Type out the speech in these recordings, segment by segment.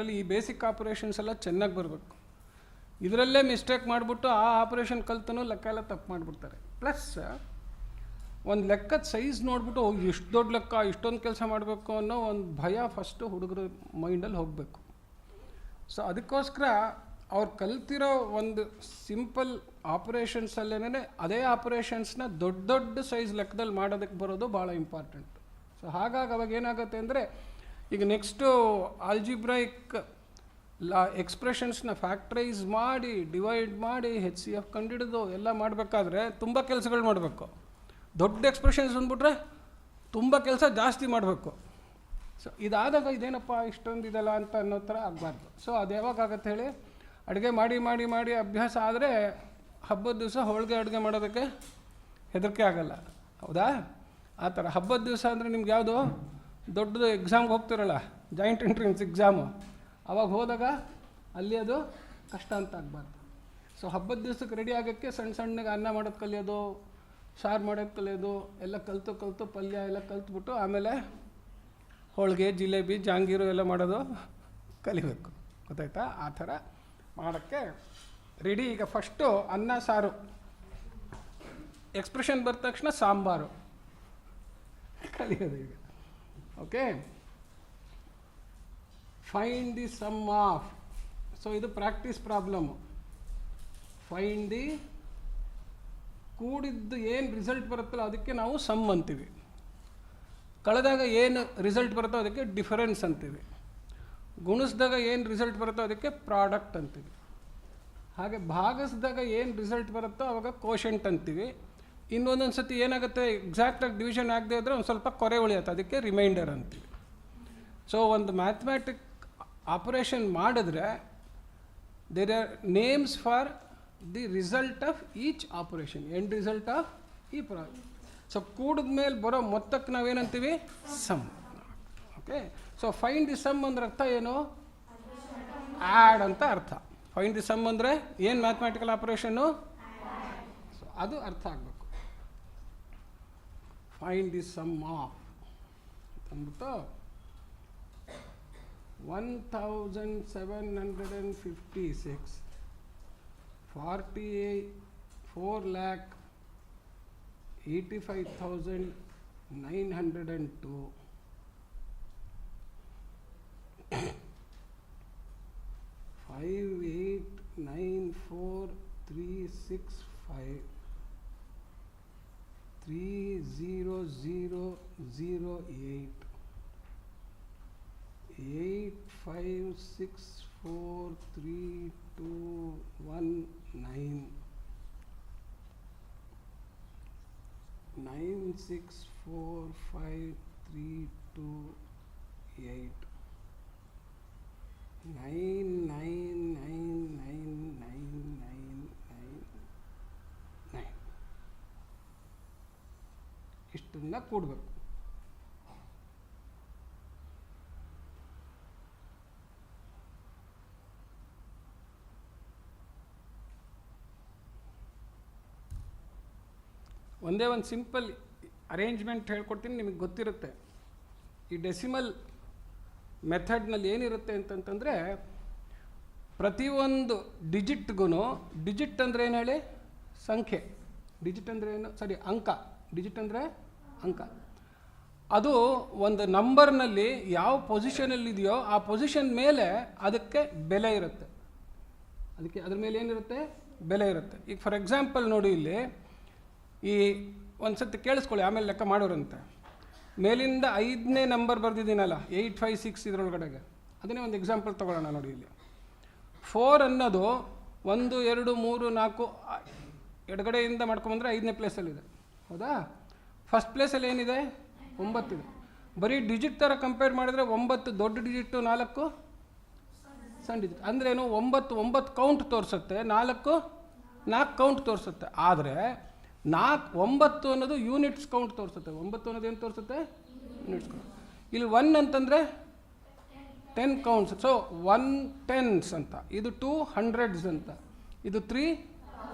ಅದರಲ್ಲಿ ಈ basic operations ಎಲ್ಲ ಚೆನ್ನಾಗಿ ಬರಬೇಕು. ಇದರಲ್ಲೇ ಮಿಸ್ಟೇಕ್ ಮಾಡಿಬಿಟ್ಟು ಆ ಆಪರೇಷನ್ ಕಲ್ತನೂ ಲೆಕ್ಕ ಎಲ್ಲ ತಪ್ಪು ಮಾಡಿಬಿಡ್ತಾರೆ. ಪ್ಲಸ್ ಒಂದು ಲೆಕ್ಕದ ಸೈಜ್ ನೋಡಿಬಿಟ್ಟು ಇಷ್ಟು ದೊಡ್ಡ ಲೆಕ್ಕ ಇಷ್ಟೊಂದು ಕೆಲಸ ಮಾಡಬೇಕು ಅನ್ನೋ ಒಂದು ಭಯ ಫಸ್ಟು ಹುಡುಗರ ಮೈಂಡಲ್ಲಿ ಹೋಗಬೇಕು. ಸೊ ಅದಕ್ಕೋಸ್ಕರ ಅವ್ರು ಕಲ್ತಿರೋ ಒಂದು ಸಿಂಪಲ್ ಆಪರೇಷನ್ಸಲ್ಲೇನೆ ಅದೇ ಆಪರೇಷನ್ಸ್ನ ದೊಡ್ಡ ದೊಡ್ಡ ಸೈಜ್ ಲೆಕ್ಕದಲ್ಲಿ ಮಾಡೋದಕ್ಕೆ ಬರೋದು ಭಾಳ ಇಂಪಾರ್ಟೆಂಟ್. ಸೊ ಹಾಗಾಗಿ ಅವಾಗ ಏನಾಗುತ್ತೆ ಅಂದರೆ, ಈಗ ನೆಕ್ಸ್ಟು ಆಲ್ಜಿಬ್ರೈಕ್ ಎಕ್ಸ್ಪ್ರೆಷನ್ಸ್ನ ಫ್ಯಾಕ್ಟ್ರೈಸ್ ಮಾಡಿ ಡಿವೈಡ್ ಮಾಡಿ HCF ಕಂಡುಹಿಡಿದು ಎಲ್ಲ ಮಾಡಬೇಕಾದ್ರೆ ತುಂಬ ಕೆಲಸಗಳು ಮಾಡಬೇಕು. ದೊಡ್ಡ ಎಕ್ಸ್ಪ್ರೆಷನ್ಸ್ ಅಂದ್ಬಿಟ್ರೆ ತುಂಬ ಕೆಲಸ ಜಾಸ್ತಿ ಮಾಡಬೇಕು. ಸೊ ಇದಾದಾಗ ಇದೇನಪ್ಪ ಇಷ್ಟೊಂದು ಇದಲ್ಲ ಅಂತ ಅನ್ನೋ ಥರ ಆಗಬಾರ್ದು. ಸೊ ಅದು ಯಾವಾಗತ್ತೆ ಹೇಳಿ, ಅಡುಗೆ ಮಾಡಿ ಮಾಡಿ ಮಾಡಿ ಅಭ್ಯಾಸ ಆದರೆ ಹಬ್ಬದ ದಿವಸ ಹೋಳಿಗೆ ಅಡುಗೆ ಮಾಡೋದಕ್ಕೆ ಹೆದರಿಕೆ ಆಗಲ್ಲ, ಹೌದಾ? ಆ ಥರ ಹಬ್ಬದ ದಿವಸ ಅಂದರೆ ನಿಮ್ಗೆ ಯಾವುದು ದೊಡ್ಡದು ಎಕ್ಸಾಮ್ಗೆ ಹೋಗ್ತಿರಲ್ಲ, ಜಾಯಿಂಟ್ ಎಂಟ್ರೆನ್ಸ್ ಎಕ್ಸಾಮು, ಅವಾಗ ಹೋದಾಗ ಅಲ್ಲಿ ಅದು ಕಷ್ಟ ಅಂತ ಆಗಬಾರ್ದು. ಸೊ ಹಬ್ಬದ ದಿವಸಕ್ಕೆ ರೆಡಿ ಆಗೋಕ್ಕೆ ಸಣ್ಣ ಸಣ್ಣಗೆ ಅನ್ನ ಮಾಡೋದು ಕಲಿಯೋದು, ಸಾರು ಮಾಡೋದು ಕಲಿಯೋದು ಎಲ್ಲ ಕಲಿತು ಪಲ್ಯ ಎಲ್ಲ ಕಲಿತ್ಬಿಟ್ಟು ಆಮೇಲೆ ಹೋಳಿಗೆ ಜಿಲೇಬಿ ಜಾಂಗೀರು ಎಲ್ಲ ಮಾಡೋದು ಕಲಿಬೇಕು, ಗೊತ್ತಾಯ್ತಾ? ಆ ಥರ ಮಾಡೋಕ್ಕೆ ರೆಡಿ. ಈಗ ಫಸ್ಟು ಅನ್ನ ಸಾರು ಎಕ್ಸ್ಪ್ರೆಷನ್ ಬಂದ ತಕ್ಷಣ ಸಾಂಬಾರು ಕಲಿಯೋದು ಈಗ. Okay, find the sum of. So ಇದು ಪ್ರಾಕ್ಟೀಸ್ ಪ್ರಾಬ್ಲಮ್ಮು. ಫೈಂಡ್ ದಿ ಕೂಡಿದ್ದು ಏನು ರಿಸಲ್ಟ್ ಬರುತ್ತಲ್ಲ ಅದಕ್ಕೆ ನಾವು ಸಮ್ ಅಂತೀವಿ. ಕಳೆದಾಗ ಏನು ರಿಸಲ್ಟ್ ಬರುತ್ತೋ ಅದಕ್ಕೆ ಡಿಫರೆನ್ಸ್ ಅಂತೀವಿ. ಗುಣಿಸಿದಾಗ ಏನು ರಿಸಲ್ಟ್ ಬರುತ್ತೋ ಅದಕ್ಕೆ ಪ್ರಾಡಕ್ಟ್ ಅಂತೀವಿ. ಹಾಗೆ ಭಾಗಿಸಿದಾಗ ಏನು ರಿಸಲ್ಟ್ ಬರುತ್ತೋ ಆವಾಗ ಕೋಶೆಂಟ್ ಅಂತೀವಿ. ಇನ್ನೊಂದೊಂದು ಸತಿ ಏನಾಗುತ್ತೆ, ಎಕ್ಸಾಕ್ಟಾಗಿ ಡಿವಿಷನ್ ಆಗದೆ ಇದ್ದರೆ ಒಂದು ಸ್ವಲ್ಪ ಕೊರೆ ಉಳಿಯುತ್ತೆ, ಅದಕ್ಕೆ ರಿಮೈಂಡರ್ ಅಂತೀವಿ. ಸೊ ಒಂದು ಮ್ಯಾಥಮ್ಯಾಟಿಕ್ ಆಪರೇಷನ್ ಮಾಡಿದ್ರೆ there are names for the result of each operation, and result of ಈ ಸೊ ಕೂಡಿದ ಮೇಲೆ ಬರೋ ಮೊತ್ತಕ್ಕೆ ನಾವೇನಂತೀವಿ sum. Okay, so find the sum ಅಂದ್ರೆ ಅರ್ಥ ಏನು? ಆ್ಯಡ್ ಅಂತ ಅರ್ಥ. ಫೈಂಡ್ ದಿ ಸಮ್ ಅಂದರೆ ಏನು ಮ್ಯಾಥಮ್ಯಾಟಿಕಲ್ ಆಪರೇಷನ್ನು, ಸೊ ಅದು ಅರ್ಥ ಆಗಬೇಕು. ಫೈಂಡ್ ದಿ ಸಮ್ ಆಫ್ ಅಂದ್ಬಿಟ್ಟು 1756 4,85,902 5894,365 30008 8564321 9645328 9999999 ಇಷ್ಟನ್ನ ಕೂಡಬೇಕು. ಒಂದೇ ಒಂದು ಸಿಂಪಲ್ ಅರೇಂಜ್ಮೆಂಟ್ ಹೇಳ್ಕೊಡ್ತೀನಿ, ನಿಮಗೆ ಗೊತ್ತಿರುತ್ತೆ. ಈ ಡೆಸಿಮಲ್ ಮೆಥಡ್ನಲ್ಲಿ ಏನಿರುತ್ತೆ ಅಂತಂತಂದರೆ, ಪ್ರತಿಯೊಂದು ಡಿಜಿಟ್ಗೂ, ಡಿಜಿಟ್ ಅಂದರೆ ಏನು ಹೇಳಿ, ಸಂಖ್ಯೆ. ಡಿಜಿಟ್ ಅಂದರೆ ಏನು, ಸರಿ ಅಂಕ. ಡಿಜಿಟ್ ಅಂದರೆ ಅಂಕ. ಅದು ಒಂದು ನಂಬರ್ನಲ್ಲಿ ಯಾವ ಪೊಸಿಷನಲ್ಲಿದೆಯೋ ಆ ಪೊಸಿಷನ್ ಮೇಲೆ ಅದಕ್ಕೆ ಬೆಲೆ ಇರುತ್ತೆ. ಅದಕ್ಕೆ ಅದ್ರ ಮೇಲೆ ಏನಿರುತ್ತೆ, ಬೆಲೆ ಇರುತ್ತೆ. ಈಗ ಫಾರ್ ಎಕ್ಸಾಂಪಲ್ ನೋಡಿ, ಇಲ್ಲಿ ಈ ಒಂದು ಸತಿ ಕೇಳಿಸ್ಕೊಳ್ಳಿ, ಆಮೇಲೆ ಲೆಕ್ಕ ಮಾಡೋರಂತೆ. ಮೇಲಿಂದ 5ನೇ ನಂಬರ್ ಬರೆದಿದ್ದೀನಲ್ಲ, 856 ಇದರೊಳಗಡೆಗೆ, ಅದನ್ನೇ ಒಂದು ಎಕ್ಸಾಂಪಲ್ ತೊಗೊಳ್ಳೋಣ ನೋಡಿ. ಇಲ್ಲಿ 4 ಅನ್ನೋದು 1 2 3 4 ಎಡಗಡೆಯಿಂದ ಮಾಡ್ಕೊಂಬಂದರೆ 5ನೇ ಪ್ಲೇಸಲ್ಲಿದೆ, ಹೌದಾ? ಫಸ್ಟ್ ಪ್ಲೇಸಲ್ಲಿ ಏನಿದೆ, 9 ಇದೆ. ಬರೀ ಡಿಜಿಟ್ ಥರ ಕಂಪೇರ್ ಮಾಡಿದರೆ 9 ದೊಡ್ಡ ಡಿಜಿಟ್ಟು, 4 ಸಣ್ಣ ಡಿಜಿಟ್. ಅಂದ್ರೇನು, 9 ಕೌಂಟ್ ತೋರಿಸುತ್ತೆ, 4 ಕೌಂಟ್ ತೋರಿಸುತ್ತೆ. ಆದರೆ 9 ಅನ್ನೋದು ಯೂನಿಟ್ಸ್ ಕೌಂಟ್ ತೋರಿಸುತ್ತೆ. 9 ಅನ್ನೋದು ಏನು ತೋರಿಸುತ್ತೆ, ಯೂನಿಟ್ಸ್ ಕೌಂಟ್. ಇಲ್ಲಿ 1 ಅಂತಂದರೆ 10 ಕೌಂಟ್ಸ್. ಸೊ 1 10s ಅಂತ, ಇದು 2 100s ಅಂತ, ಇದು 3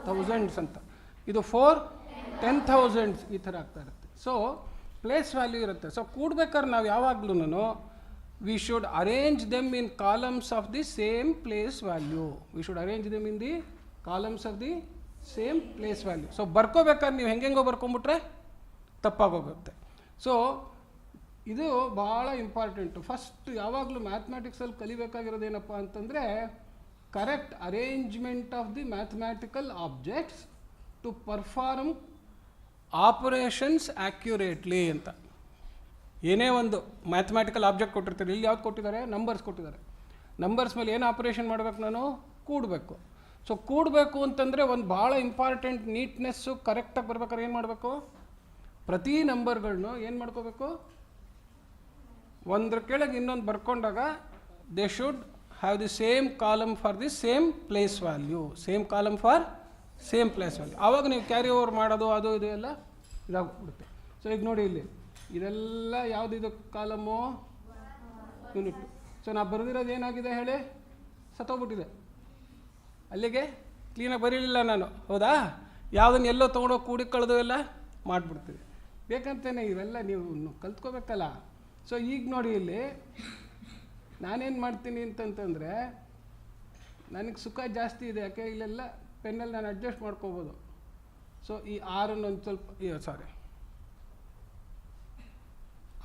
1000s ಅಂತ, ಇದು 4 10,000s ಈ ಥರ ಆಗ್ತಾ ಇರುತ್ತೆ. ಸೊ ಪ್ಲೇಸ್ ವ್ಯಾಲ್ಯೂ ಇರುತ್ತೆ. ಸೊ ಕೂಡ್ಬೇಕಾದ್ರೆ ನಾವು ಯಾವಾಗ್ಲೂ we should arrange them in columns of the same place value. We should arrange them in the columns of the same place value. So ಬರ್ಕೋಬೇಕಾದ್ರೆ ನೀವು ಹೆಂಗೆಂಗೋ ಬರ್ಕೊಂಬಿಟ್ರೆ ತಪ್ಪಾಗೋಗುತ್ತೆ. ಸೊ ಇದು ಭಾಳ ಇಂಪಾರ್ಟೆಂಟು. ಫಸ್ಟ್ ಯಾವಾಗಲೂ ಮ್ಯಾಥಮ್ಯಾಟಿಕ್ಸಲ್ಲಿ ಕಲಿಬೇಕಾಗಿರೋದೇನಪ್ಪ ಅಂತಂದರೆ correct arrangement of the mathematical objects to perform operations accurately ಅಂತ. ಏನೇ ಒಂದು ಮ್ಯಾಥಮ್ಯಾಟಿಕಲ್ ಆಬ್ಜೆಕ್ಟ್ ಕೊಟ್ಟಿರ್ತಾರೆ, ಇಲ್ಲಿ ಯಾವ್ದು ಕೊಟ್ಟಿದ್ದಾರೆ? ನಂಬರ್ಸ್ ಕೊಟ್ಟಿದ್ದಾರೆ. ನಂಬರ್ಸ್ ಮೇಲೆ ಏನು ಆಪರೇಷನ್ ಮಾಡಬೇಕು? ನಾನು ಕೂಡಬೇಕು. ಸೊ ಕೂಡಬೇಕು ಅಂತಂದರೆ ಒಂದು ಭಾಳ ಇಂಪಾರ್ಟೆಂಟ್ ನೀಟ್ನೆಸ್ಸು ಕರೆಕ್ಟಾಗಿ ಬರ್ಬೇಕಾದ್ರೆ ಏನು ಮಾಡಬೇಕು? ಪ್ರತಿ ನಂಬರ್ಗಳನ್ನೂ ಏನು ಮಾಡ್ಕೋಬೇಕು? ಒಂದ್ರ ಕೆಳಗೆ ಇನ್ನೊಂದು ಬರ್ಕೊಂಡಾಗ they should have the same column for the same place value. Same column for same place value. ಆವಾಗ ನೀವು ಕ್ಯಾರಿ ಓವರ್ ಮಾಡೋದು ಅದು ಇದು ಎಲ್ಲ ಇದಾಗ್ಬಿಡುತ್ತೆ. ಸೊ ಈಗ ನೋಡಿ ಇಲ್ಲಿ ಇದೆಲ್ಲ ಯಾವುದಿದು ಕಾಲಮು? ಯೂನಿಟ್. ಸೊ ನಾವು ಬರೆದಿರೋದು ಏನಾಗಿದೆ ಹೇಳಿ? ಸತ್ತೋಗ್ಬಿಟ್ಟಿದೆ. ಅಲ್ಲಿಗೆ ಕ್ಲೀನಾಗಿ ಬರೀಲಿಲ್ಲ ನಾನು, ಹೌದಾ? ಯಾವುದನ್ನು ಎಲ್ಲೋ ತೊಗೊಂಡೋಗಿ ಕೂಡಿ ಕಳೆದು ಎಲ್ಲ ಮಾಡಿಬಿಡ್ತೀವಿ. ಬೇಕಂತೇನೆ ಇವೆಲ್ಲ ನೀವು ಕಲ್ತ್ಕೋಬೇಕಲ್ಲ. ಸೊ ಈಗ ನೋಡಿ ಇಲ್ಲಿ ನಾನೇನು ಮಾಡ್ತೀನಿ ಅಂತಂತಂದರೆ ನನಗೆ ಸುಖ ಜಾಸ್ತಿ ಇದೆ. ಯಾಕೆ ಇಲ್ಲೆಲ್ಲ ಪೆನ್ನಲ್ಲಿ ನಾನು ಅಡ್ಜಸ್ಟ್ ಮಾಡ್ಕೋಬೋದು. ಸೊ ಈ ಆರನ್ನೊಂದು ಸ್ವಲ್ಪ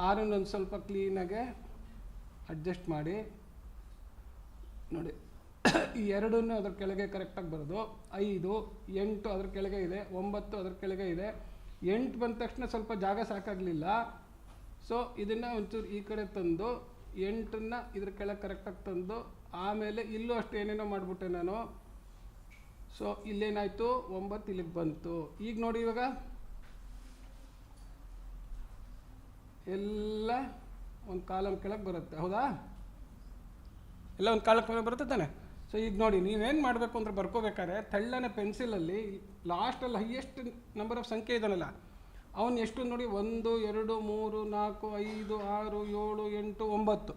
ಆರನ್ನೊಂದು ಸ್ವಲ್ಪ ಕ್ಲೀನಾಗೆ ಅಡ್ಜಸ್ಟ್ ಮಾಡಿ ನೋಡಿ. ಈ ಎರಡನ್ನೂ ಅದ್ರ ಕೆಳಗೆ ಕರೆಕ್ಟಾಗಿ ಬರೋದು. 5, 8 ಅದ್ರ ಕೆಳಗೆ ಇದೆ, 9 ಅದ್ರ ಕೆಳಗೆ ಇದೆ. 8 ಬಂದ ತಕ್ಷಣ ಸ್ವಲ್ಪ ಜಾಗ ಸಾಕಾಗಲಿಲ್ಲ. ಸೊ ಇದನ್ನು ಒಂಚೂರು ಈ ಕಡೆ ತಂದು 8ನ್ನ ಇದ್ರ ಕೆಳಗೆ ಕರೆಕ್ಟಾಗಿ ತಂದು ಆಮೇಲೆ ಇಲ್ಲೂ ಅಷ್ಟು ಏನೇನೋ ಮಾಡಿಬಿಟ್ಟೆ ನಾನು. ಸೊ ಇಲ್ಲೇನಾಯಿತು? 9 ಇಲ್ಲಿಗೆ ಬಂತು. ಈಗ ನೋಡಿ ಇವಾಗ ಎಲ್ಲ ಒಂದು ಕಾಲಮ್ ಕೆಳಗೆ ಬರುತ್ತೆ, ಹೌದಾ? ಎಲ್ಲ ಒಂದು ಕಾಲಮ್ ಕೆಳಗೆ ಬರುತ್ತೆ ತಾನೆ. ಸೊ ಈಗ ನೋಡಿ ನೀವೇನು ಮಾಡಬೇಕು ಅಂದರೆ ಬರ್ಕೋಬೇಕಾದ್ರೆ ತೆಳ್ಳನೆ ಪೆನ್ಸಿಲಲ್ಲಿ ಲಾಸ್ಟಲ್ಲಿ ಹೈಯೆಸ್ಟ್ ನಂಬರ್ ಆಫ್ ಸಂಖ್ಯೆ ಇದ್ದಾನಲ್ಲ ಅವನು ಎಷ್ಟು ನೋಡಿ? 1, 2, 3, 4, 5, 6, 7, 8, 9.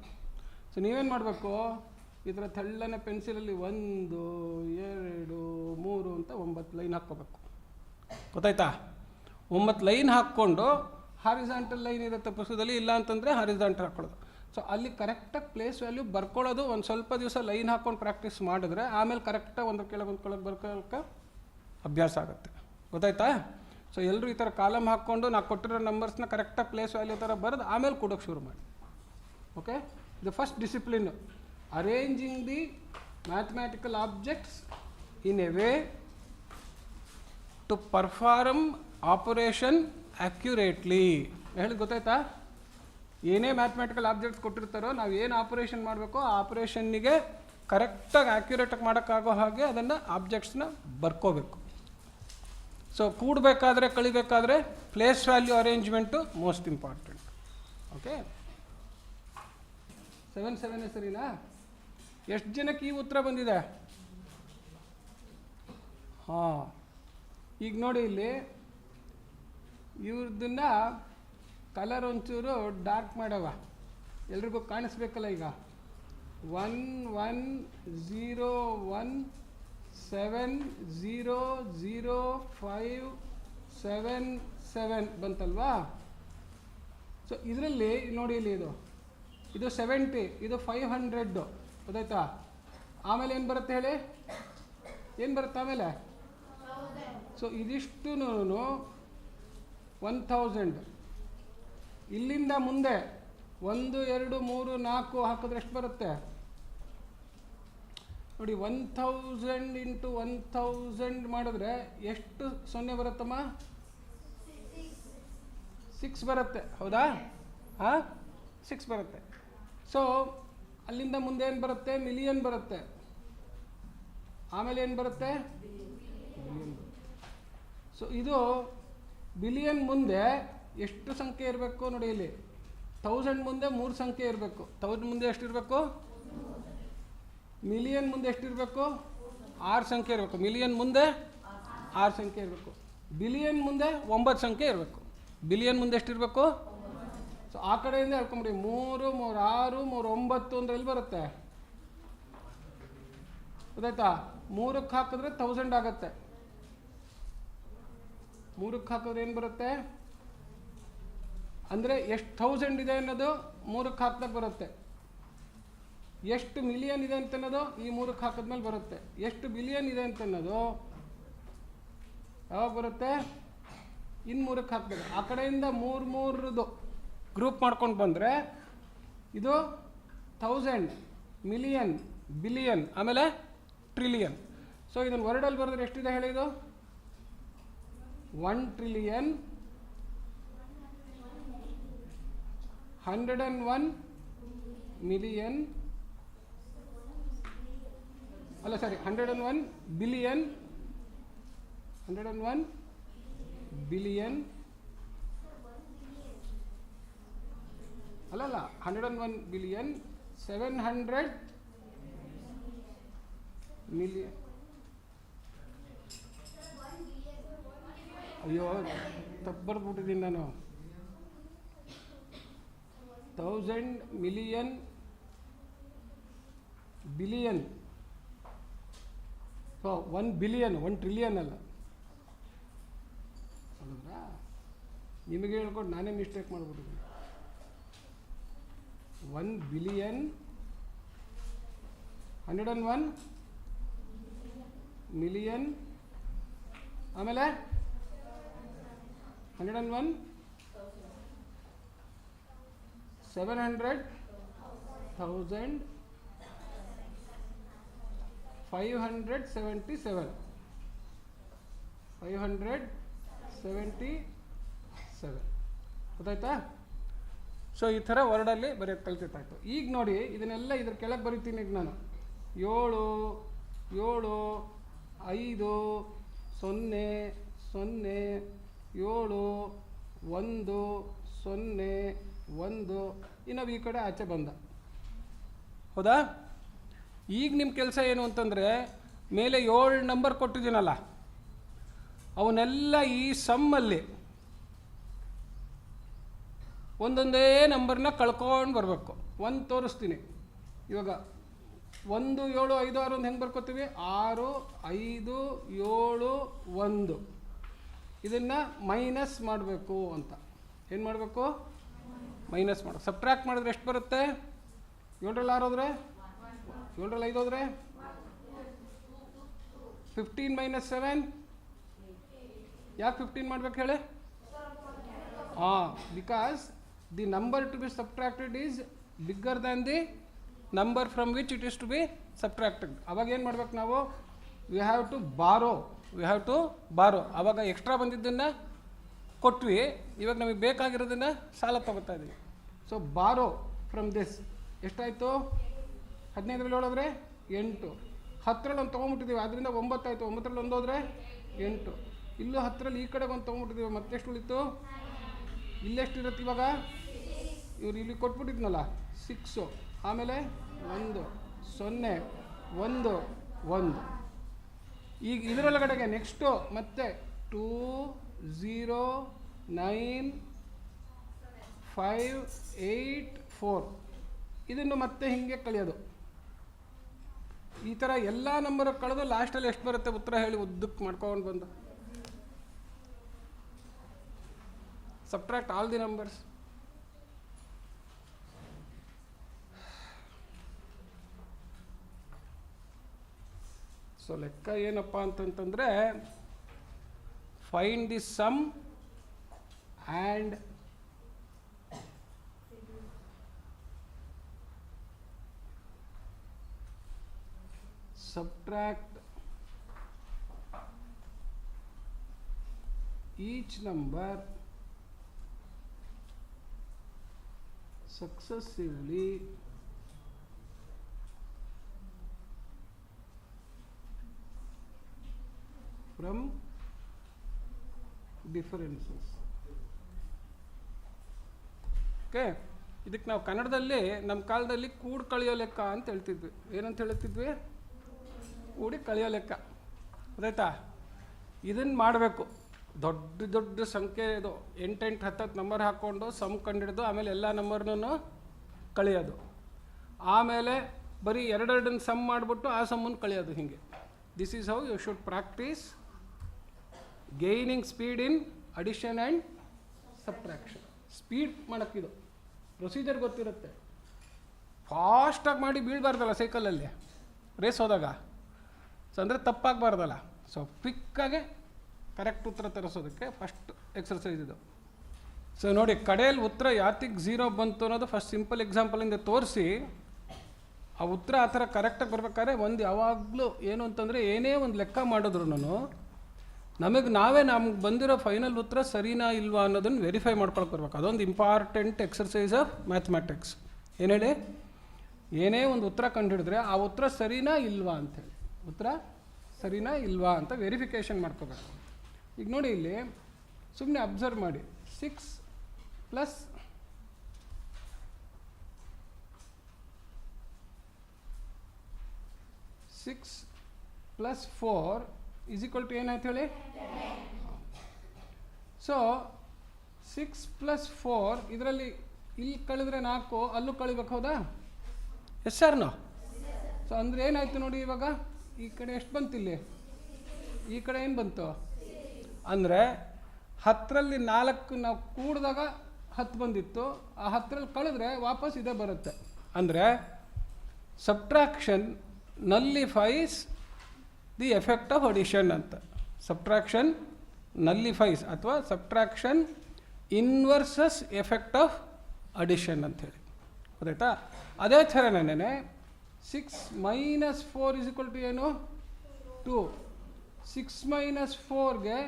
ಸೊ ನೀವೇನು ಮಾಡಬೇಕು? ಈ ಥರ ತೆಳ್ಳನೆ ಪೆನ್ಸಿಲಲ್ಲಿ 1, 2, 3 ಅಂತ 9 ಲೈನ್ ಹಾಕ್ಕೋಬೇಕು. ಗೊತ್ತಾಯ್ತಾ? 9 ಲೈನ್ ಹಾಕ್ಕೊಂಡು ಹಾರಿಜಾಂಟಲ್ ಲೈನ್ ಇರುತ್ತೆ ಪುಸ್ತಕದಲ್ಲಿ, ಇಲ್ಲ ಅಂತಂದರೆ ಹಾರಿಜಾಂಟಲ್ ಹಾಕ್ಕೊಳ್ಳೋದು. ಸೊ ಅಲ್ಲಿ ಕರೆಕ್ಟಾಗಿ ಪ್ಲೇಸ್ ವ್ಯಾಲ್ಯೂ ಬರ್ಕೊಳ್ಳೋದು ಒಂದು ಸ್ವಲ್ಪ ದಿವಸ ಲೈನ್ ಹಾಕ್ಕೊಂಡು ಪ್ರಾಕ್ಟೀಸ್ ಮಾಡಿದ್ರೆ ಆಮೇಲೆ ಕರೆಕ್ಟಾಗಿ ಒಂದು ಕೆಳಗೆ ಬರ್ಕೊಳ್ಳೋಕ್ಕೆ ಅಭ್ಯಾಸ ಆಗುತ್ತೆ. ಗೊತ್ತಾಯ್ತಾ? ಸೊ ಎಲ್ಲರೂ ಈ ಥರ ಕಾಲಮ್ ಹಾಕ್ಕೊಂಡು ನಾವು ಕೊಟ್ಟಿರೋ ನಂಬರ್ಸ್ನ ಕರೆಕ್ಟಾಗಿ ಪ್ಲೇಸ್ ವ್ಯಾಲ್ಯೂ ಥರ ಬರೆದು ಆಮೇಲೆ ಕೊಡೋಕ್ಕೆ ಶುರು ಮಾಡಿ. ಓಕೆ, ಇದು first discipline. Arranging the mathematical objects in a way to perform operation accurately. ಹೇಳಿ ಗೊತ್ತಾಯ್ತಾ? ಏನೇ ಮ್ಯಾಥಮ್ಯಾಟಿಕಲ್ ಆಬ್ಜೆಕ್ಟ್ಸ್ ಕೊಟ್ಟಿರ್ತಾರೋ ನಾವು ಏನು ಆಪರೇಷನ್ ಮಾಡಬೇಕೋ ಆ ಆಪರೇಷನ್ನಿಗೆ ಕರೆಕ್ಟಾಗಿ ಆ್ಯಕ್ಯುರೇಟಾಗಿ ಮಾಡೋಕ್ಕಾಗೋ ಹಾಗೆ ಅದನ್ನು ಆಬ್ಜೆಕ್ಟ್ಸ್ನ ಬರ್ಕೋಬೇಕು. ಸೊ ಕೂಡಬೇಕಾದ್ರೆ ಕಳಿಬೇಕಾದ್ರೆ place value arrangement most important. Okay, 7 ಸರಿನಾ? ಎಷ್ಟು ಜನಕ್ಕೆ ಈ ಉತ್ತರ ಬಂದಿದೆ? ಹಾಂ, ಈಗ ನೋಡಿ ಇಲ್ಲಿ ಇವ್ರದನ್ನ ಕಲರ್ ಒಂಚೂರು ಡಾರ್ಕ್ ಮಾಡವ, ಎಲ್ರಿಗೂ ಕಾಣಿಸ್ಬೇಕಲ್ಲ. ಈಗ 1 1 0 1 7 0 0 5 7 7 ಬಂತಲ್ವಾ? ಸೊ ಇದರಲ್ಲಿ ನೋಡಿ ಇಲ್ಲಿ ಇದು 70, ಇದು 500. ಗೊತ್ತಾಯ್ತಾ? ಆಮೇಲೆ ಏನು ಬರುತ್ತೆ ಹೇಳಿ? ಏನು ಬರುತ್ತೆ ಆಮೇಲೆ? ಸೊ ಇದಿಷ್ಟು 1000. ಇಲ್ಲಿಂದ ಮುಂದೆ 1 2 3 4 ಹಾಕಿದ್ರೆ ಎಷ್ಟು ಬರುತ್ತೆ ನೋಡಿ? 1000 ಇಂಟು 1000 ಮಾಡಿದ್ರೆ ಎಷ್ಟು ಸೊನ್ನೆ ಬರುತ್ತಮ್ಮ? 6 ಬರುತ್ತೆ, ಹೌದಾ? ಹಾಂ, 6 ಬರುತ್ತೆ. ಸೊ ಅಲ್ಲಿಂದ ಮುಂದೆ ಏನು ಬರುತ್ತೆ? ಮಿಲಿಯನ್ ಬರುತ್ತೆ. ಆಮೇಲೆ ಏನು ಬರುತ್ತೆ? ಬಿಲಿಯನ್. ಸೊ ಇದು ಬಿಲಿಯನ್ ಮುಂದೆ ಎಷ್ಟು ಸಂಖ್ಯೆ ಇರಬೇಕು ನೋಡಿ? ಇಲ್ಲಿ 1000 ಮುಂದೆ 3 ಸಂಖ್ಯೆ ಇರಬೇಕು. 1000 ಮುಂದೆ ಎಷ್ಟಿರಬೇಕು? ಮಿಲಿಯನ್ ಮುಂದೆ ಎಷ್ಟಿರಬೇಕು? 6 ಸಂಖ್ಯೆ ಇರಬೇಕು. ಮಿಲಿಯನ್ ಮುಂದೆ 6 ಸಂಖ್ಯೆ ಇರಬೇಕು. ಬಿಲಿಯನ್ ಮುಂದೆ 9 ಸಂಖ್ಯೆ ಇರಬೇಕು. ಬಿಲಿಯನ್ ಮುಂದೆ ಎಷ್ಟಿರಬೇಕು? ಸೊ ಆ ಕಡೆಯಿಂದ ಹೇಳ್ಕೊಂಬಿಡಿ. 3 3 6 3 9 ಅಂದರೆ ಎಲ್ಲಿ ಬರುತ್ತೆ? ಗೊತ್ತಾಯ್ತಾ? 3ಕ್ಕೆ ಹಾಕಿದ್ರೆ 1000 ಆಗುತ್ತೆ. 3ಕ್ಕೆ ಹಾಕಿದ್ರೆ ಏನು ಬರುತ್ತೆ ಅಂದರೆ ಎಷ್ಟು 1000 ಇದೆ ಅನ್ನೋದು 3ಕ್ಕೆ ಹಾಕಿದಾಗ ಬರುತ್ತೆ. ಎಷ್ಟು ಮಿಲಿಯನ್ ಇದೆ ಅಂತ ಅನ್ನೋದು ಈ 3ಕ್ಕೆ ಹಾಕಿದ್ಮೇಲೆ ಬರುತ್ತೆ. ಎಷ್ಟು ಬಿಲಿಯನ್ ಇದೆ ಅಂತ ಅನ್ನೋದು ಯಾವಾಗ ಬರುತ್ತೆ? ಇನ್ನು 3ಕ್ಕೆ ಹಾಕ್ಬೇಕು. ಆ ಕಡೆಯಿಂದ 3 ಗ್ರೂಪ್ ಮಾಡ್ಕೊಂಡು ಬಂದರೆ ಇದು 1000, ಮಿಲಿಯನ್, ಬಿಲಿಯನ್, ಆಮೇಲೆ ಟ್ರಿಲಿಯನ್. ಸೊ ಇದನ್ನು ವರ್ಡಲ್ಲಿ ಬರೆದ್ರೆ ಎಷ್ಟಿದೆ ಹೇಳಿ? ಇದು 1 ಟ್ರಿಲಿಯನ್, 101 ಮಿಲಿಯನ್, ಅಲ್ಲ ಸಾರಿ 101 ಬಿಲಿಯನ್, 101 ಬಿಲಿಯನ್, ಅಲ್ಲಲ್ಲ 101 ಬಿಲಿಯನ್, 700 ಮಿಲಿಯನ್. ಅಯ್ಯೋ ತಪ್ಪು ಬರ್ಬಿಟ್ಟಿದ್ದೀನಿ ನಾನು. 1000 million billion. So 1 billion, 1 trillion ಅಲ್ಲ. ಹೌದಾ? ನಿಮಗೆ ಹೇಳ್ಕೊಂಡು ನಾನೇ ಮಿಸ್ಟೇಕ್ ಮಾಡಿಬಿಟ್ಟಿದ್ದೀನಿ. 1 ಬಿಲಿಯನ್, 101 ಮಿಲಿಯನ್, ಆಮೇಲೆ 101 700,000 577 ಗೊತ್ತಾಯ್ತಾ? ಸೊ ಈ ಥರ ವರ್ಡಲ್ಲಿ ಬರೆಯೋದು ಕಲ್ತಿತ್ತಾಯ್ತು. ಈಗ ನೋಡಿ ಇದನ್ನೆಲ್ಲ ಇದ್ರ ಕೆಳಗೆ ಬರೀತೀನಿ. ಈಗ ನಾನು 7 7 5 0 0 7 1 0 1 ಇನ್ನು ಈ ಕಡೆ ಆಚೆ ಬಂದ. ಹೌದಾ? ಈಗ ನಿಮ್ಮ ಕೆಲಸ ಏನು ಅಂತಂದರೆ, ಮೇಲೆ 7 ನಂಬರ್ ಕೊಟ್ಟಿದ್ದೀನಲ್ಲ, ಅವನ್ನೆಲ್ಲ ಈ ಸಮ್ಮಲ್ಲಿ ಒಂದೊಂದೇ ನಂಬರ್ನ ಕಳ್ಕೊಂಡು ಬರಬೇಕು. 1 ತೋರಿಸ್ತೀನಿ. ಇವಾಗ 1 7 5 6 ಅಂತ ಹೆಂಗೆ ಬರ್ಕೋತೀವಿ? 6 5 7 1. ಇದನ್ನು ಮೈನಸ್ ಮಾಡಬೇಕು ಅಂತ. ಏನು ಮಾಡಬೇಕು? ಮೈನಸ್ ಮಾಡು. ಸಬ್ಟ್ರ್ಯಾಕ್ಟ್ ಮಾಡಿದ್ರೆ ಎಷ್ಟು ಬರುತ್ತೆ? 7ರಲ್ಲಿ 6 ಹೋದರೆ, 7ರಲ್ಲಿ 5 ಹೋದರೆ 15 - 7. ಯಾಕೆ 15 ಮಾಡ್ಬೇಕು ಹೇಳಿ? Because the number to be subtracted is bigger than the number from which it is to be subtracted. ಅವಾಗ ಏನು ಮಾಡ್ಬೇಕು ನಾವು? ವಿ ಹ್ಯಾವ್ ಟು ಬಾರೋ. ಆವಾಗ ಎಕ್ಸ್ಟ್ರಾ ಬಂದಿದ್ದನ್ನು ಕೊಟ್ವಿ, ಇವಾಗ ನಮಗೆ ಬೇಕಾಗಿರೋದನ್ನು ಸಾಲ ತಗೋತಾ ಇದ್ದೀವಿ. ಸೊ ಬಾರೋ ಫ್ರಮ್ ದಿಸ್. ಎಷ್ಟಾಯಿತು? 15ರಲ್ಲಿ ಹೋದ್ರೆ 8. 10ರಲ್ಲಿ ಒಂದು ತೊಗೊಂಬಿಟ್ಟಿದ್ದೀವಿ, ಅದರಿಂದ 9 ಆಯಿತು. 9ರಲ್ಲಿ 1 ಹೋದರೆ 8. ಇಲ್ಲೂ 10ರಲ್ಲಿ ಈ ಕಡೆಗೆ ಒಂದು ತೊಗೊಂಬಿಟ್ಟಿದ್ದೀವಿ, ಮತ್ತೆಷ್ಟು ಉಳಿತು? ಇಲ್ಲೆಷ್ಟಿರುತ್ತೆ ಇವಾಗ? ಇವ್ರು ಇಲ್ಲಿ ಕೊಟ್ಬಿಟ್ಟಿದ್ನಲ್ಲ 6, ಆಮೇಲೆ 1 0 1 1. ಈಗ ಇದರೊಳಗಡೆಗೆ ನೆಕ್ಸ್ಟು ಮತ್ತೆ 2 0 9 5 8 4. ಇದನ್ನು ಮತ್ತೆ ಹೀಗೆ ಕಳೆಯೋದು. ಈ ಥರ ಎಲ್ಲ ನಂಬರ್ ಕಳೆದು ಲಾಸ್ಟಲ್ಲಿ ಎಷ್ಟು ಬರುತ್ತೆ ಉತ್ತರ ಹೇಳಿ ಉದ್ದಕ್ಕೆ ಮಾಡ್ಕೊಂಡು ಬಂದು. Subtract all the numbers. So ಲೆಕ್ಕ ಏನಪ್ಪ ಅಂತಂತಂದರೆ, find the sum and subtract each number successively from differences. Okay, ಇದಕ್ಕೆ ನಾವು ಕನ್ನಡದಲ್ಲಿ ನಮ್ಮ ಕಾಲದಲ್ಲಿ ಕೂಡಿ ಕಳೆಯೋ ಲೆಕ್ಕ ಅಂತ ಹೇಳ್ತಿದ್ವಿ. ಏನಂತ ಹೇಳ್ತಿದ್ವಿ? ಕೂಡಿ ಕಳೆಯೋ ಲೆಕ್ಕ. ಗೊತ್ತಾಯ್ತಾ? ಇದನ್ನು ಮಾಡಬೇಕು. ದೊಡ್ಡ ದೊಡ್ಡ ಸಂಖ್ಯೆ ಇದು 8 8 10 10 ನಂಬರ್ ಹಾಕ್ಕೊಂಡು ಸಮ್ ಕಂಡಿಡ್ದು ಆಮೇಲೆ ಎಲ್ಲ ನಂಬರ್ನೂ ಕಳೆಯೋದು. ಆಮೇಲೆ ಬರೀ 2 ಸಮ್ ಮಾಡಿಬಿಟ್ಟು ಆ ಸಮ್ಮನ್ನು ಕಳೆಯೋದು. ಹೀಗೆ this is how you should practise gaining speed in addition and subtraction. Speed ಮಾಡೋಕ್ಕಿದು ಪ್ರೊಸೀಜರ್ ಗೊತ್ತಿರುತ್ತೆ. ಫಾಸ್ಟಾಗಿ ಮಾಡಿ ಬೀಳಬಾರ್ದಲ್ಲ ಸೈಕಲಲ್ಲಿ ರೇಸ್ ಹೋದಾಗ. ಸೊ ಅಂದರೆ ತಪ್ಪಾಗಬಾರ್ದಲ್ಲ. ಸೊ ಕ್ವಿಕ್ಕಾಗೆ ಕರೆಕ್ಟ್ ಉತ್ತರ ತರಿಸೋದಕ್ಕೆ ಫಸ್ಟ್ ಎಕ್ಸರ್ಸೈಸ್ ಇದು. ಸೊ ನೋಡಿ, ಕಡೆಯಲ್ಲಿ ಉತ್ತರ ಯಾತಿಗೆ 0 ಬಂತು ಅನ್ನೋದು ಫಸ್ಟ್ ಸಿಂಪಲ್ ಎಕ್ಸಾಂಪಲಿಂದ ತೋರಿಸಿ, ಆ ಉತ್ತರ ಆ ಥರ ಕರೆಕ್ಟಾಗಿ ಬರ್ಬೇಕಾದ್ರೆ ಒಂದು ಯಾವಾಗಲೂ ಏನು ಅಂತಂದರೆ ಏನೇ ಒಂದು ಲೆಕ್ಕ ಮಾಡಿದ್ರು ನಮಗೆ ಬಂದಿರೋ ಫೈನಲ್ ಉತ್ತರ ಸರಿನಾ ಇಲ್ವಾ ಅನ್ನೋದನ್ನು ವೆರಿಫೈ ಮಾಡ್ಕೊಳಕ್ಕೆ ಬರ್ಬೇಕು. ಅದೊಂದು ಇಂಪಾರ್ಟೆಂಟ್ ಎಕ್ಸರ್ಸೈಸ್ ಆಫ್ ಮ್ಯಾಥಮೆಟಿಕ್ಸ್. ಏನು ಹೇಳಿ, ಏನೇ ಒಂದು ಉತ್ತರ ಕಂಡುಹಿಡಿದ್ರೆ ಆ ಉತ್ತರ ಸರಿನಾ ಇಲ್ವಾ ಅಂಥೇಳಿ, ಉತ್ತರ ಸರಿನಾ ಇಲ್ವಾ ಅಂತ ವೆರಿಫಿಕೇಷನ್ ಮಾಡ್ಕೋಬೇಕು. ಈಗ ನೋಡಿ, ಇಲ್ಲಿ ಸುಮ್ಮನೆ ಅಬ್ಸರ್ವ್ ಮಾಡಿ, 6 + 4 = ಏನಾಯ್ತು ಹೇಳಿ. ಸೊ 6 + 4 ಇದರಲ್ಲಿ ಇಲ್ಲಿ ಕಳೆದ್ರೆ 4, ಅಲ್ಲೂ ಕಳಿಬೇಕು, ಹೌದಾ? Yes sir no. ಸೊ ಅಂದರೆ ಏನಾಯಿತು ನೋಡಿ, ಇವಾಗ ಈ ಕಡೆ ಎಷ್ಟು ಬಂತು, ಇಲ್ಲಿ ಈ ಕಡೆ ಏನು ಬಂತು ಅಂದರೆ 10ರಲ್ಲಿ 4 ನಾವು ಕೂಡಿದಾಗ 10 ಬಂದಿತ್ತು, ಆ 10ರಲ್ಲಿ ಕಳೆದ್ರೆ ವಾಪಸ್ ಇದೇ ಬರುತ್ತೆ. ಅಂದರೆ subtraction nullifies the effect of addition ಅಂತ. ಸಬ್ಟ್ರಾಕ್ಷನ್ ನಲ್ಲಿಫೈಸ್ ಅಥವಾ subtraction inverses effect of addition ಅಂಥೇಳಿ, ಗೊತ್ತಾಯ್ತಾ? ಅದೇ ಥರನೇ 6 - 4 = ಏನು, 2. 6 - 4ಗೆ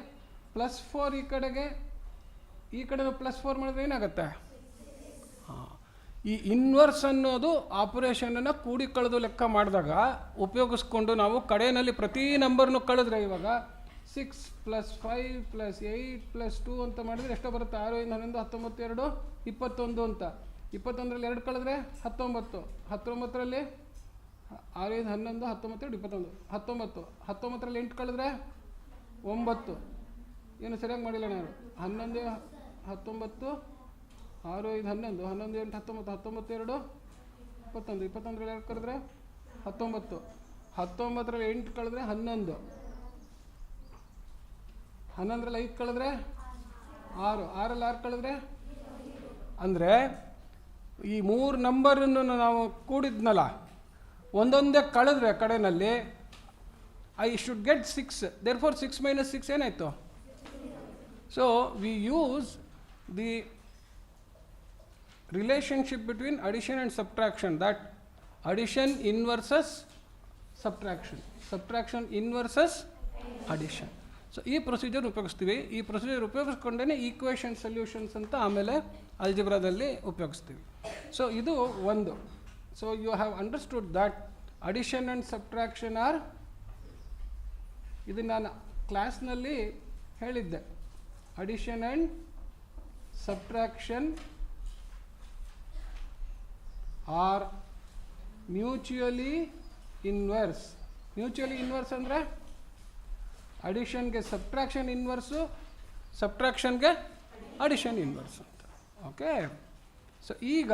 +4 ಈ ಕಡೆಗೆ, ಈ ಕಡೆ +4 ಮಾಡಿದ್ರೆ ಏನಾಗುತ್ತೆ? ಈ ಇನ್ವರ್ಸ್ ಅನ್ನೋದು ಆಪರೇಷನನ್ನು ಕೂಡಿ ಕಳೆದು ಲೆಕ್ಕ ಮಾಡಿದಾಗ ಉಪಯೋಗಿಸ್ಕೊಂಡು ನಾವು ಕಡೆಯಲ್ಲಿ ಪ್ರತಿ ನಂಬರ್ನು ಕಳೆದ್ರೆ, ಇವಾಗ 6 + 5 + 8 + 2 ಅಂತ ಮಾಡಿದರೆ ಎಷ್ಟೋ ಬರುತ್ತೆ? 6, 5, 11, 19, 2, 21 ಅಂತ. 21ರಲ್ಲಿ 2 ಕಳೆದ್ರೆ 19. 19ರಲ್ಲಿ 6, 5, 11, 19, 2, 21. 19ರಲ್ಲಿ 8 ಕಳೆದ್ರೆ 9. ಏನು ಸರಿಯಾಗಿ ಮಾಡಿಲ್ಲ ನಾನು. 11, 19, 6, 5, 11, 11, 8, 19, 19, 2, 21. 21ರಲ್ಲಿ 2 ಕಳೆದ್ರೆ 19. 19ರಲ್ಲಿ 8 ಕಳೆದ್ರೆ 11. 11ರಲ್ಲಿ 5 ಕಳೆದ್ರೆ 6. 6ರಲ್ಲಿ 6 ಕಳೆದ್ರೆ, ಅಂದರೆ ಈ 3 ನಂಬರನ್ನು ನಾವು ಕೂಡಿದ್ನಲ್ಲ, ಒಂದೊಂದೇ ಕಳೆದ್ರೆ ಕಡೆಯಲ್ಲಿ ಐ ಶುಡ್ ಗೆಟ್ 6. ದೇರ್ಫೋರ್ 6 - 6 ಏನಾಯಿತು? So we use the relationship between addition and subtraction, that addition inverses subtraction, subtraction inverses addition. So ಈ ಪ್ರೊಸೀಜರ್ ಉಪಯೋಗಿಸ್ತೀವಿ. ಈ ಪ್ರೊಸೀಜರ್ ಉಪಯೋಗಿಸ್ಕೊಂಡೇ ಈಕ್ವೇಷನ್ ಸೊಲ್ಯೂಷನ್ಸ್ ಅಂತ ಆಮೇಲೆ ಅಲ್ಜಿಬ್ರಾದಲ್ಲಿ ಉಪಯೋಗಿಸ್ತೀವಿ. ಸೊ ಇದು ಒಂದು. So you have understood that addition and subtraction are, ಇದು ನಾನು ಕ್ಲಾಸ್ನಲ್ಲಿ ಹೇಳಿದ್ದೆ, addition and subtraction are mutually inverse. Mutually inverse ಅಂದರೆ ಅಡಿಷನ್ಗೆ ಸಬ್ಟ್ರಾಕ್ಷನ್ ಇನ್ವರ್ಸು, ಸಬ್ಟ್ರಾಕ್ಷನ್ಗೆ ಅಡಿಷನ್ ಇನ್ವರ್ಸ್ ಅಂತ. ಓಕೆ. ಸೊ ಈಗ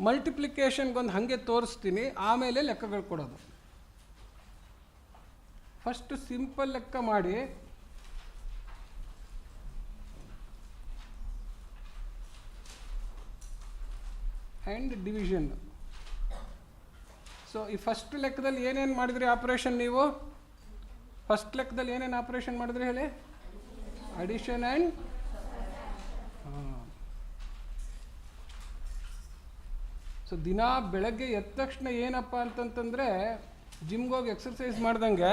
ಮಲ್ಟಿಪ್ಲಿಕೇಷನ್ಗೊಂದು ಹಾಗೆ ತೋರಿಸ್ತೀನಿ, ಆಮೇಲೆ ಲೆಕ್ಕಗಳು ಕೊಡೋದು. ಫಸ್ಟ್ ಸಿಂಪಲ್ ಲೆಕ್ಕ ಮಾಡಿ, ಆ್ಯಂಡ್ ಡಿವಿಷನ್. ಸೊ ಈ ಫಸ್ಟ್ ಲೆಕ್ಕದಲ್ಲಿ ಏನೇನು ಮಾಡಿದ್ರಿ ಆಪರೇಷನ್? ನೀವು ಫಸ್ಟ್ ಲೆಕ್ಕದಲ್ಲಿ ಏನೇನು ಆಪರೇಷನ್ ಮಾಡಿದ್ರಿ ಹೇಳಿ? ಅಡಿಷನ್ ಆ್ಯಂಡ್ ಸೊ ದಿನ ಬೆಳಗ್ಗೆ ಎದ್ದ ತಕ್ಷಣ ಏನಪ್ಪ ಅಂತಂತಂದರೆ, ಜಿಮ್ಗೆ ಹೋಗಿ ಎಕ್ಸರ್ಸೈಸ್ ಮಾಡ್ದಂಗೆ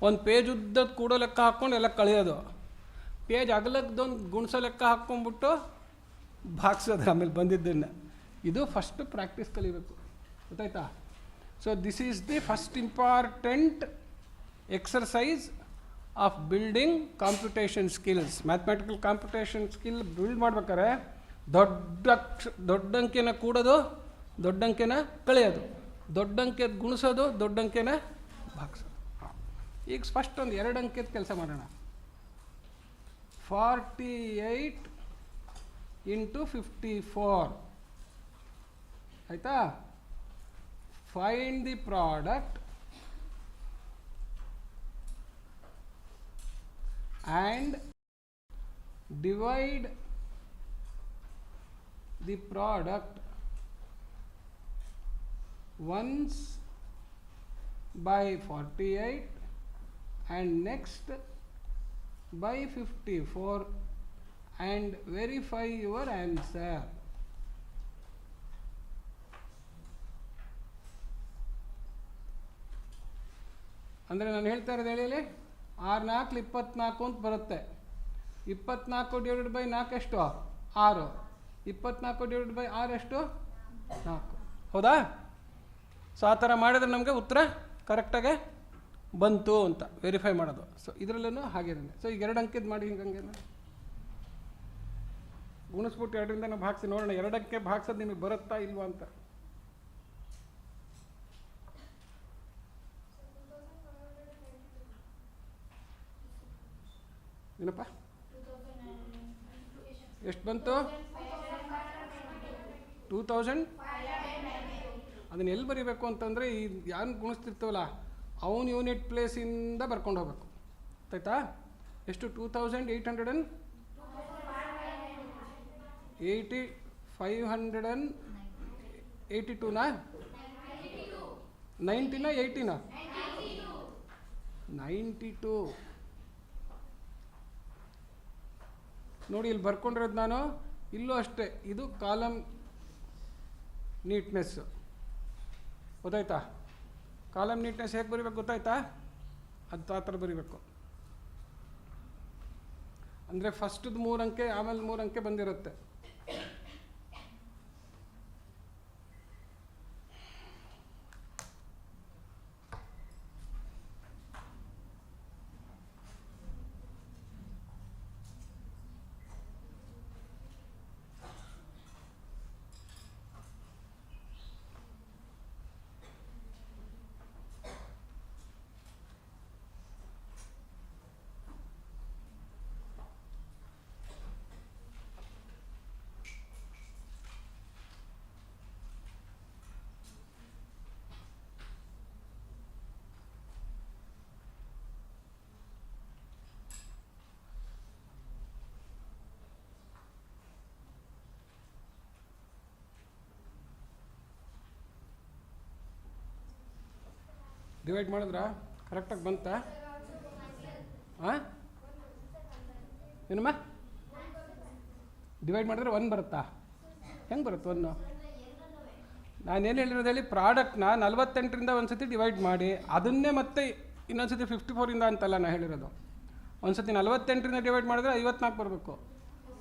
ಒಂದು ಪೇಜ್ ಉದ್ದದ ಕೂಡೋ ಲೆಕ್ಕ ಹಾಕ್ಕೊಂಡು ಎಲ್ಲ ಕಳೆಯೋದು, ಪೇಜ್ ಅಗಲಕ್ದೊಂದು ಗುಣಿಸೋ ಲೆಕ್ಕ ಹಾಕ್ಕೊಂಡ್ಬಿಟ್ಟು ಭಾಗಿಸೋದು ಆಮೇಲೆ ಬಂದಿದ್ದನ್ನು. ಇದು ಫಸ್ಟ್ ಪ್ರಾಕ್ಟೀಸ್ ಕಲಿಬೇಕು, ಗೊತ್ತಾಯ್ತಾ? So this is the first important exercise of building computation skills. Mathematical computation skill build ಮಾಡ್ಬೇಕಾದ್ರೆ ದೊಡ್ಡ ಅಂಕೆನ ಕೂಡೋದು, ದೊಡ್ಡ ಅಂಕೆನ ಕಳೆಯೋದು, ದೊಡ್ಡ ಅಂಕೆ ಗುಣಿಸೋದು, ದೊಡ್ಡ ಅಂಕೆನ ಭಾಗಿಸೋದು. ಈಗ ಫಸ್ಟ್ ಒಂದು 2 ಅಂಕೆದ ಕೆಲಸ ಮಾಡೋಣ. 48 × 54 ಆಯಿತಾ? Find the product and divide the product once by 48 and next by 54 and verify your answer. ಅಂದರೆ ನಾನು ಹೇಳ್ತಾ ಇರೋದು ಹೇಳಿ 6 4 24 ಅಂತ ಬರುತ್ತೆ. 24 ಡಿವೈಡೆಡ್ ಬೈ 4 ಎಷ್ಟು? 6. 24 ಡಿವೈಡೆಡ್ ಬೈ 6 ಎಷ್ಟು? 4. ಹೌದಾ? ಸೊ ಆ ಥರ ಮಾಡಿದ್ರೆ ನಮಗೆ ಉತ್ತರ ಕರೆಕ್ಟಾಗೆ ಬಂತು ಅಂತ ವೆರಿಫೈ ಮಾಡೋದು. ಸೊ ಇದರಲ್ಲೂ ಹಾಗೇನೆ. ಸೊ ಈಗ 2 ಅಂಕೆದು ಮಾಡಿ ಹಿಂಗೆ ಗುಣಿಸ್ಬಿಟ್ಟು 2ರಿಂದ ಭಾಗಿಸಿ ನೋಡೋಣ 2 ಅಂಕೆ ಭಾಗಿಸೋದು ನಿಮಗೆ ಬರುತ್ತಾ ಇಲ್ವಾ ಅಂತ. ಏನಪ್ಪ ಎಷ್ಟು ಬಂತು? 2000. ಅದನ್ನ ಎಲ್ಲಿ ಬರೀಬೇಕು ಅಂತಂದರೆ ಈ ಯಾರು ಗುಣಿಸ್ತಿರ್ತವಲ್ಲ ಅವನು ಯೂನಿಟ್ ಪ್ಲೇಸಿಂದ ಬರ್ಕೊಂಡು ಹೋಗ್ಬೇಕು. ಆಯ್ತಾ? ಎಷ್ಟು? 582ನಾ 90ನಾ 80ನಾ 92. ನೋಡಿ ಇಲ್ಲಿ ಬರ್ಕೊಂಡಿರೋದು ನಾನು. ಇಲ್ಲೂ ಅಷ್ಟೇ, ಇದು ಕಾಲಮ್ ನೀಟ್ನೆಸ್. ಗೊತ್ತಾಯ್ತಾ? ಕಾಲಮ್ ನೀಟ್ನೆಸ್ ಹೇಗೆ ಬರೀಬೇಕು ಗೊತ್ತಾಯ್ತಾ? ಅದು ಆ ಥರ ಬರೀಬೇಕು. ಅಂದರೆ ಫಸ್ಟ್ದು 3 ಅಂಕೆ ಆಮೇಲೆ 3 ಅಂಕೆ ಬಂದಿರುತ್ತೆ. ಡಿವೈಡ್ ಮಾಡಿದ್ರಾ? ಕರೆಕ್ಟಾಗಿ ಬಂತಾ? ಹಾಂ ಏನಮ್ಮ? ಡಿವೈಡ್ ಮಾಡಿದ್ರೆ 1 ಬರುತ್ತಾ? ಹೆಂಗೆ ಬರುತ್ತೆ 1? ನಾನೇನು ಹೇಳಿರೋದು ಹೇಳಿ, ಪ್ರಾಡಕ್ಟ್ನ 48ರಿಂದ ಒಂದು ಸತಿ ಡಿವೈಡ್ ಮಾಡಿ ಅದನ್ನೇ ಮತ್ತೆ ಇನ್ನೊಂದು ಸತಿ 54ರಿಂದ ಅಂತಲ್ಲ ನಾನು ಹೇಳಿರೋದು. ಒಂದು ಸತಿ 48ರಿಂದ ಡಿವೈಡ್ ಮಾಡಿದ್ರೆ 54 ಬರಬೇಕು.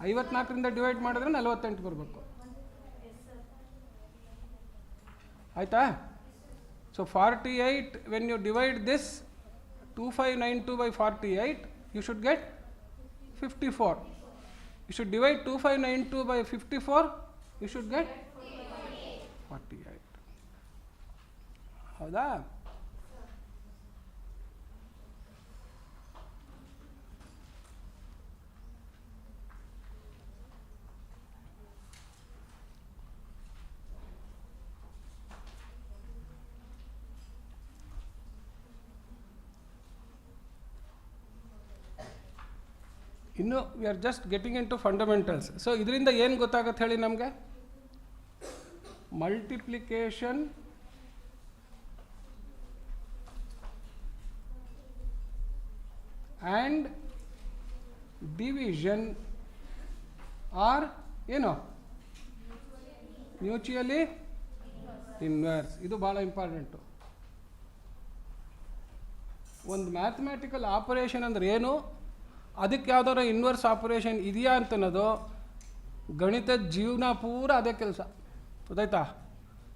54ರಿಂದ ಡಿವೈಡ್ ಮಾಡಿದ್ರೆ 48 ಬರಬೇಕು. ಆಯಿತಾ? So 48, when you divide this 2592 by 48, you should get 54. You should divide 2592 by 54, you should get 48. ಹೌದಾ? ಇನ್ನು we are just getting into fundamentals. So ಇದರಿಂದ ಏನು ಗೊತ್ತಾಗತ್ತೆ ಹೇಳಿ ನಮಗೆ? ಮಲ್ಟಿಪ್ಲಿಕೇಶನ್ ಆ್ಯಂಡ್ ಡಿವಿಷನ್ ಆರ್ ಏನು? Mutually inverse. ಇದು ಭಾಳ ಇಂಪಾರ್ಟೆಂಟು. ಒಂದು ಮ್ಯಾಥಮೆಟಿಕಲ್ ಆಪರೇಷನ್ ಅಂದರೆ ಏನು, ಅದಕ್ಕೆ ಯಾವ್ದಾರ ಇನ್ವರ್ಸ್ ಆಪರೇಷನ್ ಇದೆಯಾ ಅಂತನ್ನೋದು ಗಣಿತದ ಜೀವನ ಪೂರ ಅದೇ ಕೆಲಸ. ಗೊತ್ತಾಯ್ತಾ?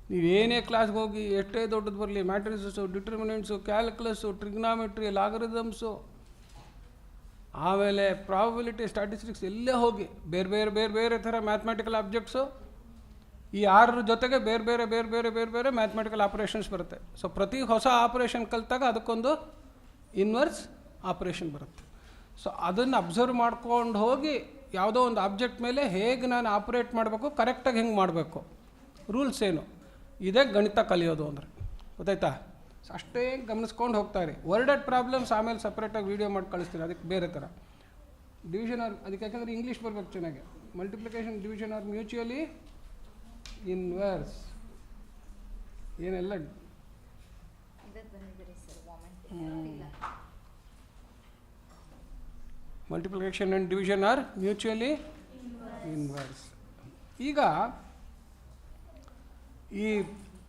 ನೀವೇನೇ ಕ್ಲಾಸ್ಗೆ ಹೋಗಿ ಎಷ್ಟೇ ದೊಡ್ಡದು ಬರಲಿ, ಮ್ಯಾಟ್ರಿಸಸ್ಸು, ಡಿಟರ್ಮಿನೆಂಟ್ಸು, ಕ್ಯಾಲ್ಕುಲಸ್ಸು, ಟ್ರಿಗ್ನಾಮೆಟ್ರಿ, ಲಾಗರಿದಮ್ಸು, ಆಮೇಲೆ ಪ್ರಾಬಬಿಲಿಟಿ, ಸ್ಟ್ಯಾಟಿಸ್ಟಿಕ್ಸ್, ಎಲ್ಲೇ ಹೋಗಿ ಬೇರೆ ಬೇರೆ ಬೇರೆ ಬೇರೆ ಥರ ಮ್ಯಾಥಮೆಟಿಕಲ್ ಆಬ್ಜೆಕ್ಟ್ಸು, ಈ 6 ಜೊತೆಗೆ ಬೇರೆ ಬೇರೆ ಬೇರೆ ಬೇರೆ ಬೇರೆ ಬೇರೆ ಮ್ಯಾಥಮೆಟಿಕಲ್ ಆಪರೇಷನ್ಸ್ ಬರುತ್ತೆ. ಸೊ ಪ್ರತಿ ಹೊಸ ಆಪರೇಷನ್ ಕಲಿತಾಗ ಅದಕ್ಕೊಂದು ಇನ್ವರ್ಸ್ ಆಪರೇಷನ್ ಬರುತ್ತೆ. ಸೊ ಅದನ್ನು ಅಬ್ಸರ್ವ್ ಮಾಡ್ಕೊಂಡು ಹೋಗಿ ಯಾವುದೋ ಒಂದು ಆಬ್ಜೆಕ್ಟ್ ಮೇಲೆ ಹೇಗೆ ನಾನು ಆಪ್ರೇಟ್ ಮಾಡಬೇಕು, ಕರೆಕ್ಟಾಗಿ ಹೆಂಗೆ ಮಾಡಬೇಕು, ರೂಲ್ಸ್ ಏನು, ಇದೇ ಗಣಿತ ಕಲಿಯೋದು ಅಂದರೆ. ಗೊತ್ತಾಯ್ತಾ? ಸೊ ಅಷ್ಟೇ ಗಮನಿಸ್ಕೊಂಡು ಹೋಗ್ತಾರೆ. ವರ್ಡೆಡ್ ಪ್ರಾಬ್ಲಮ್ಸ್ ಆಮೇಲೆ ಸಪ್ರೇಟಾಗಿ ವೀಡಿಯೋ ಮಾಡಿ ಕಳಿಸ್ತೀನಿ, ಅದಕ್ಕೆ ಬೇರೆ ಥರ. ಡಿವಿಷನ್ ಆರ್ ಅದಕ್ಕೆ ಯಾಕಂದರೆ ಇಂಗ್ಲೀಷ್ ಬರ್ಬೇಕು ಚೆನ್ನಾಗಿ. Multiplication division are mutually inverse. ಏನೆಲ್ಲ multiplication and division are mutually inverse. ಈಗ ಈ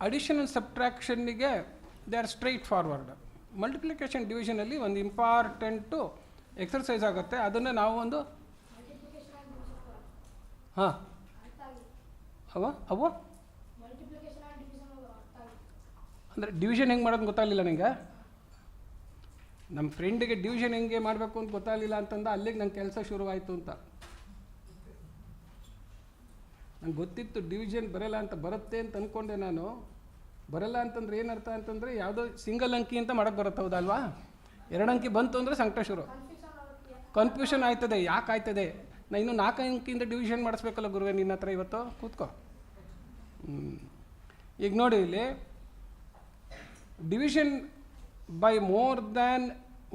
ಅಡಿಷನ್ ಆ್ಯಂಡ್ ಸಬ್ಟ್ರಾಕ್ಷನ್ನಿಗೆ they are straightforward. Multiplication ಡಿವಿಷನಲ್ಲಿ ಒಂದು ಇಂಪಾರ್ಟೆಂಟು ಎಕ್ಸರ್ಸೈಸ್ ಆಗುತ್ತೆ, ಅದನ್ನು ನಾವು ಒಂದು ಹಾಂ ಅವು ಅಂದರೆ ಡಿವಿಷನ್ ಹೆಂಗೆ ಮಾಡೋದು ಗೊತ್ತಾಗಲಿಲ್ಲ ನನಗೆ. ನಮ್ಮ ಫ್ರೆಂಡಿಗೆ ಡಿವಿಷನ್ ಹೆಂಗೆ ಮಾಡಬೇಕು ಅಂತ ಗೊತ್ತಾಗಲಿಲ್ಲ ಅಂತಂದ ಅಲ್ಲಿಗೆ ನನ್ನ ಕೆಲಸ ಶುರುವಾಯಿತು ಅಂತ. ನಂಗೆ ಗೊತ್ತಿತ್ತು ಡಿವಿಷನ್ ಬರಲ್ಲ ಅಂತ, ಬರುತ್ತೆ ಅಂತ ಅಂದ್ಕೊಂಡೆ ನಾನು. ಬರಲ್ಲ ಅಂತಂದ್ರೆ ಏನರ್ಥ ಅಂತಂದರೆ ಯಾವುದೋ ಸಿಂಗಲ್ ಅಂಕಿ ಅಂತ ಮಾಡೋಕ್ಕೆ ಬರುತ್ತೆ, ಹೌದಲ್ವಾ? 2 ಅಂಕಿ ಬಂತು ಅಂದರೆ ಸಂಕಟ ಶುರು, ಕನ್ಫ್ಯೂಷನ್ ಆಯ್ತದೆ. ಯಾಕೆ ಆಯ್ತದೆ? ನಾನು ಇನ್ನೂ 4 ಅಂಕಿಯಿಂದ ಡಿವಿಷನ್ ಮಾಡಿಸ್ಬೇಕಲ್ಲ ಗುರುವೆ ನಿನ್ನ ಹತ್ರ ಇವತ್ತು, ಕೂತ್ಕೋ. ಈಗ ನೋಡಿ, ಇಲ್ಲಿ division by more than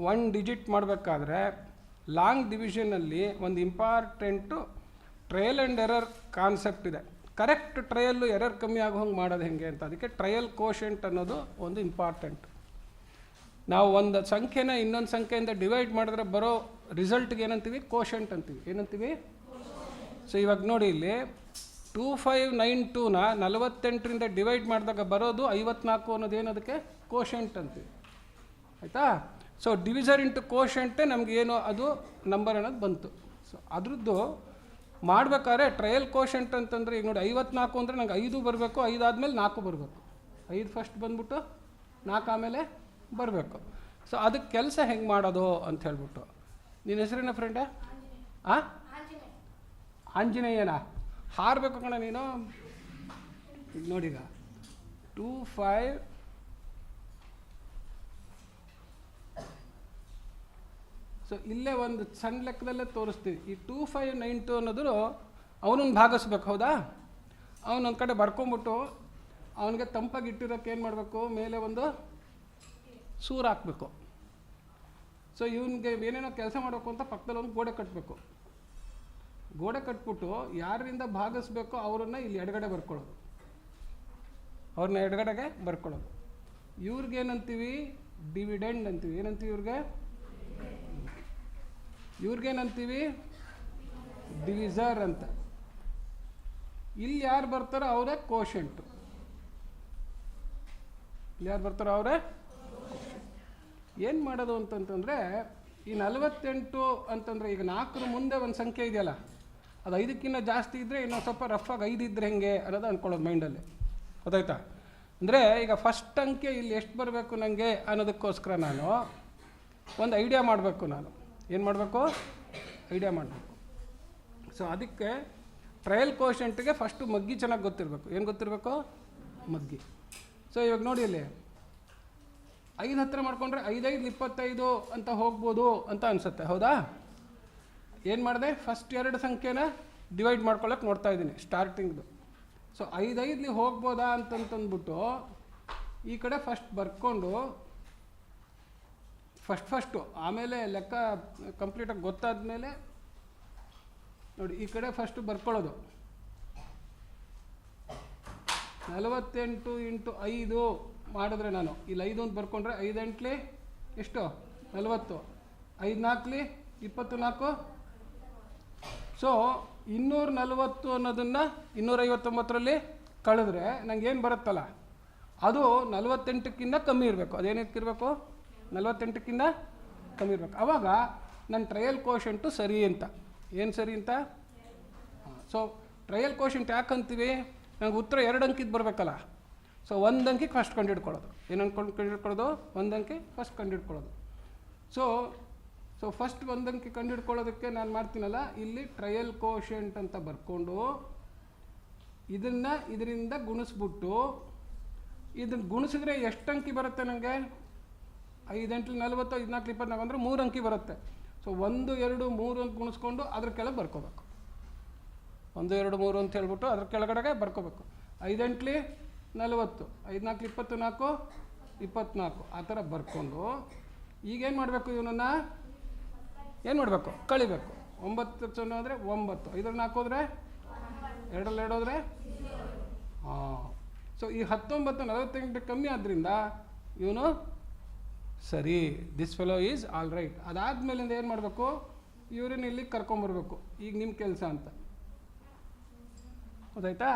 1 digit ಮಾಡಬೇಕಾದ್ರೆ ಲಾಂಗ್ ಡಿವಿಷನಲ್ಲಿ ಒಂದು important trial and error concept ಇದೆ. ಕರೆಕ್ಟ್ ಟ್ರಯಲ್ಲು ಎರರ್ ಕಮ್ಮಿ ಆಗೋ ಹಂಗೆ ಮಾಡೋದು ಹೆಂಗೆ ಅಂತ, ಅದಕ್ಕೆ ಟ್ರಯಲ್ ಕೋಶೆಂಟ್ ಅನ್ನೋದು ಒಂದು ಇಂಪಾರ್ಟೆಂಟ್. ನಾವು ಒಂದು ಸಂಖ್ಯೆನ ಇನ್ನೊಂದು ಸಂಖ್ಯೆಯಿಂದ ಡಿವೈಡ್ ಮಾಡಿದ್ರೆ ಬರೋ ರಿಸಲ್ಟ್ಗೆ ಏನಂತೀವಿ? ಕೋಶೆಂಟ್ ಅಂತೀವಿ. ಏನಂತೀವಿ? ಸೊ ಇವಾಗ ನೋಡಿ, ಇಲ್ಲಿ 2592ನ 48ರಿಂದ ಡಿವೈಡ್ ಮಾಡಿದಾಗ ಬರೋದು 54 ಅನ್ನೋದು ಏನದಕ್ಕೆ? ಕೋಶೆಂಟ್ ಅಂತೀವಿ, ಆಯಿತಾ? ಸೊ ಡಿವಿಸರ್ ಇಂಟು ಕೋಶೆಂಟೇ ನಮ್ಗೆ ಏನು ಅದು ನಂಬರ್ ಅನ್ನೋದು ಬಂತು. ಸೊ ಅದ್ರದ್ದು ಮಾಡಬೇಕಾದ್ರೆ ಟ್ರಯಲ್ ಕೋಶೆಂಟ್ ಅಂತಂದರೆ, ಈಗ ನೋಡಿ 54 ಅಂದರೆ ನಂಗೆ 5 ಬರಬೇಕು, 5 ಆದಮೇಲೆ 4 ಬರಬೇಕು, 5 ಫಸ್ಟ್ ಬಂದ್ಬಿಟ್ಟು 4 ಆಮೇಲೆ ಬರಬೇಕು. ಸೊ ಅದಕ್ಕೆ ಕೆಲಸ ಹೆಂಗೆ ಮಾಡೋದು ಅಂತ ಹೇಳ್ಬಿಟ್ಟು. ನಿನ್ನ ಹೆಸರೇನ ಫ್ರೆಂಡೇ? ಆಂಜನೇಯನ? ಹಾರಬೇಕು ಕಣ ನೀನು. ಈಗ ನೋಡೀಗ 25 ಸೊ ಇಲ್ಲೇ ಒಂದು ಸಣ್ಣ ಲೆಕ್ಕದಲ್ಲೇ ತೋರಿಸ್ತೀವಿ. ಈ 2592 ಅನ್ನೋದು ಅವನನ್ನು ಭಾಗಿಸ್ಬೇಕು, ಹೌದಾ? ಅವನೊಂದು ಕಡೆ ಬರ್ಕೊಂಬಿಟ್ಟು ಅವನಿಗೆ ತಂಪಾಗಿ ಇಟ್ಟಿರೋಕ್ಕೆ ಏನು ಮಾಡಬೇಕು? ಮೇಲೆ ಒಂದು ಸೂರು ಹಾಕಬೇಕು. ಸೊ ಇವನಿಗೆ ಏನೇನೋ ಕೆಲಸ ಮಾಡಬೇಕು ಅಂತ ಪಕ್ಕದಲ್ಲಿ ಒಂದು ಗೋಡೆ ಕಟ್ಟಬೇಕು. ಗೋಡೆ ಕಟ್ಬಿಟ್ಟು ಯಾರಿಂದ ಭಾಗಿಸ್ಬೇಕೋ ಅವರನ್ನು ಇಲ್ಲಿ ಎಡಗಡೆ ಬರ್ಕೊಳ್ಳೋದು, ಅವ್ರನ್ನ ಎಡಗಡೆಗೆ ಬರ್ಕೊಳ್ಳೋದು. ಇವ್ರಿಗೇನಂತೀವಿ? ಡಿವಿಡೆಂಡ್ ಅಂತೀವಿ. ಏನಂತೀವಿ ಇವ್ರಿಗೆ? ಇವ್ರಿಗೇನಂತೀವಿ? ಡಿವಿಸರ್ ಅಂತ. ಇಲ್ಲಿ ಯಾರು ಬರ್ತಾರೋ ಅವರೇ ಕೋಶೆಂಟು. ಇಲ್ಲಿ ಯಾರು ಬರ್ತಾರೋ ಅವರೇ. ಏನು ಮಾಡೋದು ಅಂತಂತಂದರೆ, ಈ 48 ಅಂತಂದರೆ ಈಗ 4ರ ಮುಂದೆ ಒಂದು ಸಂಖ್ಯೆ ಇದೆಯಲ್ಲ, ಅದು 5ಕ್ಕಿಂತ ಜಾಸ್ತಿ ಇದ್ದರೆ ಇನ್ನೊಂದು ಸ್ವಲ್ಪ ರಫಾಗಿ 5 ಇದ್ದರೆ ಹೆಂಗೆ ಅನ್ನೋದು ಅಂದ್ಕೊಳ್ಳೋದು ಮೈಂಡಲ್ಲಿ, ಗೊತ್ತಾಯ್ತಾ? ಅಂದರೆ ಈಗ ಫಸ್ಟ್ ಅಂಕೆ ಇಲ್ಲಿ ಎಷ್ಟು ಬರಬೇಕು ನನಗೆ ಅನ್ನೋದಕ್ಕೋಸ್ಕರ ನಾನು ಒಂದು ಐಡಿಯಾ ಮಾಡಬೇಕು. ನಾನು ಏನು ಮಾಡಬೇಕು? ಐಡಿಯಾ ಮಾಡಬೇಕು. ಸೊ ಅದಕ್ಕೆ ಟ್ರಯಲ್ ಕೋಶೆಂಟ್ಗೆ ಫಸ್ಟು ಮಗ್ಗಿ ಚೆನ್ನಾಗಿ ಗೊತ್ತಿರಬೇಕು. ಏನು ಗೊತ್ತಿರಬೇಕು? ಮಗ್ಗಿ. ಸೊ ಇವಾಗ ನೋಡಿ, ಇಲ್ಲಿ 5 ಹತ್ತಿರ ಮಾಡಿಕೊಂಡ್ರೆ 5 5 25 ಅಂತ ಹೋಗ್ಬೋದು ಅಂತ ಅನಿಸುತ್ತೆ, ಹೌದಾ? ಏನು ಮಾಡಿದೆ? ಫಸ್ಟ್ 2 ಸಂಖ್ಯೆನ ಡಿವೈಡ್ ಮಾಡ್ಕೊಳ್ಳೋಕೆ ನೋಡ್ತಾ ಇದ್ದೀನಿ ಸ್ಟಾರ್ಟಿಂಗ್ದು. ಸೊ 5 5 ಹೋಗ್ಬೋದಾ ಅಂತಂತಂದ್ಬಿಟ್ಟು ಈ ಕಡೆ ಫಸ್ಟ್ ಬರ್ಕೊಂಡು ಫಸ್ಟು ಆಮೇಲೆ ಲೆಕ್ಕ ಕಂಪ್ಲೀಟಾಗಿ ಗೊತ್ತಾದ ಮೇಲೆ ನೋಡಿ ಈ ಕಡೆ ಫಸ್ಟು ಬರ್ಕೊಳ್ಳೋದು. 48 × 5 ಮಾಡಿದ್ರೆ ನಾನು ಇಲ್ಲಿ 5 ಅಂತ ಬರ್ಕೊಂಡ್ರೆ 5 8 ಎಷ್ಟು? 40. 5 4 24. ಸೊ 240 ಅನ್ನೋದನ್ನು 259ರಲ್ಲಿ ಕಳೆದ್ರೆ ನಂಗೆ ಏನು ಬರುತ್ತಲ್ಲ ಅದು 48ಕ್ಕಿಂತ ಕಮ್ಮಿ ಇರಬೇಕು. ಅದೇನಕ್ಕಿರಬೇಕು? 48ಕ್ಕಿಂತ ಕಮ್ಮಿ ಇರಬೇಕು. ಆವಾಗ ನನ್ನ ಟ್ರಯಲ್ ಕೋಶೆಂಟು ಸರಿ ಅಂತ. ಏನು ಸರಿ ಅಂತ? ಸೊ ಟ್ರಯಲ್ ಕೋಶೆಂಟ್ ಯಾಕಂತೀವಿ? ನಂಗೆ ಉತ್ತರ 2 ಅಂಕಿದ್ದು ಬರಬೇಕಲ್ಲ. ಸೊ 1 ಅಂಕಿಗೆ ಫಸ್ಟ್ ಕಂಡುಹಿಡ್ಕೊಳ್ಳೋದು. ಏನು ಅಂದ್ಕೊಂಡು ಕಂಡುಹಿಡ್ಕೊಳ್ಳೋದು? 1 ಅಂಕಿ ಫಸ್ಟ್ ಕಂಡುಹಿಡ್ಕೊಳ್ಳೋದು. ಸೊ ಫಸ್ಟ್ 1 ಅಂಕಿ ಕಂಡುಹಿಡ್ಕೊಳ್ಳೋದಕ್ಕೆ ನಾನು ಮಾಡ್ತೀನಲ್ಲ, ಇಲ್ಲಿ ಟ್ರಯಲ್ ಕೋಶೆಂಟ್ ಅಂತ ಬರ್ಕೊಂಡು ಇದನ್ನು ಇದರಿಂದ ಗುಣಿಸ್ಬಿಟ್ಟು ಇದನ್ನು ಗುಣಿಸಿದ್ರೆ ಎಷ್ಟು ಅಂಕಿ ಬರುತ್ತೆ ನನಗೆ? 5 8 40, 5 4 24 ಅಂದರೆ 3 ಅಂಕಿ ಬರುತ್ತೆ. ಸೊ 1 2 3 ಅಂತ ಗುಣಿಸ್ಕೊಂಡು ಅದ್ರ ಕೆಳಗೆ ಬರ್ಕೋಬೇಕು. 1 2 3 ಅಂತ ಹೇಳ್ಬಿಟ್ಟು ಅದ್ರ ಕೆಳಗಡೆಗೆ ಬರ್ಕೋಬೇಕು. 5 8 40, 5 4 24, 24 ಆ ಥರ ಬರ್ಕೊಂಡು ಈಗೇನು ಮಾಡಬೇಕು? ಇವನನ್ನು ಏನು ಮಾಡಬೇಕು? ಕಳಿಬೇಕು. 9 0 ಅಂದರೆ 9, 5 4 ಹೋದರೆ 2 2 ಹೋದರೆ ಹಾಂ. ಸೊ ಸೊ ಈ 19 48 ಕಮ್ಮಿ ಆದ್ದರಿಂದ ಇವನು ಸರಿ, this fellow is all right. ಅದಾದಮೇಲಿಂದ ಏನು ಮಾಡಬೇಕು, ಇವ್ರನ್ನ ಇಲ್ಲಿ ಕರ್ಕೊಂಬರ್ಬೇಕು. ಈಗ ನಿಮ್ಮ ಕೆಲಸ ಅಂತ ಗೊತ್ತಾಯ್ತಾ.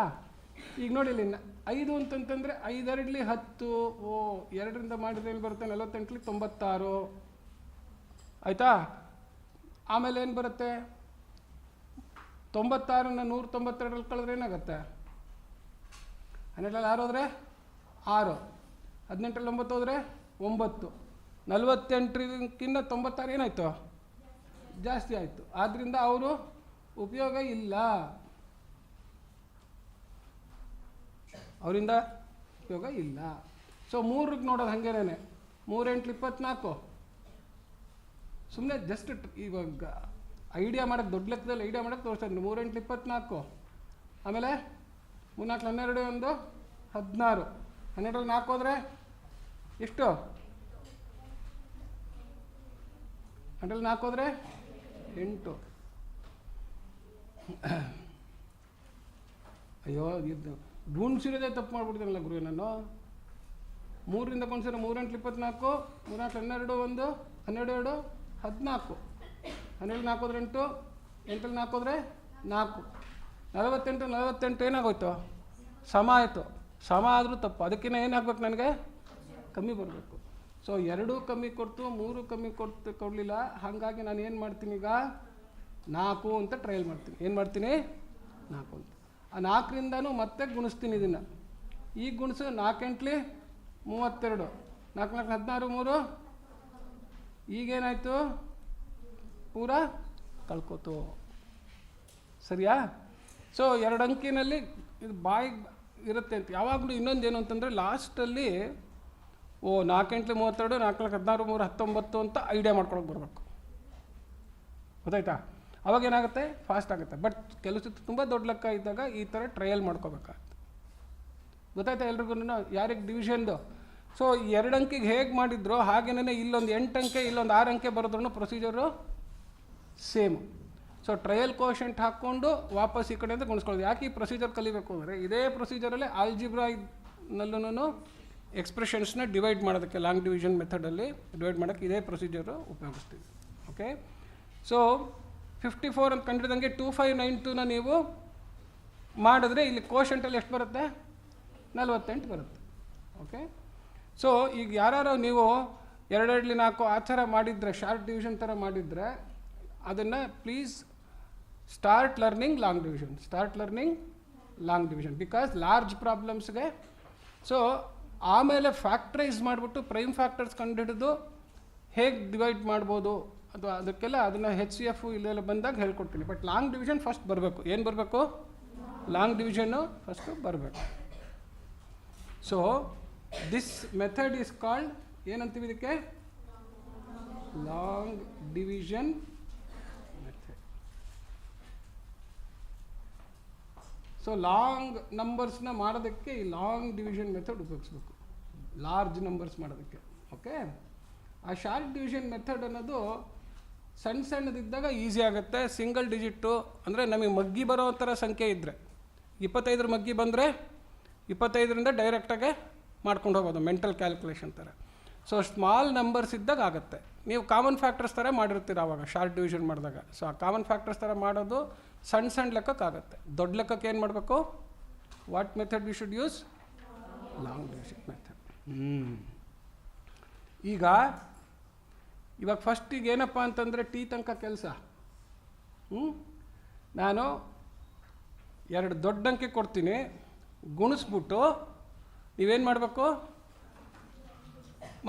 ಈಗ ನೋಡಿ ಇಲ್ಲಿ 5 ಅಂತಂತಂದರೆ 5 2 10, 2ರಿಂದ ಮಾಡಿದ್ರೆ ಏನು ಬರುತ್ತೆ 48 96 ಆಯಿತಾ. ಆಮೇಲೆ ಏನು ಬರುತ್ತೆ 96ನ 192 ಕಳೆದ್ರೆ ಏನಾಗುತ್ತೆ 12 6 ಹೋದರೆ 6, 18 9 ಹೋದರೆ 9, 48ಕ್ಕಿಂತ 96 ಏನಾಯಿತು ಜಾಸ್ತಿ ಆಯಿತು. ಆದ್ದರಿಂದ ಅವರು ಉಪಯೋಗ ಇಲ್ಲ, ಅವರಿಂದ ಉಪಯೋಗ ಇಲ್ಲ. ಸೊ 3ಕ್ಕೆ ನೋಡೋದು ಹಾಗೇನೆ 3 8 24. ಸುಮ್ಮನೆ ಜಸ್ಟ್ ಇವಾಗ ಐಡಿಯಾ ಮಾಡೋಕ್ಕೆ, ದೊಡ್ಡ ಲೆಕ್ಕದಲ್ಲಿ ಐಡಿಯಾ ಮಾಡೋಕ್ಕೆ ತೋರಿಸ್ತಾ ಇದ್ದೀನಿ. 3 8 24, ಆಮೇಲೆ 3 4 12 1 16, 12 4 ಹೋದರೆ ಎಷ್ಟು 12 4 ಹೋದರೆ 8. ಅಯ್ಯೋ ಇದು ಗುಣಿಸಿರೋದೇ ತಪ್ಪು ಮಾಡ್ಬಿಡ್ತೀನಲ್ಲ ಗುರು ನಾನು. 3ರಿಂದ ಗುಣಿಸಿದ್ರೆ 3 8 24, 3 4 12 1 12 2 14, 12 4 ಹೋದ್ರೆ 8, 8 4 ಹೋದರೆ 4, 48 48 ಏನಾಗೋಯ್ತು ಸಮ ಆಯಿತು. ಸಮ ಆದರೂ ತಪ್ಪು, ಅದಕ್ಕಿಂತ ಏನಾಗಬೇಕು ನನಗೆ ಕಮ್ಮಿ ಬರಬೇಕು. ಸೊ 2 ಕಮ್ಮಿ ಕೊಡ್ತು, 3 ಕಮ್ಮಿ ಕೊಡಲಿಲ್ಲ. ಹಾಗಾಗಿ ನಾನು ಏನು ಮಾಡ್ತೀನಿ ಈಗ 4 ಅಂತ ಟ್ರಯಲ್ ಮಾಡ್ತೀನಿ. ಏನು ಮಾಡ್ತೀನಿ 4 ಅಂತ. ಆ 4ರಿಂದನೂ ಮತ್ತೆ ಗುಣಿಸ್ತೀನಿ ಇದನ್ನು. ಈಗ ಗುಣಿಸು 4 8 32, 4 4 16 3, ಈಗೇನಾಯಿತು ಪೂರ ಕಳ್ಕೋತು. ಸರಿಯಾ. ಸೊ 2 ಅಂಕಿನಲ್ಲಿ ಇದು ಬಾಯಿಗೆ ಇರುತ್ತೆ ಅಂತ. ಯಾವಾಗಲೂ ಇನ್ನೊಂದು ಏನು ಅಂತಂದರೆ ಲಾಸ್ಟಲ್ಲಿ 4 8 32, 4 16 3 19 ಅಂತ ಐಡಿಯಾ ಮಾಡ್ಕೊಳಕ್ಕೆ ಬರಬೇಕು. ಗೊತ್ತಾಯ್ತಾ. ಅವಾಗ ಏನಾಗುತ್ತೆ ಫಾಸ್ಟ್ ಆಗುತ್ತೆ. ಬಟ್ ಕೆಲವು ಸತಿ ತುಂಬ ದೊಡ್ಡ ಲೆಕ್ಕ ಇದ್ದಾಗ ಈ ಥರ ಟ್ರಯಲ್ ಮಾಡ್ಕೋಬೇಕಾಗುತ್ತೆ. ಗೊತ್ತಾಯ್ತಾ ಎಲ್ರಿಗೂ ಯಾರಿಗೆ ಡಿವಿಷನ್ದು. ಸೊ 2 ಅಂಕಿಗೆ ಹೇಗೆ ಮಾಡಿದ್ರು ಹಾಗೇನೇ ಇಲ್ಲೊಂದು 8 ಅಂಕೆ ಇಲ್ಲೊಂದು 6 ಅಂಕೆ ಬರೋದ್ರೂ procedure same. So trial quotient ಹಾಕ್ಕೊಂಡು ವಾಪಸ್ ಈ ಕಡೆಯಿಂದ ಗುಣಿಸ್ಕೊಳ್ಳೋದು. ಯಾಕೆ ಈ ಪ್ರೊಸೀಜರ್ ಕಲಿಬೇಕು ಅಂದರೆ ಇದೇ ಪ್ರೊಸೀಜರಲ್ಲೇ ಆಲ್ಜಿಬ್ರಾನಲ್ಲೂ ಎಕ್ಸ್ಪ್ರೆಷನ್ಸ್ನ ಡಿವೈಡ್ ಮಾಡೋದಕ್ಕೆ ಲಾಂಗ್ ಡಿವಿಷನ್ ಮೆಥಡಲ್ಲಿ ಡಿವೈಡ್ ಮಾಡೋಕ್ಕೆ ಇದೇ ಪ್ರೊಸೀಜರು ಉಪಯೋಗಿಸ್ತೀವಿ. ಓಕೆ. ಸೊ 54 ಅಂತ ಕಂಡಿಡ್ದಂಗೆ 2592ನ ನೀವು ಮಾಡಿದ್ರೆ ಇಲ್ಲಿ ಕೋಶೆಂಟಲ್ಲಿ ಎಷ್ಟು ಬರುತ್ತೆ 48 ಬರುತ್ತೆ. ಓಕೆ. ಸೊ ಈಗ ಯಾರು ನೀವು 2 2 4 ಆ ಥರ ಮಾಡಿದರೆ ಶಾರ್ಟ್ ಡಿವಿಷನ್ ಥರ ಮಾಡಿದರೆ ಅದನ್ನು please start learning long division because large ಪ್ರಾಬ್ಲಮ್ಸ್ಗೆ. ಸೊ ಆಮೇಲೆ ಫ್ಯಾಕ್ಟ್ರೈಸ್ ಮಾಡಿಬಿಟ್ಟು ಪ್ರೈಮ್ ಫ್ಯಾಕ್ಟರ್ಸ್ ಕಂಡುಹಿಡಿದು ಹೇಗೆ ಡಿವೈಡ್ ಮಾಡ್ಬೋದು ಅಥವಾ ಅದಕ್ಕೆಲ್ಲ ಅದನ್ನು HCF ಇಲ್ಲೆಲ್ಲ ಬಂದಾಗ ಹೇಳ್ಕೊಡ್ತೀನಿ. ಬಟ್ ಲಾಂಗ್ ಡಿವಿಷನ್ ಫಸ್ಟ್ ಬರಬೇಕು. ಏನು ಬರಬೇಕು ಲಾಂಗ್ ಡಿವಿಷನ್ನು ಫಸ್ಟು ಬರಬೇಕು. So this method is called ಏನಂತೀವಿ ಇದಕ್ಕೆ long division method. So long ನಂಬರ್ಸ್ನ ಮಾಡೋದಕ್ಕೆ ಈ ಲಾಂಗ್ ಡಿವಿಷನ್ ಮೆಥಡ್ ಉಪಯೋಗಿಸ್ಬೇಕು, ಲಾರ್ಜ್ ನಂಬರ್ಸ್ ಮಾಡೋದಕ್ಕೆ. ಓಕೆ. ಆ ಶಾರ್ಟ್ ಡಿವಿಷನ್ ಮೆಥಡ್ ಅನ್ನೋದು ಸಣ್ಣದಿದ್ದಾಗ ಈಸಿ ಆಗುತ್ತೆ. ಸಿಂಗಲ್ ಡಿಜಿಟ್ಟು ಅಂದರೆ ನಮಗೆ ಮಗ್ಗಿ ಬರೋ ಥರ ಸಂಖ್ಯೆ ಇದ್ದರೆ 25 ಮಗ್ಗಿ ಬಂದರೆ 25ರಿಂದ ಡೈರೆಕ್ಟಾಗೆ ಮಾಡ್ಕೊಂಡು ಹೋಗೋದು ಮೆಂಟಲ್ ಕ್ಯಾಲ್ಕುಲೇಷನ್ ಥರ. ಸೊ ಸ್ಮಾಲ್ ನಂಬರ್ಸ್ ಇದ್ದಾಗ ಆಗುತ್ತೆ. ನೀವು ಕಾಮನ್ ಫ್ಯಾಕ್ಟರ್ಸ್ ಥರ ಮಾಡಿರ್ತೀರ ಆವಾಗ ಶಾರ್ಟ್ ಡಿವಿಷನ್ ಮಾಡಿದಾಗ. ಸೊ ಆ ಕಾಮನ್ ಫ್ಯಾಕ್ಟರ್ಸ್ ಥರ ಮಾಡೋದು ಸಣ್ಣ ಲೆಕ್ಕಕ್ಕಾಗುತ್ತೆ. ದೊಡ್ಡ ಲೆಕ್ಕಕ್ಕೆ ಏನು ಮಾಡಬೇಕು what method we should use long division method. ಇವಾಗ ಫಸ್ಟಿಗೆ ಏನಪ್ಪ ಅಂತಂದರೆ ಟಿ ತನಕ ಕೆಲಸ. ನಾನು 2 ದೊಡ್ಡ ಅಂಕೆ ಕೊಡ್ತೀನಿ, ಗುಣಿಸ್ಬಿಟ್ಟು ನೀವೇನು ಮಾಡಬೇಕು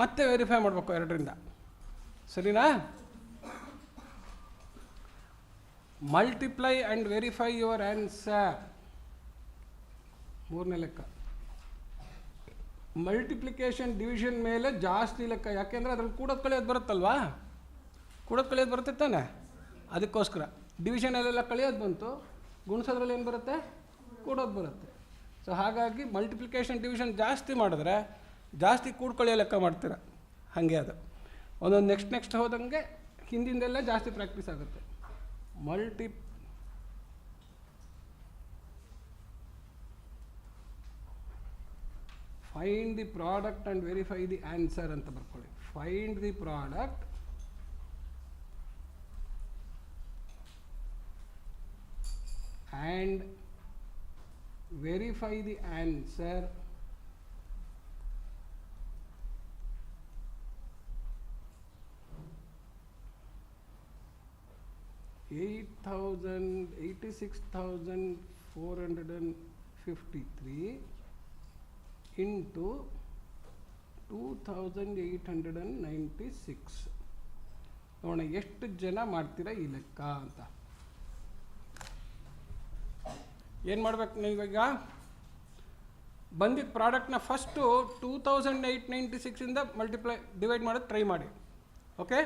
ಮತ್ತೆ ವೆರಿಫೈ ಮಾಡಬೇಕು 2ರಿಂದ. ಸರಿನಾ. Multiply and verify your answer. 3ನೇ ಲೆಕ್ಕ ಮಲ್ಟಿಪ್ಲಿಕೇಶನ್ ಡಿವಿಷನ್ ಮೇಲೆ ಜಾಸ್ತಿ ಲೆಕ್ಕ. ಯಾಕೆಂದರೆ ಅದ್ರಲ್ಲಿ ಕೂಡೋದು ಕಳೆಯೋದು ಬರುತ್ತಲ್ವಾ, ಕೂಡೋದು ಕಳೆಯೋದು ಬರುತ್ತೆ ತಾನೆ. ಅದಕ್ಕೋಸ್ಕರ ಡಿವಿಷನಲ್ಲೆಲ್ಲ ಕಳೆಯೋದು ಬಂತು, ಗುಣಿಸೋದ್ರಲ್ಲಿ ಏನು ಬರುತ್ತೆ ಕೂಡೋದು ಬರುತ್ತೆ. ಸೊ ಹಾಗಾಗಿ ಮಲ್ಟಿಪ್ಲಿಕೇಶನ್ ಡಿವಿಷನ್ ಜಾಸ್ತಿ ಮಾಡಿದ್ರೆ ಜಾಸ್ತಿ ಕೂಡ್ಕೊಳ್ಳೋ ಲೆಕ್ಕ ಮಾಡ್ತೀರ. ಹಾಗೆ ಅದು ಒಂದೊಂದು ನೆಕ್ಸ್ಟ್ ಹೋದಂಗೆ ಹಿಂದಿಂದೆಲ್ಲ ಜಾಸ್ತಿ ಪ್ರಾಕ್ಟೀಸ್ ಆಗುತ್ತೆ. Find the product and verify the answer ಅಂತ ಬರ್ಕೊಳ್ಳಿ. Find the product and verify the answer $86,453 into 2,896. ನೋಡೋಣ ಎಷ್ಟು ಜನ ಮಾಡ್ತೀರಾ ಈ ಲೆಕ್ಕ ಅಂತ. ಏನು ಮಾಡ್ಬೇಕು ನೀವೀಗ? ಬಂದಿದ್ದ ಪ್ರಾಡಕ್ಟ್ನ ಫಸ್ಟು 2,896 ಡಿವೈಡ್ ಮಾಡೋದು ಟ್ರೈ ಮಾಡಿ. ಓಕೆ,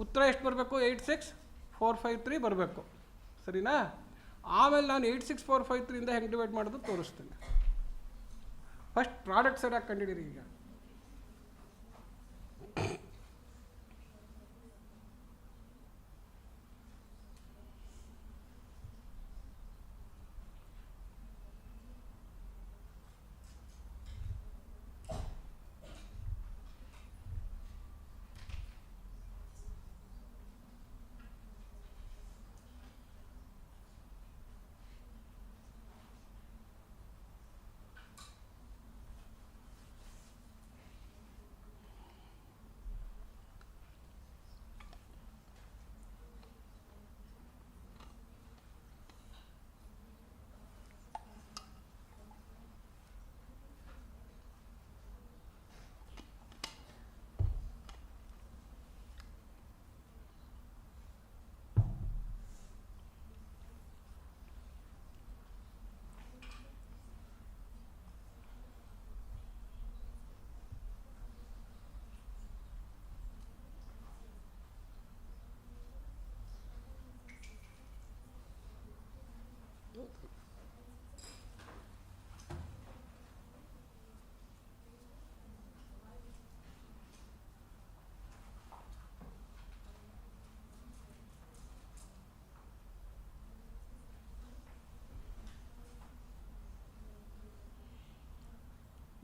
ಉತ್ತರ ಎಷ್ಟು ಬರಬೇಕು? 86,453 ಬರಬೇಕು. ಸರಿನಾ? ಆಮೇಲೆ ನಾನು 86,453 ಹೆಂಗೆ ಡಿವೈಡ್ ಮಾಡೋದು ತೋರಿಸ್ತೇನೆ. ಫಸ್ಟ್ ಪ್ರಾಡಕ್ಟ್ ಸರಿಯಾಗಿ ಕಂಡಿದ್ದೀರಿ. ಈಗ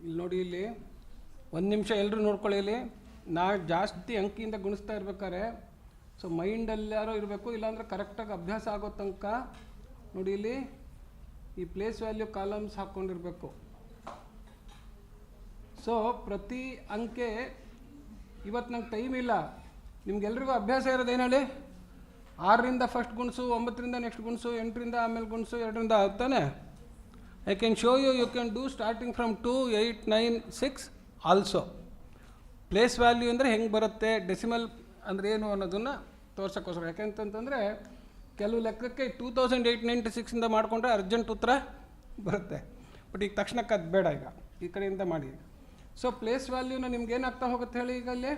ಇಲ್ಲಿ ನೋಡಿ, ಇಲ್ಲಿ ಒಂದು ನಿಮಿಷ ಎಲ್ಲರೂ ನೋಡ್ಕೊಳ್ಳಿ. ಇಲ್ಲಿ ನಾ ಜಾಸ್ತಿ ಅಂಕಿಯಿಂದ ಗುಣಿಸ್ತಾ ಇರ್ಬೇಕಾದ್ರೆ ಸೊ ಮೈಂಡಲ್ಲಾರೋ ಇರಬೇಕು, ಇಲ್ಲಾಂದರೆ ಕರೆಕ್ಟಾಗಿ ಅಭ್ಯಾಸ ಆಗೋ ತನಕ ನೋಡಿ ಇಲ್ಲಿ ಈ ಪ್ಲೇಸ್ ವ್ಯಾಲ್ಯೂ ಕಾಲಮ್ಸ್ ಹಾಕ್ಕೊಂಡಿರ್ಬೇಕು. ಸೊ ಪ್ರತಿ ಅಂಕೆ ಇವತ್ತು ನಂಗೆ ಟೈಮ್ ಇಲ್ಲ, ನಿಮ್ಗೆಲ್ರಿಗೂ ಅಭ್ಯಾಸ ಇರೋದು ಏನು ಹೇಳಿ? 6ರಿಂದ ಫಸ್ಟ್ ಗುಣಿಸು, 9ರಿಂದ ನೆಕ್ಸ್ಟ್ ಗುಣಿಸು, 8ರಿಂದ ಆಮೇಲೆ ಗುಣಿಸು, 2ರಿಂದ ಆಗ್ತಾನೆ. I can show you, you can do starting from 2, 8, 9, 6 also. Place value ಅಂದರೆ ಹೆಂಗೆ ಬರುತ್ತೆ, ಡೆಸಿಮಲ್ ಅಂದರೆ ಏನು ಅನ್ನೋದನ್ನು ತೋರ್ಸೋಕ್ಕೋಸ್ಕರ. ಯಾಕೆಂತಂದರೆ ಕೆಲವು ಲೆಕ್ಕಕ್ಕೆ 2,896 ಮಾಡಿಕೊಂಡ್ರೆ ಅರ್ಜೆಂಟ್ ಉತ್ತರ ಬರುತ್ತೆ. ಬಟ್ ಈಗ ತಕ್ಷಣಕ್ಕೆ ಅದು ಬೇಡ, ಈಗ ಈ ಕಡೆಯಿಂದ ಮಾಡಿ. ಸೊ ಪ್ಲೇಸ್ ವ್ಯಾಲ್ಯೂನ ನಿಮ್ಗೆ ಏನಾಗ್ತಾ ಹೋಗುತ್ತೆ ಹೇಳಿ? ಈಗ ಅಲ್ಲಿ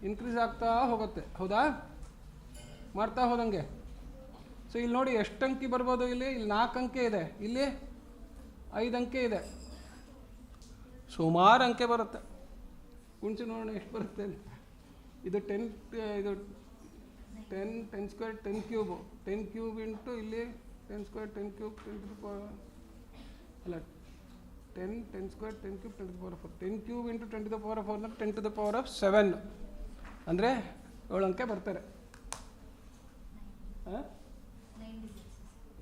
ಇನ್ಕ್ರೀಸ್ ಆಗ್ತಾ ಹೋಗುತ್ತೆ, ಹೌದಾ? ಮಾಡ್ತಾ ಹೋದಂಗೆ. ಸೊ ಇಲ್ಲಿ ನೋಡಿ ಎಷ್ಟು ಅಂಕಿ ಬರ್ಬೋದು. ಇಲ್ಲಿ 4 ಅಂಕೆ ಇದೆ, ಇಲ್ಲಿ 5 ಅಂಕೆ ಇದೆ, ಸುಮಾರು ಅಂಕೆ ಬರುತ್ತೆ. ಗುಣಿಸಿ ನೋಡೋಣ ಎಷ್ಟು ಬರುತ್ತೆ ಅಂತ. ಇದು 10 ಸ್ಕ್ವೇರ್ 10 ಕ್ಯೂಬು, 10 ಕ್ಯೂಬ್ ಇಂಟು ಇಲ್ಲಿ 10 square 10 cube 10 to the power ಅಲ್ಲ 10 square 10 cube 10 to the power 4. 10 cube into 10 to the power 4 ಅಂದರೆ 10 ಟು ದ ಪವರ್ 7 ಅಂದರೆ 7 ಅಂಕೆ ಬರ್ತಾರೆ. ಹಾಂ,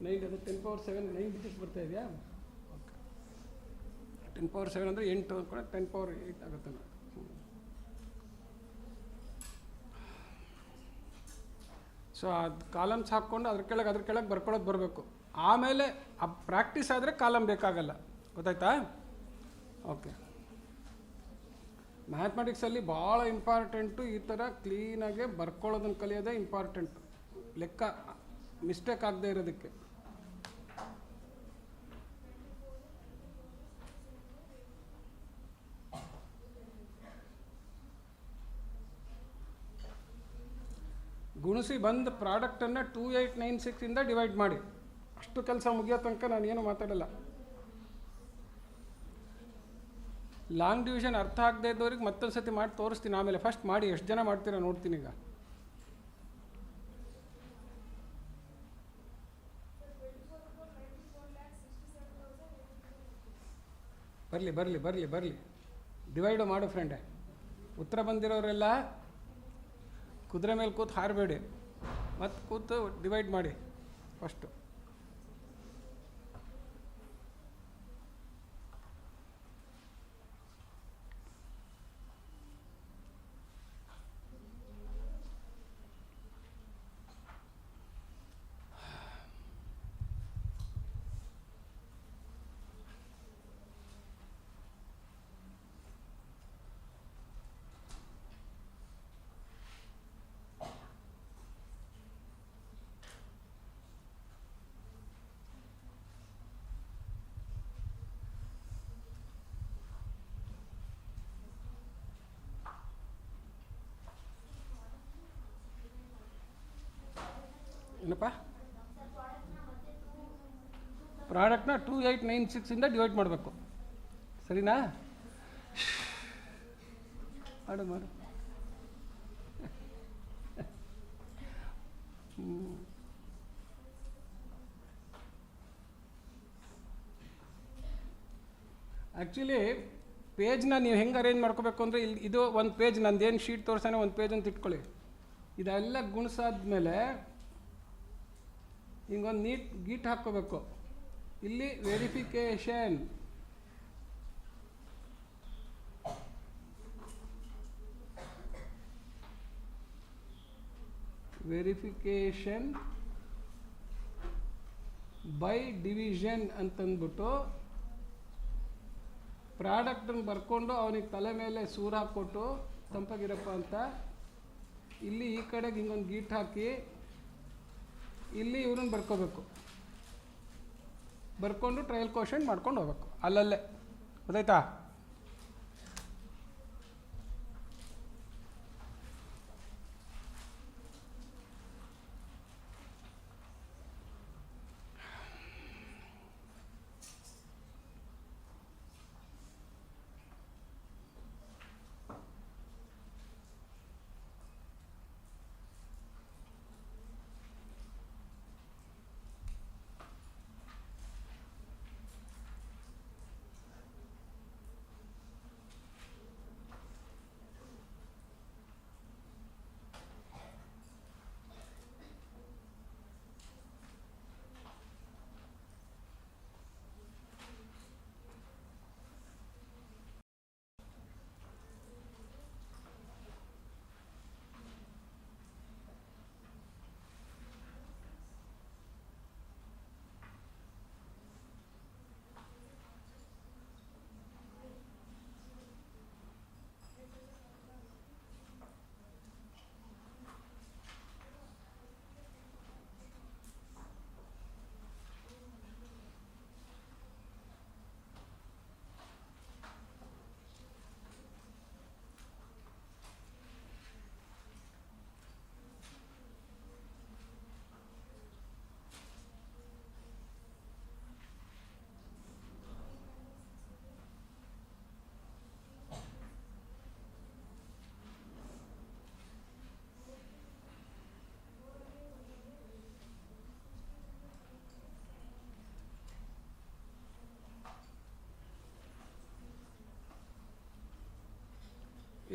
9 ಅದು 10 ಪವರ್ 7 9 ಡಿಜಿಟ್ಸ್ ಬರ್ತಾ ಇದೆಯಾ? ಓಕೆ, 10 ಪವರ್ 7 ಅಂದರೆ 8 ಕೂಡ 10 ಪವರ್ 8 ಆಗುತ್ತೆ. ಸೊ ಅದು ಕಾಲಮ್ಸ್ ಹಾಕ್ಕೊಂಡು ಅದ್ರ ಕೆಳಗೆ ಬರ್ಕೊಳ್ಳೋದು ಬರಬೇಕು. ಆಮೇಲೆ ಪ್ರಾಕ್ಟೀಸ್ ಆದರೆ ಕಾಲಮ್ ಬೇಕಾಗಲ್ಲ, ಗೊತ್ತಾಯ್ತಾ? ಓಕೆ, ಮ್ಯಾಥಮೆಟಿಕ್ಸಲ್ಲಿ ಭಾಳ ಇಂಪಾರ್ಟೆಂಟು ಈ ಥರ ಕ್ಲೀನಾಗೆ ಬರ್ಕೊಳ್ಳೋದನ್ನು ಕಲಿಯೋದೇ ಇಂಪಾರ್ಟೆಂಟು, ಲೆಕ್ಕ ಮಿಸ್ಟೇಕ್ ಆಗದೆ ಇರೋದಕ್ಕೆ. ಗುಣಿಸಿ ಬಂದ ಪ್ರಾಡಕ್ಟನ್ನು 2896 ಡಿವೈಡ್ ಮಾಡಿ. ಅಷ್ಟು ಕೆಲಸ ಮುಗಿಯೋ ತನಕ ನಾನು ಏನು ಮಾತಾಡಲ್ಲ. ಲಾಂಗ್ ಡಿವಿಷನ್ ಅರ್ಥ ಆಗದೆ ಇದ್ದವ್ರಿಗೆ ಮತ್ತೊಂದು ಸತಿ ಮಾಡಿ ತೋರಿಸ್ತೀನಿ. ಆಮೇಲೆ ಫಸ್ಟ್ ಮಾಡಿ ಎಷ್ಟು ಜನ ಮಾಡ್ತೀರಾ ನೋಡ್ತೀನಿ. ಈಗ ಬರಲಿ ಬರಲಿ ಬರಲಿ ಬರಲಿ, ಡಿವೈಡು ಮಾಡು ಫ್ರೆಂಡೆ. ಉತ್ತರ ಬಂದಿರೋರೆಲ್ಲ ಕುದುರೆ ಮೇಲೆ ಕೂತು ಹಾರಬೇಡಿ, ಮತ್ತು ಕೂತು ಡಿವೈಡ್ ಮಾಡಿ ಫಸ್ಟು. ಏನಪ್ಪ, ಪ್ರಾಡಕ್ಟ್ನ 2896 ಡಿವೈಡ್ ಮಾಡಬೇಕು, ಸರಿನಾ? ಮಾಡು ಮಾಡು. ಆ್ಯಕ್ಚುಲಿ ಪೇಜ್ನ ನೀವು ಹೆಂಗೆ ಅರೇಂಜ್ ಮಾಡ್ಕೋಬೇಕು ಅಂದರೆ, ಇಲ್ಲಿ ಇದು ಒಂದು ಪೇಜ್, ನಂದೇನು ಶೀಟ್ ತೋರಿಸಾನೆ ಒಂದು ಪೇಜ್ ಅಂತ ಇಟ್ಕೊಳ್ಳಿ. ಇದೆಲ್ಲ ಗುಣಿಸಾದ್ಮೇಲೆ ಹಿಂಗೊಂದು ನೀಟ್ ಗೀಟ್ ಹಾಕ್ಕೋಬೇಕು. ಇಲ್ಲಿ ವೆರಿಫಿಕೇಷನ್, ವೆರಿಫಿಕೇಷನ್ ಬೈ ಡಿವಿಷನ್ ಅಂತಂದ್ಬಿಟ್ಟು ಪ್ರಾಡಕ್ಟನ್ನು ಬರ್ಕೊಂಡು ಅವನಿಗೆ ತಲೆ ಮೇಲೆ ಸೂರು ಹಾಕ್ಕೊಟ್ಟು ತಂಪಾಗಿರಪ್ಪ ಅಂತ ಇಲ್ಲಿ ಈ ಕಡೆಗೆ ಹಿಂಗೊಂದು ಗೀಟ್ ಹಾಕಿ ಇಲ್ಲಿ ಇವ್ರನ್ನ ಬರ್ಕೋಬೇಕು. ಬರ್ಕೊಂಡು ಟ್ರಯಲ್ ಕ್ವಶನ್ ಮಾಡ್ಕೊಂಡು ಹೋಗ್ಬೇಕು ಅಲ್ಲಲ್ಲೇ, ಗೊತ್ತಾಯ್ತಾ?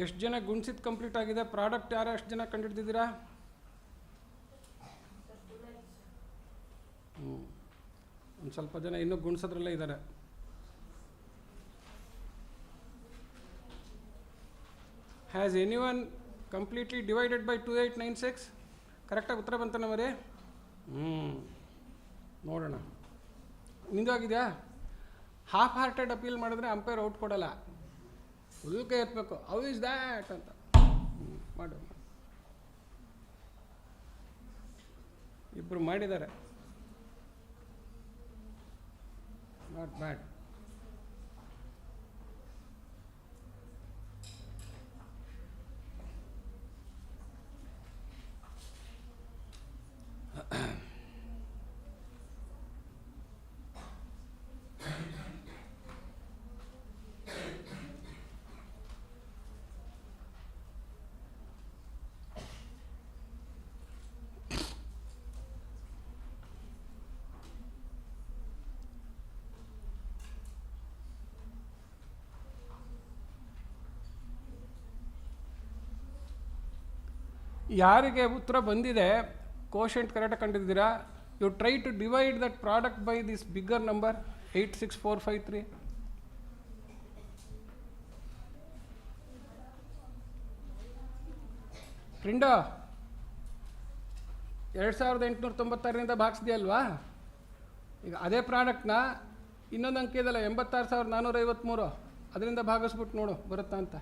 ಎಷ್ಟು ಜನ ಗುಣಿಸಿದ್ದು ಕಂಪ್ಲೀಟ್ ಆಗಿದೆ? ಪ್ರಾಡಕ್ಟ್ ಯಾರು ಎಷ್ಟು ಜನ ಕಂಡುಹಿಡ್ದಿದ್ದೀರಾ? ಒಂದು ಸ್ವಲ್ಪ ಜನ ಇನ್ನೂ ಗುಣಿಸೋದ್ರಲ್ಲೇ ಇದ್ದಾರೆ. Has any one completely divided by 2896? ಕರೆಕ್ಟಾಗಿ ಉತ್ತರ ಬಂತಾನೆ ಮರಿ? ನೋಡೋಣ. ನಿಂದು ಆಗಿದೆಯಾ? ಹಾಫ್ ಹಾರ್ಟೆಡ್ ಅಪೀಲ್ ಮಾಡಿದ್ರೆ ಅಂಪೈರ್ ಔಟ್ ಕೊಡಲ್ಲ, ಫುಲ್ ಕೈ ಎತ್ತಬೇಕು, ಹೌ ಇಸ್ ದ್ಯಾಟ್ ಅಂತ. ಮಾಡು, ಇಬ್ಬರು ಮಾಡಿದ್ದಾರೆ, ನಾಟ್ ಬ್ಯಾಡ್. ಯಾರಿಗೆ ಉತ್ತರ ಬಂದಿದೆ, ಕೋಶೆಂಟ್ ಕರೆಕ್ಟಾಗಿ ಕಂಡಿದ್ದೀರಾ, you try to divide that product by this bigger number 86453. Friend 2896ರಿಂದ ಭಾಗಿಸಿದೆಯಲ್ವಾ? ಈಗ ಅದೇ ಪ್ರಾಡಕ್ಟ್ನ ಇನ್ನೊಂದು ಅಂಕೆ ಇದಲ್ಲ 86,453, ಅದರಿಂದ ಭಾಗಿಸ್ಬಿಟ್ಟು ನೋಡು ಬರುತ್ತಾ ಅಂತ.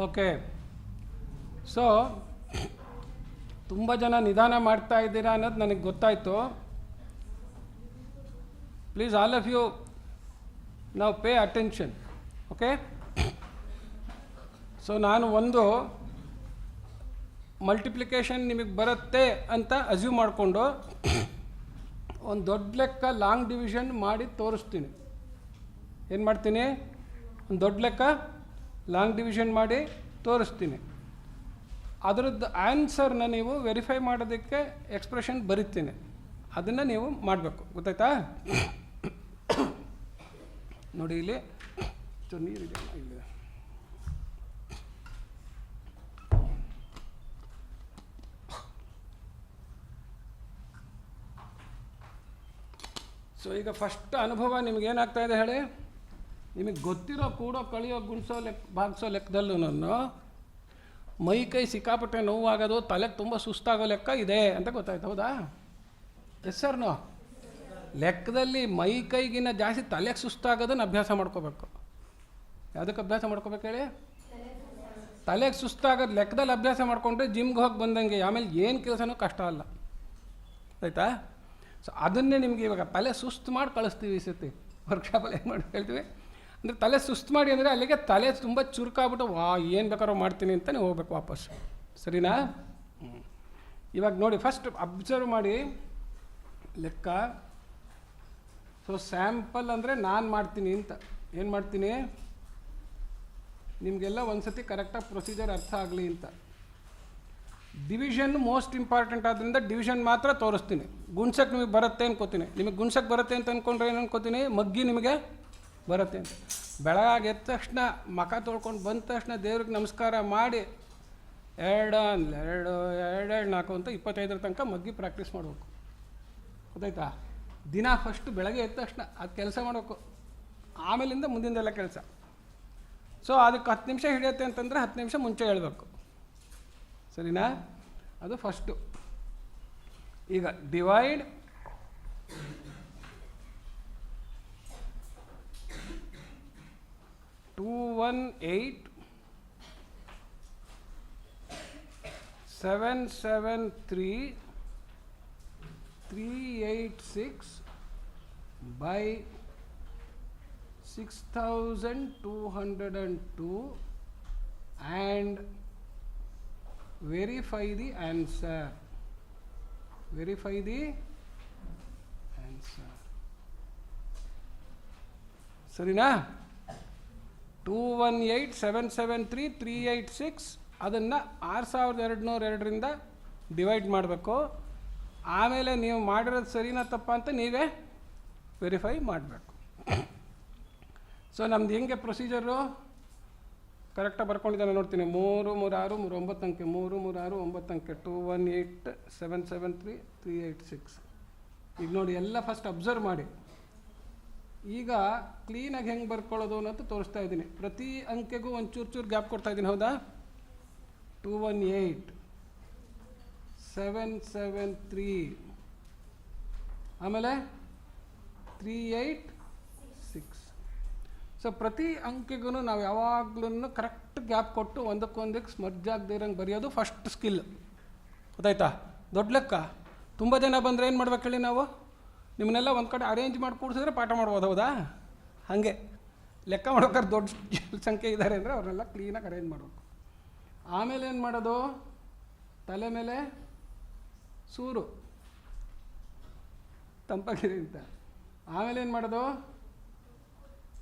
ಓಕೆ, ಸೊ ತುಂಬ ಜನ ನಿಧಾನ ಮಾಡ್ತಾ ಇದ್ದೀರಾ ಅನ್ನೋದು ನನಗೆ ಗೊತ್ತಾಯಿತು. ಪ್ಲೀಸ್ ಆಲ್ ಆಫ್ ಯು ನಾವು ಪೇ ಅಟೆನ್ಷನ್. ಓಕೆ, ಸೊ ನಾನು ಒಂದು ಮಲ್ಟಿಪ್ಲಿಕೇಶನ್ ನಿಮಗೆ ಬರುತ್ತೆ ಅಂತ ಅಸ್ಯೂಮ್ ಮಾಡಿಕೊಂಡು ಒಂದು ದೊಡ್ಡ ಲೆಕ್ಕ ಲಾಂಗ್ ಡಿವಿಷನ್ ಮಾಡಿ ತೋರಿಸ್ತೀನಿ. ಏನು ಮಾಡ್ತೀನಿ? ಒಂದು ದೊಡ್ಡ ಲೆಕ್ಕ ಲಾಂಗ್ ಡಿವಿಷನ್ ಮಾಡಿ ತೋರಿಸ್ತೀನಿ. ಅದರದ್ದು ಆನ್ಸರ್ನ ನೀವು ವೆರಿಫೈ ಮಾಡೋದಕ್ಕೆ ಎಕ್ಸ್ಪ್ರೆಷನ್ ಬರೀತೀನಿ, ಅದನ್ನು ನೀವು ಮಾಡಬೇಕು. ಗೊತ್ತಾಯ್ತಾ? ನೋಡಿ ಇಲ್ಲಿ ನೀರಿದೆ ಇಲ್ಲಿ. ಸೊ ಈಗ ಫಸ್ಟ್ ಅನುಭವ ನಿಮಗೇನಾಗ್ತಾ ಇದೆ ಹೇಳಿ? ನಿಮಗೆ ಗೊತ್ತಿರೋ ಕೂಡೋ ಕಳಿಯೋ ಗುಣಿಸೋ ಭಾಗಿಸೋ ಲೆಕ್ಕದಲ್ಲೂ ನಾನು ಮೈ ಕೈ ಸಿಕ್ಕಾಪಟ್ಟೆ ನೋವಾಗೋದು, ತಲೆಗೆ ತುಂಬ ಸುಸ್ತಾಗೋ ಲೆಕ್ಕ ಇದೆ ಅಂತ ಗೊತ್ತಾಯ್ತು. ಹೌದಾ? Yes sir. ನೋ ಲೆಕ್ಕದಲ್ಲಿ ಮೈ ಕೈಗಿನ್ನ ಜಾಸ್ತಿ ತಲೆಗೆ ಸುಸ್ತಾಗೋದನ್ನು ಅಭ್ಯಾಸ ಮಾಡ್ಕೋಬೇಕು. ಯಾವುದಕ್ಕೆ ಅಭ್ಯಾಸ ಮಾಡ್ಕೋಬೇಕು ಹೇಳಿ? ತಲೆಗೆ ಸುಸ್ತಾಗೋದು ಲೆಕ್ಕದಲ್ಲಿ ಅಭ್ಯಾಸ ಮಾಡಿಕೊಂಡ್ರೆ ಜಿಮ್ಗೆ ಹೋಗಿ ಬಂದಂಗೆ ಆಮೇಲೆ ಏನು ಕೆಲಸನೂ ಕಷ್ಟ ಅಲ್ಲ. ಆಯಿತಾ? ಸೊ ಅದನ್ನೇ ನಿಮಗೆ ಇವಾಗ ತಲೆ ಸುಸ್ತು ಮಾಡಿ ಕಳಿಸ್ತೀವಿ. ಈ ಸತಿ ವರ್ಕ್ಶಾಪಲ್ಲಿ ಏನು ಮಾಡಿ ಹೇಳ್ತೀವಿ ಅಂದರೆ ತಲೆ ಸುಸ್ತು ಮಾಡಿ ಅಂದರೆ ಅಲ್ಲಿಗೆ ತಲೆ ತುಂಬ ಚುರುಕಾಗ್ಬಿಟ್ಟು ಏನು ಬೇಕಾದ್ರೂ ಮಾಡ್ತೀನಿ ಅಂತ ನೀವು ಹೋಗ್ಬೇಕು ವಾಪಸ್. ಸರಿನಾ? ಇವಾಗ ನೋಡಿ, ಫಸ್ಟ್ ಅಬ್ಸರ್ವ್ ಮಾಡಿ ಲೆಕ್ಕ. ಸೊ ಸ್ಯಾಂಪಲ್ ಅಂದರೆ ನಾನು ಮಾಡ್ತೀನಿ ಅಂತ. ಏನು ಮಾಡ್ತೀನಿ? ನಿಮಗೆಲ್ಲ ಒಂದು ಸತಿ ಕರೆಕ್ಟಾಗಿ ಪ್ರೊಸೀಜರ್ ಅರ್ಥ ಆಗಲಿ ಅಂತ. ಡಿವಿಷನ್ ಮೋಸ್ಟ್ ಇಂಪಾರ್ಟೆಂಟ್ ಆದ್ದರಿಂದ ಡಿವಿಷನ್ ಮಾತ್ರ ತೋರಿಸ್ತೀನಿ. ಗುಣ್ಸಕ್ಕೆ ನಿಮಗೆ ಬರುತ್ತೆ ಅನ್ಕೋತೀನಿ. ನಿಮಗೆ ಗುಣ್ಸಕ್ಕೆ ಬರುತ್ತೆ ಅಂತ ಅಂದ್ಕೊಂಡ್ರೆ ಏನು ಅನ್ಕೋತೀನಿ? ಮಗ್ಗಿ ನಿಮಗೆ ಬರುತ್ತೆ ಅಂತ. ಬೆಳಗಾಗಿ ಎದ್ದ ತಕ್ಷಣ ಮಖ ತೊಳ್ಕೊಂಡು ಬಂದ ತಕ್ಷಣ ದೇವ್ರಿಗೆ ನಮಸ್ಕಾರ ಮಾಡಿ 2 2 2 4 ಅಂತ 25 ತನಕ ಮಗ್ಗಿ ಪ್ರಾಕ್ಟೀಸ್ ಮಾಡಬೇಕು. ಗೊತ್ತಾಯ್ತಾ? ದಿನ ಫಸ್ಟ್ ಬೆಳಗ್ಗೆ ಎದ್ದ ತಕ್ಷಣ ಅದು ಕೆಲಸ ಮಾಡಬೇಕು, ಆಮೇಲಿಂದ ಮುಂದಿಂದೆಲ್ಲ ಕೆಲಸ. ಸೊ ಅದಕ್ಕೆ 10 ನಿಮಿಷ ಹಿಡಿಯುತ್ತೆ ಅಂತಂದರೆ 10 ನಿಮಿಷ ಮುಂಚೆ ಹೇಳಬೇಕು. ಸರಿನಾ? ಅದು ಫಸ್ಟು. ಈಗ divide 218,773,386 by 6,202 and verify the answer. Verify the answer. ಸರಿನಾ? 218,773,386 ಅದನ್ನು 6,202ರಿಂದ ಡಿವೈಡ್ ಮಾಡಬೇಕು. ಆಮೇಲೆ ನೀವು ಮಾಡಿರೋದು ಸರಿನಾ ತಪ್ಪ ಅಂತ ನೀವೇ ವೆರಿಫೈ ಮಾಡಬೇಕು. ಸೊ ನಮ್ದು ಹೆಂಗೆ ಪ್ರೊಸೀಜರು ಕರೆಕ್ಟಾಗಿ ಬರ್ಕೊಂಡಿದ್ದಾನೆ ನೋಡ್ತೀನಿ. 3 3 6 3 9 ಅಂಕೆ, 3 3 6 9 ಅಂಕೆ, 2 1 8 7 7 3 3 8 6. ಈಗ ನೋಡಿ ಎಲ್ಲ ಫಸ್ಟ್ ಅಬ್ಸರ್ವ್ ಮಾಡಿ. ಈಗ ಕ್ಲೀನಾಗಿ ಹೆಂಗೆ ಬರ್ಕೊಳ್ಳೋದು ಅನ್ನೋದು ತೋರಿಸ್ತಾ ಇದ್ದೀನಿ. ಪ್ರತಿ ಅಂಕೆಗೂ ಒಂದು ಚೂರು ಗ್ಯಾಪ್ ಕೊಡ್ತಾ ಇದ್ದೀನಿ, ಹೌದಾ? 2 1 8 7 7 3, ಆಮೇಲೆ 3 8 6. ಸೊ ಪ್ರತಿ ಅಂಕೆಗೂ ನಾವು ಯಾವಾಗ್ಲೂ ಕರೆಕ್ಟ್ ಗ್ಯಾಪ್ ಕೊಟ್ಟು ಒಂದಕ್ಕೊಂದಕ್ಕೆ ಸ್ಮರ್ಜ್ ಆಗದೆ ಇರೋಂಗೆ ಬರೆಯೋದು ಫಸ್ಟ್ ಸ್ಕಿಲ್. ಗೊತ್ತಾಯ್ತಾ? ದೊಡ್ಡ ಲೆಕ್ಕ ತುಂಬ ಜನ ಬಂದರೆ ಏನು ಮಾಡ್ಬೇಕು ಹೇಳಿ ನಾವು? ನಿಮ್ಮನ್ನೆಲ್ಲ ಒಂದು ಕಡೆ ಅರೇಂಜ್ ಮಾಡಿ ಕೂಡಿಸಿದ್ರೆ ಪಾಠ ಮಾಡ್ಬೋದು, ಹೌದಾ? ಹಾಗೆ ಲೆಕ್ಕ ಮಾಡೋಕ್ಕಾದ್ರೆ ದೊಡ್ಡ ಸಂಖ್ಯೆ ಇದ್ದಾರೆ ಅಂದರೆ ಅವ್ರನ್ನೆಲ್ಲ ಕ್ಲೀನಾಗಿ ಅರೇಂಜ್ ಮಾಡಬೇಕು. ಆಮೇಲೆ ಏನು ಮಾಡೋದು? ತಲೆ ಮೇಲೆ ಸೂರು ತಂಪಾಗಿದೆ ಅಂತ. ಆಮೇಲೆ ಏನು ಮಾಡೋದು?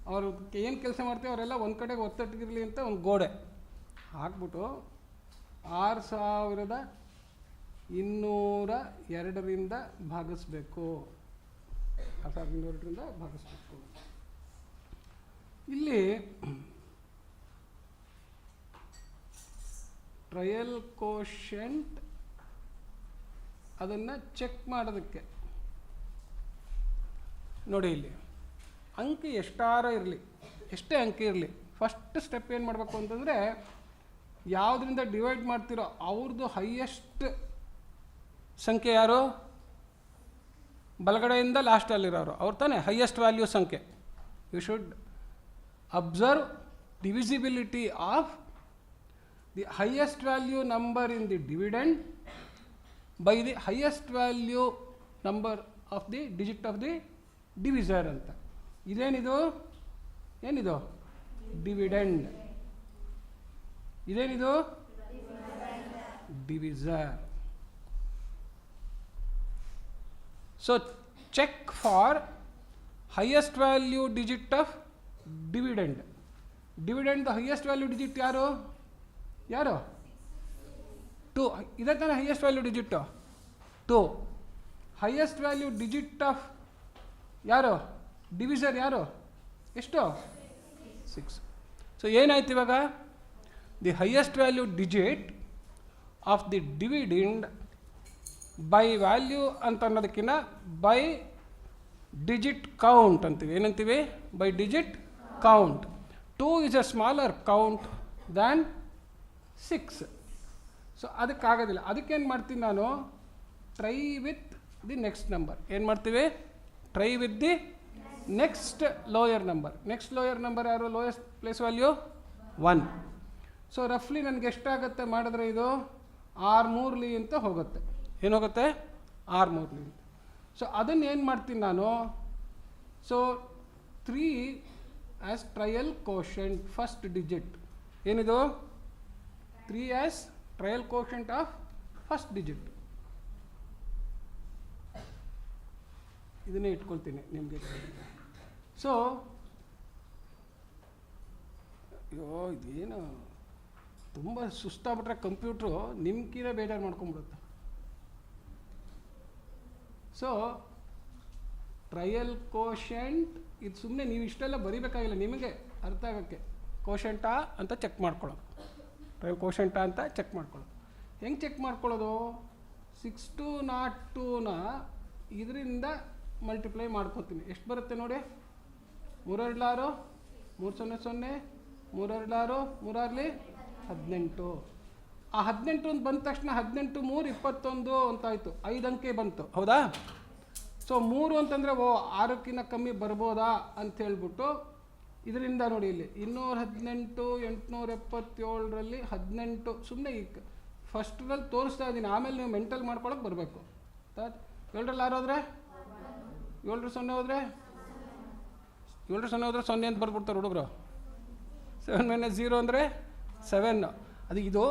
ಅವರು ಏನು ಕೆಲಸ ಮಾಡ್ತೀವಿ ಅವರೆಲ್ಲ ಒಂದು ಕಡೆಗೆ ಒತ್ತಟ್ಟಿಗಿರಲಿ ಅಂತ ಒಂದು ಗೋಡೆ ಹಾಕ್ಬಿಟ್ಟು 6202ರಿಂದ ಭಾಗಿಸ್ಬೇಕು. 6202ರಿಂದ ಭಾಗಿಸ್ಬೇಕು. ಇಲ್ಲಿ ಟ್ರಯಲ್ ಕೋಶೆಂಟ್ ಅದನ್ನು ಚೆಕ್ ಮಾಡೋದಕ್ಕೆ ನೋಡಿ, ಇಲ್ಲಿ ಅಂಕೆ ಎಷ್ಟಾರ ಇರಲಿ, ಎಷ್ಟೇ ಅಂಕೆ ಇರಲಿ, ಫಸ್ಟ್ ಸ್ಟೆಪ್ ಏನು ಮಾಡಬೇಕು ಅಂತಂದರೆ ಯಾವುದರಿಂದ ಡಿವೈಡ್ ಮಾಡ್ತಿರೋ ಅವ್ರದ್ದು ಹೈಯೆಸ್ಟ್ ಸಂಖ್ಯೆ ಯಾರು? ಬಲಗಡೆಯಿಂದ ಲಾಸ್ಟಲ್ಲಿರೋರು ಅವ್ರು ತಾನೇ ಹೈಯೆಸ್ಟ್ ವ್ಯಾಲ್ಯೂ ಸಂಖ್ಯೆ. You should observe divisibility of the highest value number in the dividend by the highest value number of the digit of the divisor ಅಂತ. ಇದೇನಿದು? ಏನಿದು? ಡಿವಿಡೆಂಡ್. ಇದೇನಿದು? Divisor. So check for highest value digit of dividend. Dividend highest value digit ಯಾರು? 2. ಇದೇ ತಾನೇ highest value digit 2. Highest value digit of ಯಾರು? Divisor ಯಾರು? ಎಷ್ಟು? 6. ಸೊ ಏನಾಯ್ತು ಇವಾಗ? The highest value digit of the dividend by value ಅಂತ ಅನ್ನೋದಕ್ಕಿಂತ ಬೈ ಡಿಜಿಟ್ ಕೌಂಟ್ ಅಂತೀವಿ. ಏನಂತೀವಿ? By digit count. 2 is a smaller count than 6. So ಅದಕ್ಕಾಗೋದಿಲ್ಲ. ಅದಕ್ಕೇನು ಮಾಡ್ತೀನಿ ನಾನು? Try with the next number. ಏನು ಮಾಡ್ತೀವಿ? Try with the next lower number. Next lower number ಯಾರು? Lowest place value 1. ಸೊ ರಫ್ಲಿ ನನಗೆ ಎಷ್ಟಾಗುತ್ತೆ ಮಾಡಿದ್ರೆ ಇದು? 6 ಅಂತ ಹೋಗುತ್ತೆ. ಏನೋಗುತ್ತೆ? 6 ಅಂತ. ಸೊ ಅದನ್ನು ಏನು ಮಾಡ್ತೀನಿ ನಾನು? So 3 as trial quotient first digit. ಏನಿದು? 3 as trial quotient of first digit. ಇದನ್ನೇ ಇಟ್ಕೊಳ್ತೀನಿ ನಿಮಗೆ. ಸೊ ಅಯ್ಯೋ ಇದೇನು ತುಂಬ ಸುಸ್ತಾಗ್ಬಿಟ್ರೆ ಕಂಪ್ಯೂಟ್ರು ನಿಮ್ಗಿನ ಬೇಜಾರು ಮಾಡ್ಕೊಂಬಿಡುತ್ತೆ. ಸೊ ಟ್ರಯಲ್ ಕೋಶೆಂಟ್ ಇದು ಸುಮ್ಮನೆ ನೀವು ಇಷ್ಟೆಲ್ಲ ಬರೀಬೇಕಾಗಿಲ್ಲ, ನಿಮಗೆ ಅರ್ಥ ಆಗೋಕ್ಕೆ. ಕೋಶೆಂಟಾ ಅಂತ ಚೆಕ್ ಮಾಡ್ಕೊಳ್ಳೋದು. ಟ್ರಯಲ್ ಕೋಶೆಂಟಾ ಅಂತ ಚೆಕ್ ಮಾಡ್ಕೊಳ್ಳೋದು. ಹೆಂಗೆ ಚೆಕ್ ಮಾಡ್ಕೊಳ್ಳೋದು? 6202ನ ಇದರಿಂದ ಮಲ್ಟಿಪ್ಲೈ ಮಾಡ್ಕೊತೀನಿ. ಎಷ್ಟು ಬರುತ್ತೆ ನೋಡಿ? 3 2 6 3 0 0 3 2 6 3 6 18. ಆ 18 ಅಂತ ಬಂದ ತಕ್ಷಣ 18 3 21 ಅಂತಾಯಿತು. 5 ಅಂಕೆ ಬಂತು, ಹೌದಾ? ಸೊ 3 ಅಂತಂದರೆ 6ಕ್ಕಿಂತ ಕಮ್ಮಿ ಬರ್ಬೋದಾ ಅಂತ ಹೇಳ್ಬಿಟ್ಟು ಇದರಿಂದ ನೋಡಿ ಇಲ್ಲಿ 218 877ರಲ್ಲಿ 18 ಸುಮ್ಮನೆ ಈಗ ಫಸ್ಟ್ರಲ್ಲಿ ತೋರಿಸ್ತಾ ಇದ್ದೀನಿ. ಆಮೇಲೆ ನೀವು ಮೆಂಟಲ್ ಮಾಡ್ಕೊಳಕ್ಕೆ ಬರಬೇಕು. 7ರಲ್ಲಿ 6 ಹೋದರೆ 7 0 ಹೋದರೆ 7 0 ಹೋದರೆ 0 ಅಂತ ಬರ್ಬಿಡ್ತಾರೆ ಹುಡುಗರು. 7 - 0 ಅಂದರೆ 7. ಅದು ಇದು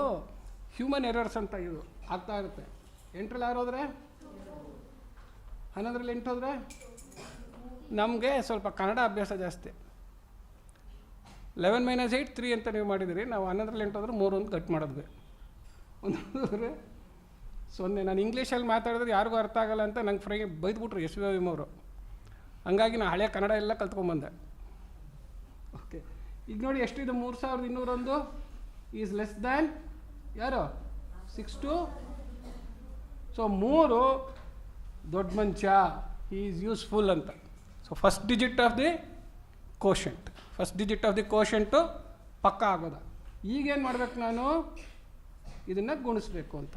ಹ್ಯೂಮನ್ ಎರರ್ಸ್ ಅಂತ ಇದು ಆಗ್ತಾ ಇರುತ್ತೆ. 8ರಲ್ಲಿ 6 ಹೋದರೆ 11ರಲ್ಲಿ 8 ಹೋದರೆ ನಮಗೆ ಸ್ವಲ್ಪ ಕನ್ನಡ ಅಭ್ಯಾಸ ಜಾಸ್ತಿ. 11 - 8 3 ಅಂತ ನೀವು ಮಾಡಿದಿರಿ. ನಾವು 11ರಲ್ಲಿ 8 ಹೋದ್ರೆ 3 ಅಂತ ಕಟ್ ಮಾಡಿದ್ವಿ. 1 0. ನಾನು ಇಂಗ್ಲೀಷಲ್ಲಿ ಮಾತಾಡಿದ್ರೆ ಯಾರಿಗೂ ಅರ್ಥ ಆಗಲ್ಲ ಅಂತ ನಂಗೆ ಬೈದ್ಬಿಟ್ರು SVM ಅವರು. ಹಂಗಾಗಿ ನಾನು ಹಳೆಯ ಕನ್ನಡ ಎಲ್ಲ ಕಲ್ತ್ಕೊಂಡ್ಬಂದೆ. ಓಕೆ, ಈಗ ನೋಡಿ ಎಷ್ಟಿದೆ, 3201 ಈಸ್ ಲೆಸ್ ದ್ಯಾನ್ ಯಾರು 62. ಸೊ 3 ದೊಡ್ಡ ಮನುಷ್ಯ, ಹಿ ಈಸ್ ಯೂಸ್ಫುಲ್ ಅಂತ. So first digit of the quotient ಪಕ್ಕ ಆಗೋದ. ಈಗೇನು ಮಾಡ್ಬೇಕು, ನಾನು ಇದನ್ನು ಗುಣಿಸ್ಬೇಕು ಅಂತ.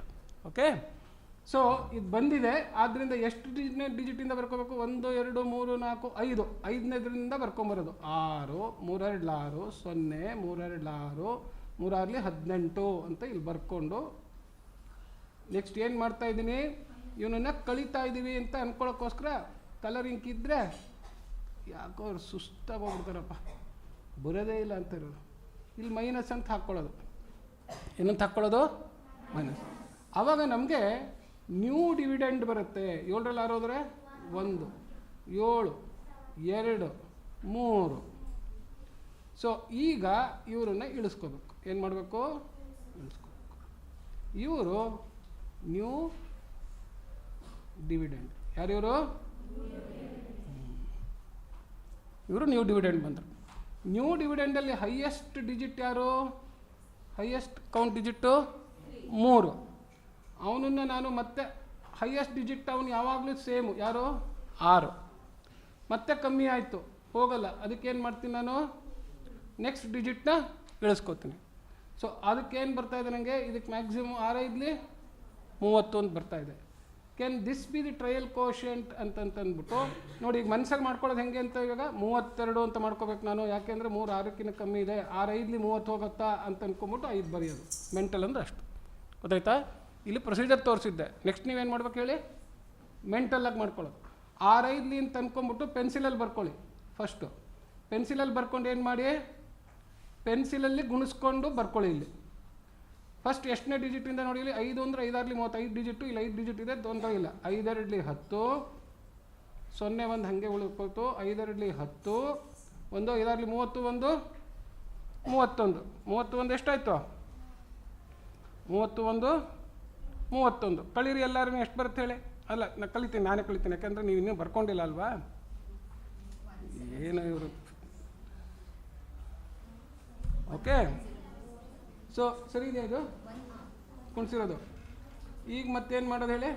ಓಕೆ, ಸೊ ಇದು ಬಂದಿದೆ. ಆದ್ದರಿಂದ ಎಷ್ಟು ಡಿಜಿಟಿಂದ ಬರ್ಕೋಬೇಕು, 1 2 3 4 5, 5ನೇದ್ರಿಂದ ಬರ್ಕೊಂಬರೋದು 6, 3 2 6, 0 3 2 6, 3 6 18 ಅಂತ ಇಲ್ಲಿ ಬರ್ಕೊಂಡು, ನೆಕ್ಸ್ಟ್ ಏನು ಮಾಡ್ತಾ ಇದ್ದೀನಿ, ಇವನನ್ನು ಕಳೀತಾ ಇದ್ದೀವಿ ಅಂತ ಅಂದ್ಕೊಳ್ಳೋಕ್ಕೋಸ್ಕರ ಕಲರಿಂಗ್ ಇದ್ದರೆ ಯಾಕೋ ಅವ್ರು ಸುಸ್ತಾಗಿ ಹೋಗ್ಬಿಡ್ತಾರಪ್ಪ, ಬರೋದೇ ಇಲ್ಲ ಅಂತಾರೆ. ಇಲ್ಲಿ ಮೈನಸ್ ಅಂತ ಹಾಕ್ಕೊಳ್ಳೋದು, ಏನಂತ ಹಾಕ್ಕೊಳ್ಳೋದು, ಮೈನಸ್. ಆವಾಗ ನಮಗೆ ನ್ಯೂ ಡಿವಿಡೆಂಡ್ ಬರುತ್ತೆ. 7ರಲ್ಲಿ 6 ಹೋದರೆ 1, 7 2 3. ಸೊ ಈಗ ಇವರನ್ನು ಇಳಿಸ್ಕೋಬೇಕು. ಏನು ಮಾಡಬೇಕು, ಇಳಿಸ್ಕೋಬೇಕು. ಇವರು ನ್ಯೂ ಡಿವಿಡೆಂಡ್. ಯಾರಿವರು, ಇವರು ನ್ಯೂ ಡಿವಿಡೆಂಡ್ ಬಂದರು. ನ್ಯೂ ಡಿವಿಡೆಂಡಲ್ಲಿ ಹೈಯೆಸ್ಟ್ ಡಿಜಿಟ್ ಯಾರು, ಹೈಯೆಸ್ಟ್ ಕೌಂಟ್ ಡಿಜಿಟ್ಟು 3. ಅವನನ್ನು ನಾನು ಮತ್ತೆ ಹೈಯೆಸ್ಟ್ ಡಿಜಿಟ್ ಅವನು ಯಾವಾಗಲೂ ಸೇಮು, ಯಾರು 6. ಮತ್ತೆ ಕಮ್ಮಿ ಆಯಿತು, ಹೋಗಲ್ಲ. ಅದಕ್ಕೇನು ಮಾಡ್ತೀನಿ, ನಾನು ನೆಕ್ಸ್ಟ್ ಡಿಜಿಟ್ನ ಇಳಿಸ್ಕೋತೀನಿ. ಸೊ ಅದಕ್ಕೇನು ಬರ್ತಾಯಿದೆ ನನಗೆ, ಇದಕ್ಕೆ ಮ್ಯಾಕ್ಸಿಮಮ್ 6 ಇದ್ಲಿ 31 ಬರ್ತಾಯಿದೆ. Can this be the trial quotient ಅಂತಂದ್ಬಿಟ್ಟು ನೋಡಿ, ಈಗ ಮನಸ್ಸಾಗಿ ಮಾಡ್ಕೊಳ್ಳೋದು ಹೆಂಗೆ ಅಂತ, ಇವಾಗ 32 ಅಂತ ಮಾಡ್ಕೋಬೇಕು ನಾನು. ಯಾಕೆಂದರೆ 3 6ಕ್ಕಿಂತ ಕಮ್ಮಿ ಇದೆ, 6 5ಲಿ 30 ಹೋಗುತ್ತಾ ಅಂತ ಅಂದ್ಕೊಂಬಿಟ್ಟು 5 ಬರೆಯೋದು. ಮೆಂಟಲ್ ಅಂದರೆ ಅಷ್ಟು, ಗೊತ್ತಾಯ್ತಾ. ಇಲ್ಲಿ ಪ್ರೊಸೀಜರ್ ತೋರಿಸಿದ್ದೆ. ನೆಕ್ಸ್ಟ್ ನೀವೇನು ಮಾಡ್ಬೇಕು ಹೇಳಿ, ಮೆಂಟಲಾಗಿ ಮಾಡ್ಕೊಳ್ಳೋದು. 6 5ಲಿ ಅಂತ ಅಂದ್ಕೊಂಬಿಟ್ಟು ಪೆನ್ಸಿಲಲ್ಲಿ ಬರ್ಕೊಳ್ಳಿ. ಫಸ್ಟು ಪೆನ್ಸಿಲಲ್ಲಿ ಬರ್ಕೊಂಡು ಏನು ಮಾಡಿ, ಪೆನ್ಸಿಲಲ್ಲಿ ಗುಣಿಸ್ಕೊಂಡು ಬರ್ಕೊಳ್ಳಿ. ಇಲ್ಲಿ ಫಸ್ಟ್ ಎಷ್ಟನೇ ಡಿಜಿಟಿಂದ ನೋಡಿ, ಇಲ್ಲಿ 5 ಅಂದರೆ 5 6ಲಿ 35 ಡಿಜಿಟು, ಇಲ್ಲಿ 5 ಡಿಜಿಟ್ ಇದೆ, ತೊಂದರೆ ಇಲ್ಲ. 5 2ಲಿ 10, 0 1 ಹಾಗೆ ಉಳ್ಕೊಳ್ತು. 5 2ಲಿ 10, 1 5 6ಲಿ 31, 31 31 ಎಷ್ಟಾಯಿತು, 31 ಕಳೀರಿ ಎಲ್ಲರೂ. ಎಷ್ಟು ಬರುತ್ತೆ ಹೇಳಿ. ಅಲ್ಲ, ನಾನು ಕಲಿತೀನಿ, ನಾನೇ ಕಲಿತೀನಿ, ಯಾಕೆಂದರೆ ನೀವು ಇನ್ನೂ ಬರ್ಕೊಂಡಿಲ್ಲ ಅಲ್ವಾ. ಏನು ಇವರು, ಓಕೆ. ಸೊ ಸರಿ ಇದೆ ಇದು ಕುಣಿಸಿರೋದು. ಈಗ ಮತ್ತೇನು ಮಾಡೋದು ಹೇಳಿ,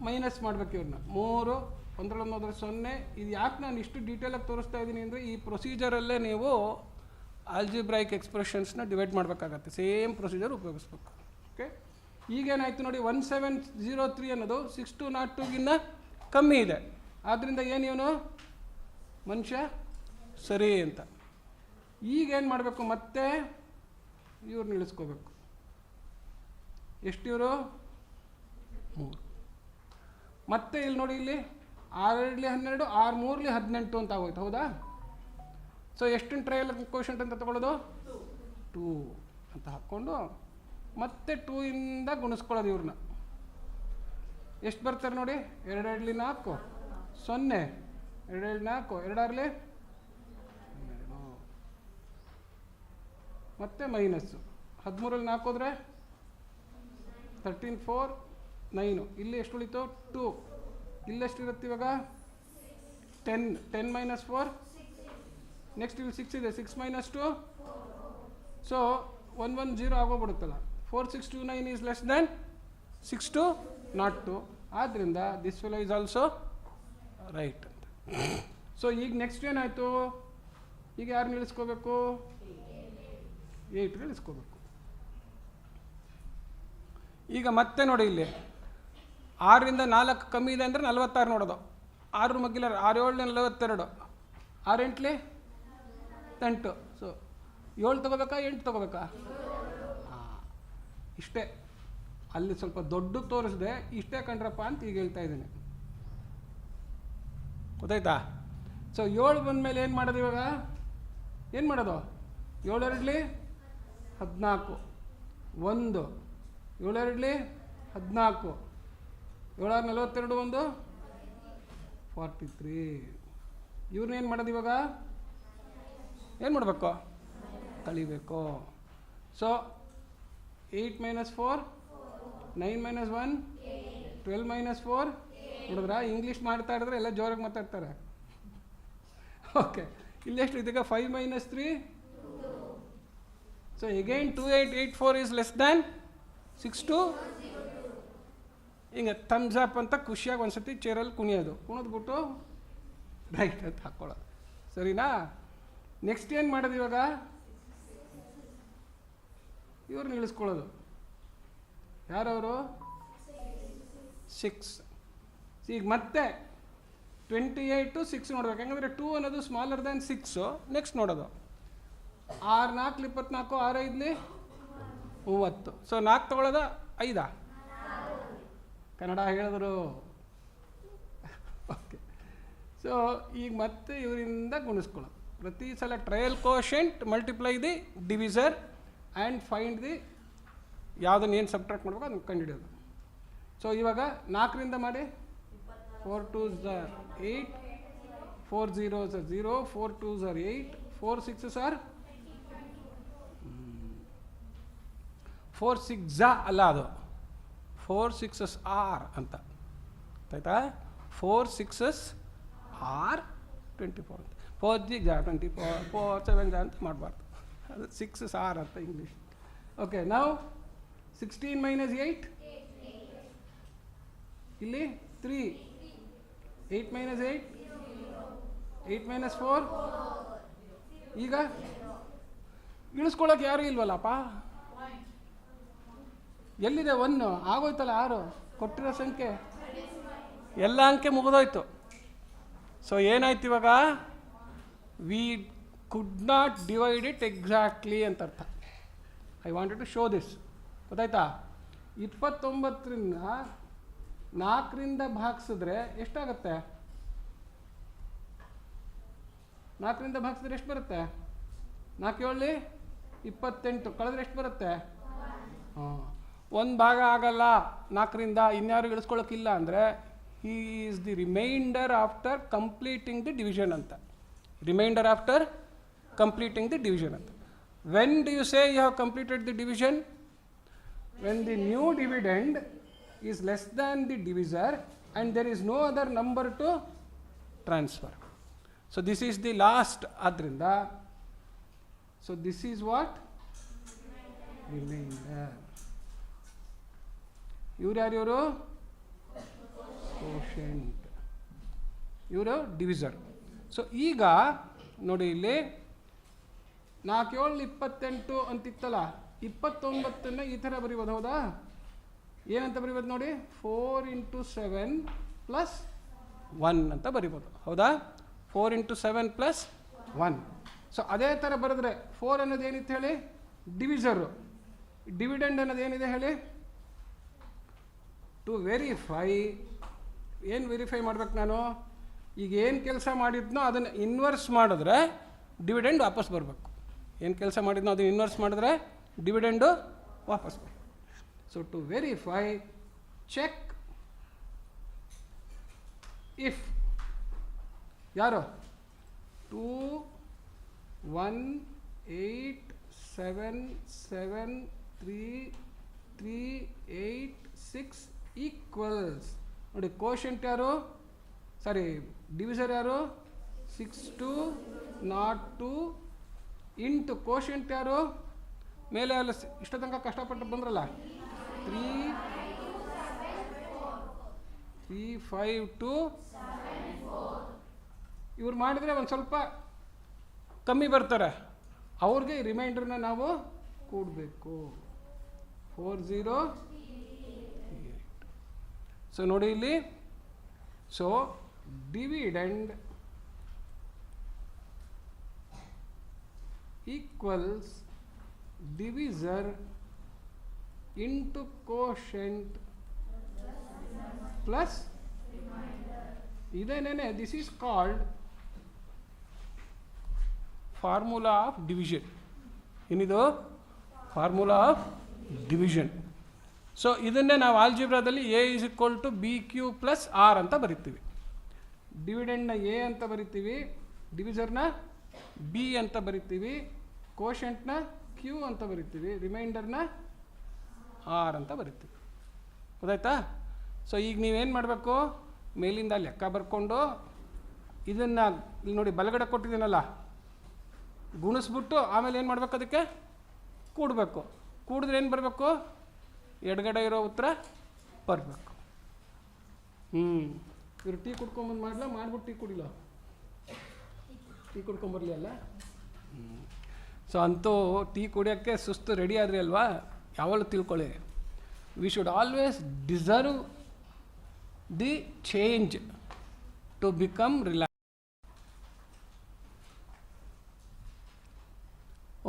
ಮೈನಸ್ ಮಾಡ್ಬೇಕು ಇವ್ರನ್ನ. 3 1 1 0. ಇದು ಯಾಕೆ ನಾನು ಇಷ್ಟು ಡೀಟೇಲಾಗಿ ತೋರಿಸ್ತಾ ಇದ್ದೀನಿ ಅಂದರೆ, ಈ ಪ್ರೊಸೀಜರಲ್ಲೇ ನೀವು ಆಲ್ಜಿಬ್ರಾಯಿಕ್ ಎಕ್ಸ್ಪ್ರೆಷನ್ಸ್ನ ಡಿವೈಡ್ ಮಾಡಬೇಕಾಗತ್ತೆ. ಸೇಮ್ ಪ್ರೊಸೀಜರ್ ಉಪಯೋಗಿಸ್ಬೇಕು. ಓಕೆ, ಈಗೇನಾಯಿತು ನೋಡಿ, 1703 ಅನ್ನೋದು 6202ಗಿನ್ನ ಕಮ್ಮಿ ಇದೆ. ಆದ್ದರಿಂದ ಏನು ಇವನು ಮನುಷ್ಯ ಸರಿ ಅಂತ. ಈಗೇನು ಮಾಡಬೇಕು, ಮತ್ತೆ ಇವ್ರನ್ನ ಇಳಿಸ್ಕೋಬೇಕು. ಎಷ್ಟು ಇವರು 3. ಮತ್ತೆ ಇಲ್ಲಿ ನೋಡಿ, ಇಲ್ಲಿ 6 2ಲಿ 12, 6 3ಲಿ 18 ಅಂತ ಆಗೋಯ್ತು, ಹೌದಾ. ಸೊ ಎಷ್ಟನ್ನು ಟ್ರಯಲ್ ಕೋಶೆಂಟ್ ಅಂತ ತೊಗೊಳ್ಳೋದು, 2 ಅಂತ ಹಾಕ್ಕೊಂಡು ಮತ್ತೆ 2 ಇಂದ ಗುಣಿಸ್ಕೊಳ್ಳೋದು. ಇವ್ರನ್ನ ಎಷ್ಟು ಬರ್ತಾರೆ ನೋಡಿ, 2 2ಲಿ 4, 0 2 2 4, 2 6ಲಿ 12, ಮತ್ತೆ ಮೈನಸ್ಸು. 13ರಲ್ಲಿ 4 ಹೋದರೆ 13 4 9. ಇಲ್ಲಿ ಎಷ್ಟು ಉಳಿತು, 2. ಇಲ್ಲೆಷ್ಟಿರುತ್ತೆ ಇವಾಗ, 10 10 - 4. ನೆಕ್ಸ್ಟ್ ಇಲ್ಲಿ 6 ಇದೆ, 6 - 2. ಸೊ 110 ಆಗೋಗ್ಬಿಡುತ್ತಲ್ಲ. 4629 is less than 6202. ಆದ್ದರಿಂದ this fellow is also right ಅಂತ. ಸೊ ಈಗ ನೆಕ್ಸ್ಟ್ ಏನಾಯಿತು, ಈಗ ಯಾರನ್ನ ಇಳಿಸ್ಕೋಬೇಕು, 8 ಇಳಿಸ್ಕೋಬೇಕು. ಈಗ ಮತ್ತೆ ನೋಡಿ, ಇಲ್ಲಿ 6ರಿಂದ 4 ಕಮ್ಮಿ ಇದೆ ಅಂದರೆ 46 ನೋಡೋದು. 6 ಮಗ್ಗಿಲ್ಲ, 6 7ಲಿ 42, 6 8ಲಿ 8. ಸೊ 7 ತೊಗೋಬೇಕಾ 8 ತೊಗೋಬೇಕಾ, ಹಾಂ ಇಷ್ಟೇ. ಅಲ್ಲಿ ಸ್ವಲ್ಪ ದೊಡ್ಡ ತೋರಿಸಿದೆ, ಇಷ್ಟೇ ಕಂಡ್ರಪ್ಪ ಅಂತ ಈಗ ಹೇಳ್ತಾ ಇದ್ದೀನಿ, ಗೊತ್ತಾಯ್ತಾ. ಸೊ 7 ಬಂದಮೇಲೆ ಏನು ಮಾಡೋದು, ಇವಾಗ ಏನು ಮಾಡೋದು, 7 2ಲಿ 14, 1 7 2ಲಿ 14, 7 6 42, 1 43. ಇವ್ರನ್ನ ಏನು ಮಾಡೋದು, ಇವಾಗ ಏನು ಮಾಡಬೇಕು, ಕಳಿಬೇಕು. ಸೊ 8 - 4 9 - 1 12 ಮೈನಸ್ 4 ನೋಡಿದ್ರಾ, ಇಂಗ್ಲೀಷ್ ಮಾಡ್ತಾ ಇದ್ರೆ ಎಲ್ಲ ಜೋರಾಗಿ ಮಾತಾಡ್ತಾರೆ. ಓಕೆ, ಇಲ್ಲೆಷ್ಟು ಇದೀಗ 5 minus 3. So again 2884 is less than 62. ಹಿಂಗೆ ಥಮ್ಸ್ ಅಪ್ ಅಂತ ಖುಷಿಯಾಗಿ ಒಂದ್ಸತಿ ಚೇರಲ್ಲಿ ಕುಣಿದ್ಬಿಟ್ಟು ರೈಟ್ ಅಂತ ಹಾಕ್ಕೊಳ್ಳೋದು. ಸರಿನಾ? ನೆಕ್ಸ್ಟ್ ಏನು ಮಾಡೋದು ಇವಾಗ? ಇವ್ರನ್ನ ಇಳಿಸ್ಕೊಳ್ಳೋದು. ಯಾರವರು? 6. ಈಗ ಮತ್ತೆ 28 to 6 ನೋಡ್ಬೇಕು. ಯಾಕಂದರೆ 2 ಅನ್ನೋದು ಸ್ಮಾಲರ್ ದ್ಯಾನ್ 6. ನೆಕ್ಸ್ಟ್ ನೋಡೋದು 6 4 24, 6 5 30. ಸೊ 4 ತೊಗೊಳ್ಳೋದ 5? ಕನ್ನಡ ಹೇಳಿದ್ರು. ಓಕೆ, ಸೊ ಈಗ ಮತ್ತೆ ಇವರಿಂದ ಗುಣಿಸ್ಕೊಳ್ಳೋದು. ಪ್ರತಿ ಸಲ trial quotient multiply the divisor and find the ಯಾವುದನ್ನು ಏನು ಸಬ್ಟ್ರಾಕ್ಟ್ ಮಾಡ್ಬೇಕು ಅದನ್ನು ಕಂಡುಹಿಡಿಯೋದು. ಸೊ ಇವಾಗ 4ರಿಂದ ಮಾಡಿ. 4 2s are 8, 4 0s are 0, 4 2s are 8, 4 6s are 4 6 ಅಲ್ಲ, ಅದು 4 6s are ಅಂತ ಆಯ್ತಾ. 4 6s are 24 ಅಂತ. 4 6 24, 4 7 ಅಂತ ಮಾಡಬಾರ್ದು, ಅದು 6s are ಅಂತ ಇಂಗ್ಲೀಷ್. ಓಕೆ, ನಾವು 16 ಮೈನಸ್ 8 ಇಲ್ಲಿ 3, 8 ಮೈನಸ್ 8, 8 ಮೈನಸ್ 4. ಈಗ ಇಳಿಸ್ಕೊಳ್ಳೋಕೆ ಯಾರೂ ಇಲ್ವಲ್ಲಪ್ಪ. ಎಲ್ಲಿದೆ 1? ಆಗೋಯ್ತಲ್ಲ 6 ಕೊಟ್ಟಿರೋ ಸಂಖ್ಯೆ, ಎಲ್ಲ ಅಂಕೆ ಮುಗಿದೋಯ್ತು. ಸೊ ಏನಾಯ್ತು ಇವಾಗ? We could not divide it exactly ಅಂತ ಅರ್ಥ. I wanted to show this. ಗೊತ್ತಾಯ್ತಾ? 29ರಿಂದ 4ರಿಂದ ಭಾಗಿಸಿದ್ರೆ ಎಷ್ಟಾಗುತ್ತೆ? 4ರಿಂದ ಭಾಗಿಸಿದ್ರೆ ಎಷ್ಟು ಬರುತ್ತೆ? 4 7 28. ಕಳೆದ್ರೆ ಎಷ್ಟು ಬರುತ್ತೆ? ಹಾಂ, 1 ಭಾಗ ಆಗಲ್ಲ 4ರಿಂದ. ಇನ್ಯಾರು ಇಳಿಸ್ಕೊಳ್ಳೋಕ್ಕಿಲ್ಲ ಅಂದರೆ he is the remainder after completing the division ಅಂತ. Remainder after completing the division ಅಂತ. When do you say you have completed the division? When the new dividend is less than the divisor and there is no other number to transfer. So this is the last adrinda. So this is what? Remainder. ಇವ್ರು ಯಾರು? ಇವರು quotient, ಇವರು ಡಿವಿಸರ್. So ಈಗ ನೋಡಿ ಇಲ್ಲಿ 4 7 28 ಅಂತಿತ್ತಲ್ಲ, 29ನ್ನು ಈ ಥರ ಬರೀಬೋದು. ಹೌದಾ? ಏನಂತ ಬರೀಬೋದು ನೋಡಿ? 4 into 7 plus 1 ಅಂತ ಬರೀಬೋದು. ಹೌದಾ? 4 into 7 plus 1. ಸೊ ಅದೇ ಥರ ಬರೆದ್ರೆ 4 ಅನ್ನೋದು ಏನಿತ್ತು ಹೇಳಿ? ಡಿವಿಸರು. ಡಿವಿಡೆಂಡ್ ಅನ್ನೋದು ಏನಿದೆ ಹೇಳಿ? To verify. ಏನು ವೆರಿಫೈ ಮಾಡ್ಬೇಕು ನಾನು? ಈಗ ಏನು ಕೆಲಸ ಮಾಡಿದ್ನೋ ಅದನ್ನು ಇನ್ವರ್ಸ್ ಮಾಡಿದ್ರೆ ಡಿವಿಡೆಂಡ್ ವಾಪಸ್ ಬರಬೇಕು. ಏನು ಕೆಲಸ ಮಾಡಿದ್ನೋ ಅದನ್ನು ಇನ್ವರ್ಸ್ ಮಾಡಿದ್ರೆ ಡಿವಿಡೆಂಡು ವಾಪಸ್ ಬರಬೇಕು. So to verify, check if ಯಾರು 2 1 8 7 7 3 3 8 6 ಈಕ್ವಲ್ಸ್. ನೋಡಿ, ಕೋಶೆಂಟ್ ಯಾರು? ಸಾರಿ, ಡಿವಿಸರ್ ಯಾರು? 6 2 0 2 ಇಂಟು ಕೋಶೆಂಟ್ ಯಾರು? ಮೇಲೆ ಅಲ್ಲ, ಇಷ್ಟ ತನಕ ಕಷ್ಟಪಟ್ಟು ಬಂದ್ರಲ್ಲ, 3 5 2 ಇವ್ರು ಮಾಡಿದರೆ ಒಂದು ಸ್ವಲ್ಪ ಕಮ್ಮಿ ಬರ್ತಾರೆ. ಅವ್ರಿಗೆ ರಿಮೈಂಡರ್ನ ನಾವು ಕೂಡಬೇಕು. 4 0 8. ಸೊ ನೋಡಿ ಇಲ್ಲಿ, so dividend equals divisor into quotient plus idenene. This is called formula of division. ಏನಿದು? Formula of division. ಸೊ ಇದನ್ನೇ ನಾವು ಆಲ್ಜಿಬ್ರಾದಲ್ಲಿ A is equal to BQ plus R ಅಂತ ಬರಿತೀವಿ. ಡಿವಿಡೆಂಡ್ನ A ಅಂತ ಬರಿತೀವಿ, ಡಿವಿಸರ್ನ B ಅಂತ ಬರಿತೀವಿ, ಕೋಶೆಂಟ್ನ Q ಅಂತ ಬರಿತೀವಿ, ರಿಮೈಂಡರ್ನ R ಅಂತ ಬರಿತೀವಿ. ಗೊತ್ತಾಯ್ತಾ? ಸೊ ಈಗ ನೀವೇನು ಮಾಡಬೇಕು, ಮೇಲಿಂದ ಲೆಕ್ಕ ಬರ್ಕೊಂಡು ಇದನ್ನು ಇಲ್ಲಿ ನೋಡಿ ಬಲಗಡೆ ಕೊಟ್ಟಿದ್ದೀನಲ್ಲ, ಗುಣಿಸ್ಬಿಟ್ಟು ಆಮೇಲೆ ಏನು ಮಾಡಬೇಕು, ಅದಕ್ಕೆ ಕೂಡಬೇಕು. ಕೂಡಿದ್ರೆ ಏನು ಬರಬೇಕು, ಎಡಗಡೆ ಇರೋ ಉತ್ತರ ಬರಬೇಕು. ಇವರು ಟೀ ಕುಡ್ಕೊಂಬಂದು ಮಾಡಲ, ಮಾಡ್ಬಿಟ್ಟು ಟೀ ಕುಡಿಲ್ಲ, ಟೀ ಕುಡ್ಕೊಂಬರ್ಲಿ ಅಲ್ಲ. ಸೊ ಅಂತೂ ಟೀ ಕುಡಿಯೋಕ್ಕೆ ಸುಸ್ತು ರೆಡಿ ಆದ್ರಿ ಅಲ್ವಾ. ಯಾವಾಗಲೂ ತಿಳ್ಕೊಳ್ಳಿ, we should always deserve the change to become relax.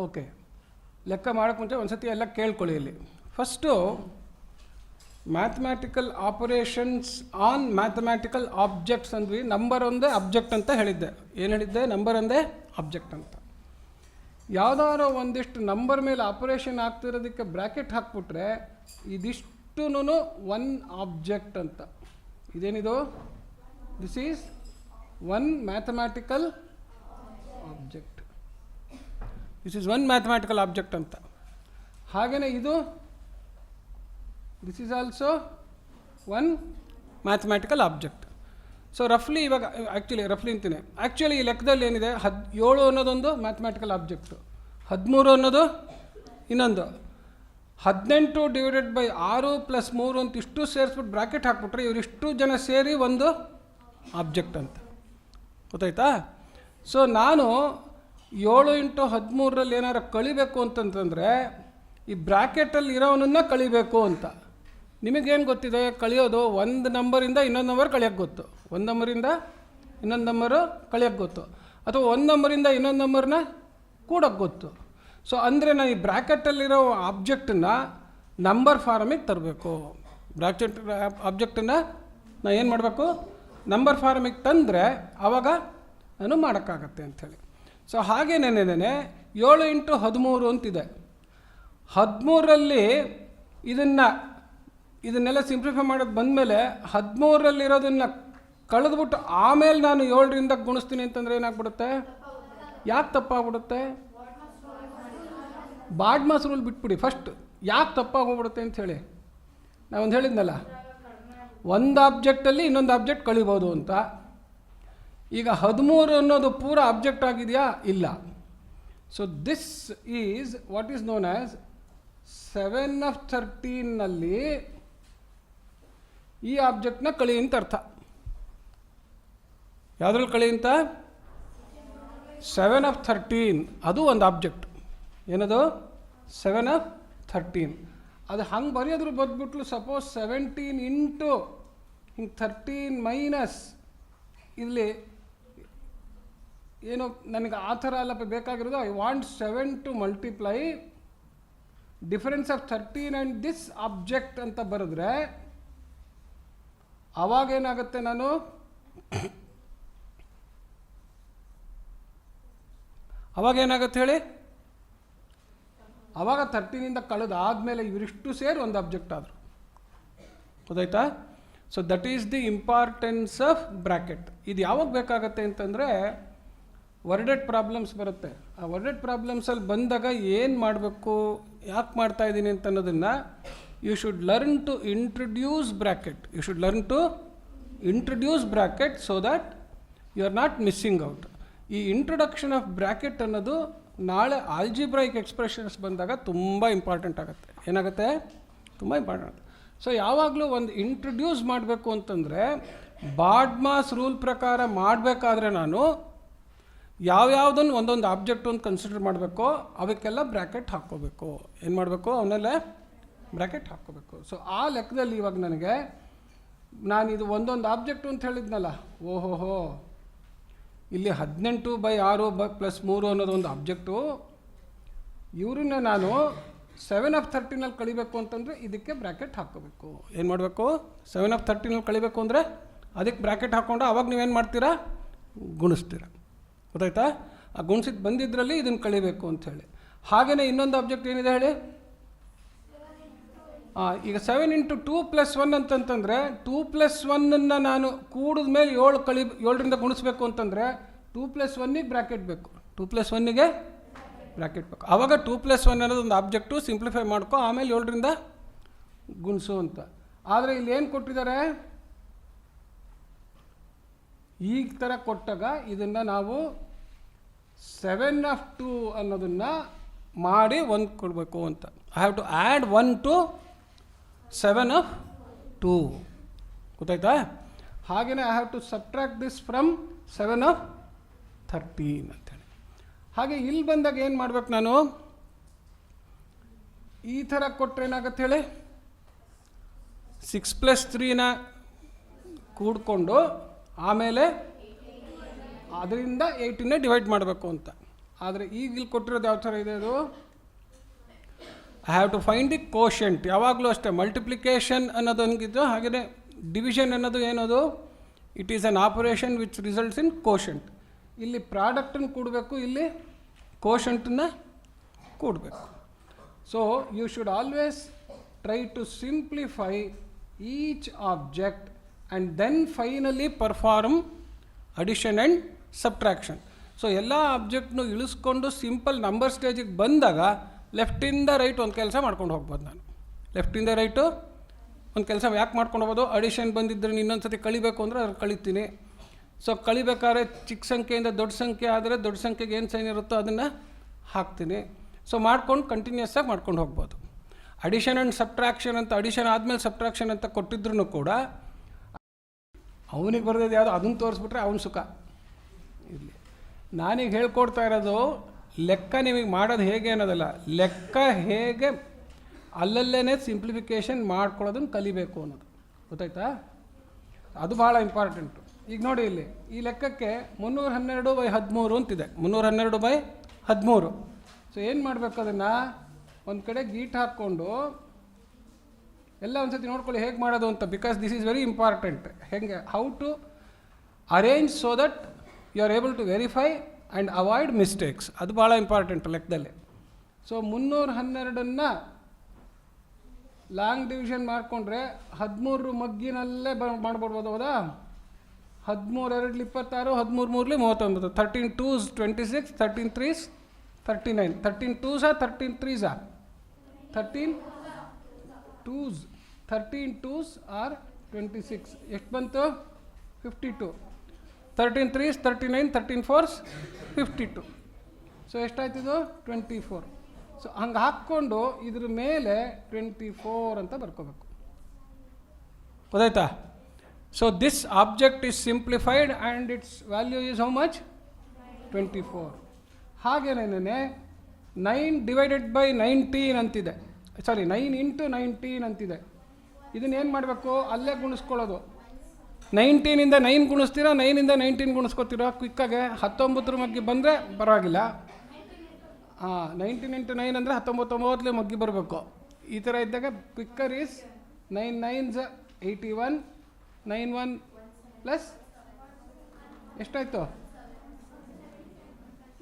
Okay, ಲೆಕ್ಕ ಮಾಡೋಕ್ಕೆ ಮುಂಚೆ ಒಂದು ಸತಿ ಎಲ್ಲ ಕೇಳ್ಕೊಳ್ಳಿ. ಇಲ್ಲಿ first mathematical operations on mathematical objects ಅಂದ್ವಿ. ನಂಬರ್ ಒಂದೇ ಅಬ್ಜೆಕ್ಟ್ ಅಂತ ಹೇಳಿದ್ದೆ. ಏನು ಹೇಳಿದ್ದೆ, ನಂಬರ್ ಒಂದೇ ಅಬ್ಜೆಕ್ಟ್ ಅಂತ. ಯಾವುದಾದ್ರೂ ಒಂದಿಷ್ಟು ನಂಬರ್ ಮೇಲೆ ಆಪರೇಷನ್ ಆಗ್ತಿರೋದಕ್ಕೆ ಬ್ರ್ಯಾಕೆಟ್ ಹಾಕ್ಬಿಟ್ರೆ ಇದಿಷ್ಟು ಒನ್ ಆಬ್ಜೆಕ್ಟ್ ಅಂತ. ಇದೇನಿದು, this is one mathematical object. This is one mathematical object ಅಂತ. ಹಾಗೆಯೇ ಇದು this is also one mathematical object. So ರಫ್ಲಿ ಇವಾಗ ರಫ್ಲಿ ಅಂತೀನಿ, ಆ್ಯಕ್ಚುಲಿ ಈ ಲೆಕ್ಕದಲ್ಲಿ ಏನಿದೆ, 7 ಅನ್ನೋದೊಂದು ಮ್ಯಾಥಮ್ಯಾಟಿಕಲ್ ಆಬ್ಜೆಕ್ಟು, 13 ಅನ್ನೋದು ಇನ್ನೊಂದು, 18 ಡಿವೈಡೆಡ್ ಬೈ 6 + 3 ಅಂತ ಇಷ್ಟು ಸೇರಿಸ್ಬಿಟ್ಟು ಬ್ರ್ಯಾಕೆಟ್ ಹಾಕ್ಬಿಟ್ರೆ ಇವರಿಷ್ಟು ಜನ ಸೇರಿ ಒಂದು ಆಬ್ಜೆಕ್ಟ್ ಅಂತ. ಗೊತ್ತಾಯ್ತಾ? ಸೊ ನಾನು 7 × 13ರಲ್ಲಿ ಏನಾರು ಕಳಿಬೇಕು ಅಂತಂತಂದರೆ ಈ ಬ್ರ್ಯಾಕೆಟಲ್ಲಿ ಇರೋವನ್ನ ಕಳಿಬೇಕು ಅಂತ. ನಿಮಗೇನು ಗೊತ್ತಿದೆ, ಕಳಿಯೋದು ಒಂದು ನಂಬರಿಂದ ಇನ್ನೊಂದು ನಂಬರ್ ಕಳಿಯೋಕ್ಕೆ ಗೊತ್ತು, ಒಂದು ನಂಬರಿಂದ ಇನ್ನೊಂದು ನಂಬರು ಕಳಿಯೋಕ್ಕೆ ಗೊತ್ತು, ಅಥವಾ ಒಂದು ನಂಬರಿಂದ ಇನ್ನೊಂದು ನಂಬರ್ನ ಕೂಡೋಕ್ಕೆ ಗೊತ್ತು. ಸೊ ಅಂದರೆ ನಾನು ಈ ಬ್ರ್ಯಾಕೆಟಲ್ಲಿರೋ ಆಬ್ಜೆಕ್ಟನ್ನು ನಂಬರ್ ಫಾರಮಿಗೆ ತರಬೇಕು. ಬ್ರ್ಯಾಕೆಟ್ ಆಬ್ಜೆಕ್ಟನ್ನು ನಾನು ಏನು ಮಾಡಬೇಕು, ನಂಬರ್ ಫಾರಮಿಗೆ ತಂದರೆ ಆವಾಗ ನಾನು ಮಾಡೋಕ್ಕಾಗತ್ತೆ ಅಂಥೇಳಿ. ಸೊ ಹಾಗೇನೇನೆ 7 × 13 ಅಂತಿದೆ. 13ರಲ್ಲಿ ಇದನ್ನೆಲ್ಲ ಸಿಂಪ್ಲಿಫೈ ಮಾಡೋದು ಬಂದಮೇಲೆ 13ರಲ್ಲಿರೋದನ್ನು ಕಳೆದ್ಬಿಟ್ಟು ಆಮೇಲೆ ನಾನು 7ರಿಂದ ಗುಣಿಸ್ತೀನಿ ಅಂತಂದರೆ ಏನಾಗ್ಬಿಡುತ್ತೆ, ಯಾಕೆ ತಪ್ಪಾಗ್ಬಿಡುತ್ತೆ? ಬಾಡ್ಮಾಸ್ ರೂಲ್ ಬಿಟ್ಬಿಡಿ. ಫಸ್ಟ್ ಯಾಕೆ ತಪ್ಪಾಗೋಗ್ಬಿಡುತ್ತೆ ಅಂಥೇಳಿ ನಾವೊಂದು ಹೇಳಿದ್ನಲ್ಲ, ಒಂದು ಆಬ್ಜೆಕ್ಟಲ್ಲಿ ಇನ್ನೊಂದು ಆಬ್ಜೆಕ್ಟ್ ಕಳಿಬೋದು ಅಂತ. ಈಗ 13 ಅನ್ನೋದು ಪೂರ ಆಬ್ಜೆಕ್ಟ್ ಆಗಿದೆಯಾ? ಇಲ್ಲ. So this is what is known as 7 of 13ನಲ್ಲಿ ಈ ಆಬ್ಜೆಕ್ಟ್ನ ಕಳಿ ಅಂತ ಅರ್ಥ. ಯಾವುದ್ರಲ್ಲಿ ಕಳಿ ಅಂತ? 7 of 13 ಅದು ಒಂದು ಆಬ್ಜೆಕ್ಟ್. ಏನದು? 7 of 13. ಅದು ಹಂಗೆ ಬರೆಯೋದ್ರ ಬದ್ಬಿಟ್ಲು ಸಪೋಸ್ 17 ಇಂಟು ಹಿಂಗೆ 13 ಮೈನಸ್ ಇಲ್ಲಿ ಏನು ನನಗೆ ಆ ಥರ ಅಲ್ಲ ಬೇಕಾಗಿರೋದು. I want 7 to multiply difference of 13 and this object ಅಂತ ಬರೆದ್ರೆ ಅವಾಗೇನಾಗುತ್ತೆ, ನಾನು ಅವಾಗೇನಾಗುತ್ತೆ ಹೇಳಿ, ಆವಾಗ 13ಇಂದ ಕಳೆದಾದಮೇಲೆ ಇವರಿಷ್ಟು ಸೇರಿ ಒಂದು ಆಬ್ಜೆಕ್ಟ್ ಆದರು. ಗೊತ್ತಾಯ್ತಾ? So that is the importance of bracket. ಇದು ಯಾವಾಗ ಬೇಕಾಗತ್ತೆ ಅಂತಂದರೆ ವರ್ಡೆಡ್ ಪ್ರಾಬ್ಲಮ್ಸ್ ಬರುತ್ತೆ. ಆ ವರ್ಡೆಡ್ ಪ್ರಾಬ್ಲಮ್ಸಲ್ಲಿ ಬಂದಾಗ ಏನು ಮಾಡಬೇಕು, ಯಾಕೆ ಮಾಡ್ತಾ ಇದ್ದೀನಿ ಅಂತ ಅನ್ನೋದನ್ನು you should learn to introduce bracket. You should learn to introduce bracket so that you are not missing out. ಈ ಇಂಟ್ರೊಡಕ್ಷನ್ ಆಫ್ ಬ್ರ್ಯಾಕೆಟ್ ಅನ್ನೋದು ನಾಳೆ ಆಲ್ಜಿಬ್ರೈಕ್ ಎಕ್ಸ್ಪ್ರೆಷನ್ಸ್ ಬಂದಾಗ ತುಂಬ ಇಂಪಾರ್ಟೆಂಟ್ ಆಗುತ್ತೆ. ಏನಾಗುತ್ತೆ? ತುಂಬ ಇಂಪಾರ್ಟೆಂಟ್ ಆಗುತ್ತೆ. ಸೊ ಯಾವಾಗಲೂ ಒಂದು ಇಂಟ್ರೊಡ್ಯೂಸ್ ಮಾಡಬೇಕು ಅಂತಂದರೆ ಬಾಡ್ಮಾಸ್ ರೂಲ್ ಪ್ರಕಾರ ಮಾಡಬೇಕಾದ್ರೆ ನಾನು ಯಾವ್ಯಾವುದನ್ನು ಒಂದೊಂದು ಆಬ್ಜೆಕ್ಟ್ ಒಂದು ಕನ್ಸಿಡರ್ ಮಾಡಬೇಕು, ಅವಕ್ಕೆಲ್ಲ ಬ್ರ್ಯಾಕೆಟ್ ಹಾಕ್ಕೋಬೇಕು. ಏನು ಮಾಡಬೇಕು? ಅವನ್ನೆಲ್ಲ ಬ್ರ್ಯಾಕೆಟ್ ಹಾಕ್ಕೋಬೇಕು. ಸೊ ಆ ಲೆಕ್ಕದಲ್ಲಿ ಇವಾಗ ನನಗೆ ನಾನಿದು ಒಂದೊಂದು ಆಬ್ಜೆಕ್ಟು ಅಂತ ಹೇಳಿದ್ನಲ್ಲ, ಓಹೋಹೋ ಇಲ್ಲಿ 18/6 + 3 ಅನ್ನೋದು ಒಂದು ಆಬ್ಜೆಕ್ಟು. ಇವ್ರನ್ನ ನಾನು 7 of 13ನಲ್ಲಿ ಕಳಿಬೇಕು ಅಂತಂದರೆ ಇದಕ್ಕೆ ಬ್ರ್ಯಾಕೆಟ್ ಹಾಕ್ಕೋಬೇಕು. ಏನು ಮಾಡಬೇಕು? 7 of 13ನಲ್ಲಿ ಕಳಿಬೇಕು ಅಂದರೆ ಅದಕ್ಕೆ ಬ್ರ್ಯಾಕೆಟ್ ಹಾಕ್ಕೊಂಡು ಅವಾಗ ನೀವೇನು ಮಾಡ್ತೀರಾ? ಗುಣಿಸ್ತೀರ. ಗೊತ್ತಾಯ್ತಾ? ಆ ಗುಣಿಸಿದ್ದು ಬಂದಿದ್ದರಲ್ಲಿ ಇದನ್ನು ಕಳಿಬೇಕು ಅಂಥೇಳಿ. ಹಾಗೆಯೇ ಇನ್ನೊಂದು ಆಬ್ಜೆಕ್ಟ್ ಏನಿದೆ ಹೇಳಿ, ಈಗ 7 × 2 + 1 ಅಂತಂತಂದರೆ 2 + 1 ನಾನು ಕೂಡಿದ ಮೇಲೆ 7ರಿಂದ ಗುಣಿಸ್ಬೇಕು ಅಂತಂದರೆ 2 + 1ಗೆ ಬ್ರ್ಯಾಕೆಟ್ ಬೇಕು. 2 + 1ಗೆ ಬ್ರ್ಯಾಕೆಟ್ ಬೇಕು. ಆವಾಗ 2 + 1 ಅನ್ನೋದು ಒಂದು ಆಬ್ಜೆಕ್ಟು ಸಿಂಪ್ಲಿಫೈ ಮಾಡ್ಕೊ, ಆಮೇಲೆ 7ರಿಂದ ಗುಣಿಸು ಅಂತ. ಆದರೆ ಇಲ್ಲಿ ಏನು ಕೊಟ್ಟಿದ್ದಾರೆ, ಈ ಥರ ಕೊಟ್ಟಾಗ ಇದನ್ನು ನಾವು 7/2 ಅನ್ನೋದನ್ನು ಮಾಡಿ 1 ಕೊಡಬೇಕು ಅಂತ. I have to add 1 to 7/2. ಗೊತ್ತಾಯ್ತಾ? ಹಾಗೆಯೇ I have to subtract this from 7/13 ಅಂತೇಳಿ. ಹಾಗೆ ಇಲ್ಲಿ ಬಂದಾಗ ಏನು ಮಾಡ್ಬೇಕು, ನಾನು ಈ ಥರ ಕೊಟ್ಟರೆ ಏನಾಗುತ್ತೆ ಹೇಳಿ, 6 + 3ನ ಕೂಡಿಕೊಂಡು ಆಮೇಲೆ ಅದರಿಂದ 18ನೇ ಡಿವೈಡ್ ಮಾಡಬೇಕು ಅಂತ. ಆದರೆ ಈಗ ಇಲ್ಲಿ ಕೊಟ್ಟಿರೋದು ಯಾವ ಥರ ಇದೆ, ಅದು I have to find the quotient. ಯಾವಾಗಲೂ ಅಷ್ಟೇ, ಮಲ್ಟಿಪ್ಲಿಕೇಶನ್ ಅನ್ನೋದು ಹಂಗಿದ್ದು, ಹಾಗೆಯೇ ಡಿವಿಷನ್ ಅನ್ನೋದು ಏನದು, it is an operation which results in quotient. ಇಲ್ಲಿ ಪ್ರಾಡಕ್ಟನ್ನು ಕೂಡಬೇಕು, ಇಲ್ಲಿ ಕೋಶೆಂಟನ್ನು ಕೂಡಬೇಕು. So you should always try to simplify each object and then finally perform addition and subtraction. So ಎಲ್ಲ ಆಬ್ಜೆಕ್ಟ್ನು ಇಳಿಸ್ಕೊಂಡು ಸಿಂಪಲ್ ನಂಬರ್ ಸ್ಟೇಜಿಗೆ ಬಂದಾಗ ಲೆಫ್ಟಿಂದ ರೈಟ್ ಒಂದು ಕೆಲಸ ಮಾಡ್ಕೊಂಡು ಹೋಗ್ಬೋದು. ನಾನು ಲೆಫ್ಟಿಂದ ರೈಟು ಒಂದು ಕೆಲಸ ಯಾಕೆ ಮಾಡ್ಕೊಂಡು ಹೋಗೋದು, ಅಡಿಷನ್ ಬಂದಿದ್ದರೆ ಇನ್ನೊಂದು ಸತಿ ಕಳಿಬೇಕು ಅಂದರೆ ಅದ್ರ ಕಳಿತೀನಿ. ಸೊ ಕಳಿಬೇಕಾದ್ರೆ ಚಿಕ್ಕ ಸಂಖ್ಯೆಯಿಂದ ದೊಡ್ಡ ಸಂಖ್ಯೆ ಆದರೆ ದೊಡ್ಡ ಸಂಖ್ಯೆಗೆ ಏನು ಸೈನ್ ಇರುತ್ತೋ ಅದನ್ನು ಹಾಕ್ತೀನಿ. ಸೊ ಮಾಡ್ಕೊಂಡು ಕಂಟಿನ್ಯೂಸ್ ಆಗಿ ಮಾಡ್ಕೊಂಡು ಹೋಗ್ಬೋದು. ಅಡಿಷನ್ ಆ್ಯಂಡ್ ಸಬ್ಟ್ರಾಕ್ಷನ್ ಅಂತ, ಅಡಿಷನ್ ಆದಮೇಲೆ ಸಬ್ಟ್ರಾಕ್ಷನ್ ಅಂತ ಕೊಟ್ಟಿದ್ರು ಕೂಡ ಅವನಿಗೆ ಬರೆದಿದ್ದು ಯಾವುದು ಅದನ್ನು ತೋರಿಸ್ಬಿಟ್ರೆ ಅವನ ಸುಖ ಇರಲಿ. ನಾನೀಗ ಹೇಳ್ಕೊಡ್ತಾ ಇರೋದು ಲೆಕ್ಕ ನಿಮಗೆ ಮಾಡೋದು ಹೇಗೆ ಅನ್ನೋದಲ್ಲ, ಲೆಕ್ಕ ಹೇಗೆ ಅಲ್ಲಲ್ಲೇ ಸಿಂಪ್ಲಿಫಿಕೇಷನ್ ಮಾಡ್ಕೊಳ್ಳೋದನ್ನು ಕಲಿಬೇಕು ಅನ್ನೋದು. ಗೊತ್ತಾಯ್ತಾ? ಅದು ಭಾಳ ಇಂಪಾರ್ಟೆಂಟು. ಈಗ ನೋಡಿ, ಇಲ್ಲಿ ಈ ಲೆಕ್ಕಕ್ಕೆ 312/13 ಅಂತಿದೆ. 312/13. ಸೊ ಏನು ಮಾಡಬೇಕು, ಅದನ್ನು ಒಂದು ಕಡೆ ಗೀಟ್ ಹಾಕ್ಕೊಂಡು ಎಲ್ಲ ಒಂದು ಸತಿ ನೋಡ್ಕೊಳ್ಳಿ ಹೇಗೆ ಮಾಡೋದು ಅಂತ. Because this is very important. ಹೇಗೆ, how to arrange so that you are able to verify and avoid mistakes. ಅದು ಭಾಳ ಇಂಪಾರ್ಟೆಂಟ್ ಲೆಕ್ಕದಲ್ಲಿ. ಸೊ 312ನ್ನು ಲಾಂಗ್ ಡಿವಿಷನ್ ಮಾಡಿಕೊಂಡ್ರೆ 13 ಮಗ್ಗಿನಲ್ಲೇ ಮಾಡ್ಬಿಡ್ಬೋದು. ಹೌದಾ? 13 2 26, 13 3 39, 13 2s 26, 13 3s 39, 13 2s 13 3s 13 2s 13 2s are 26. ಎಷ್ಟು ಬಂತು? 52. 13 3s 39, 13 4s 52. ಸೊ ಎಷ್ಟಾಯ್ತಿದು? 24. ಸೊ ಹಂಗೆ ಹಾಕ್ಕೊಂಡು ಇದ್ರ ಮೇಲೆ 24 ಅಂತ ಬರ್ಕೋಬೇಕು. ಗೊತ್ತಾಯ್ತಾ? So this object is simplified and it's value is how much? 24. ಹಾಗೇನೇ 9/19 ಅಂತಿದೆ. ಸಾರಿ, 9 × 19 ಅಂತಿದೆ. ಇದನ್ನೇನು ಮಾಡಬೇಕು, ಅಲ್ಲೇ ಗುಣಿಸ್ಕೊಳ್ಳೋದು. 19ಇಂದ 9 ಗುಣಿಸ್ತೀರಾ, 9ಇಂದ 19 ಗುಣಿಸ್ಕೊತೀರಾ ಕ್ವಿಕ್ಕಾಗೆ. 19 ಮಗ್ಗಿ ಬಂದರೆ ಪರವಾಗಿಲ್ಲ. 19 × 9 ಅಂದರೆ 19 ಮಗ್ಗಿ ಬರಬೇಕು. ಈ ಥರ ಇದ್ದಾಗ ಕ್ವಿಕ್ಕರ್ ಈಸ್ 9 9s 81, 91 ಪ್ಲಸ್ ಎಷ್ಟಾಯಿತು?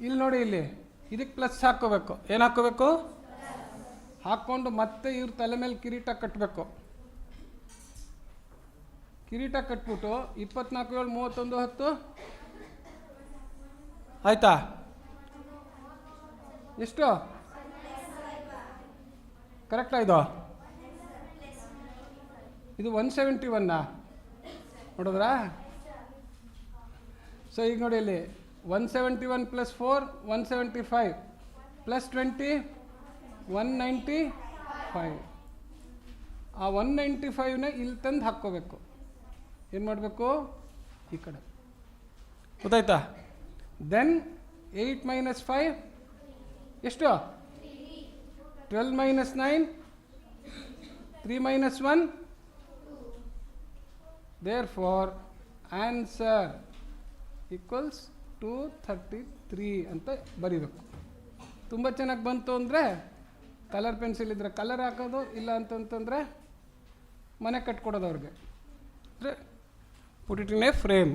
ಇಲ್ಲಿ ನೋಡಿ, ಇಲ್ಲಿ ಇದಕ್ಕೆ ಪ್ಲಸ್ ಹಾಕ್ಕೋಬೇಕು. ಏನು ಹಾಕ್ಕೋಬೇಕು? ಹಾಕ್ಕೊಂಡು ಮತ್ತೆ ಇವ್ರ ತಲೆ ಮೇಲೆ ಕಿರೀಟ ಕಟ್ಟಬೇಕು. ಕಿರೀಟ ಕಟ್ಬಿಟ್ಟು 24 7 31 10 ಆಯಿತಾ? ಎಷ್ಟು ಕರೆಕ್ಟಾ? ಇದು 171 ನೋಡಿದ್ರಾ? ಸೊ ಈಗ ನೋಡಿ, ಇಲ್ಲಿ 171 + 4 175 + 20 195. ಆ 195ನ ಇಲ್ಲಿ ತಂದು ಹಾಕ್ಕೋಬೇಕು. ಏನು ಮಾಡಬೇಕು? ಈ ಕಡೆ. ಗೊತ್ತಾಯ್ತಾ? ದೆನ್ 8 - 5 ಎಷ್ಟು? 12 - 9 3 - 1. therefore answer equals 233 ಅಂತ ಬರೀಬೇಕು. ತುಂಬ ಚೆನ್ನಾಗಿ ಬಂತು ಅಂದರೆ ಕಲರ್ ಪೆನ್ಸಿಲ್ ಇದ್ದರೆ ಕಲರ್ ಹಾಕೋದು, ಇಲ್ಲ ಅಂತಂತಂದರೆ ಮನೆ ಕಟ್ಕೊಡೋದು ಅವ್ರಿಗೆ. ಅಂದರೆ put it in a frame.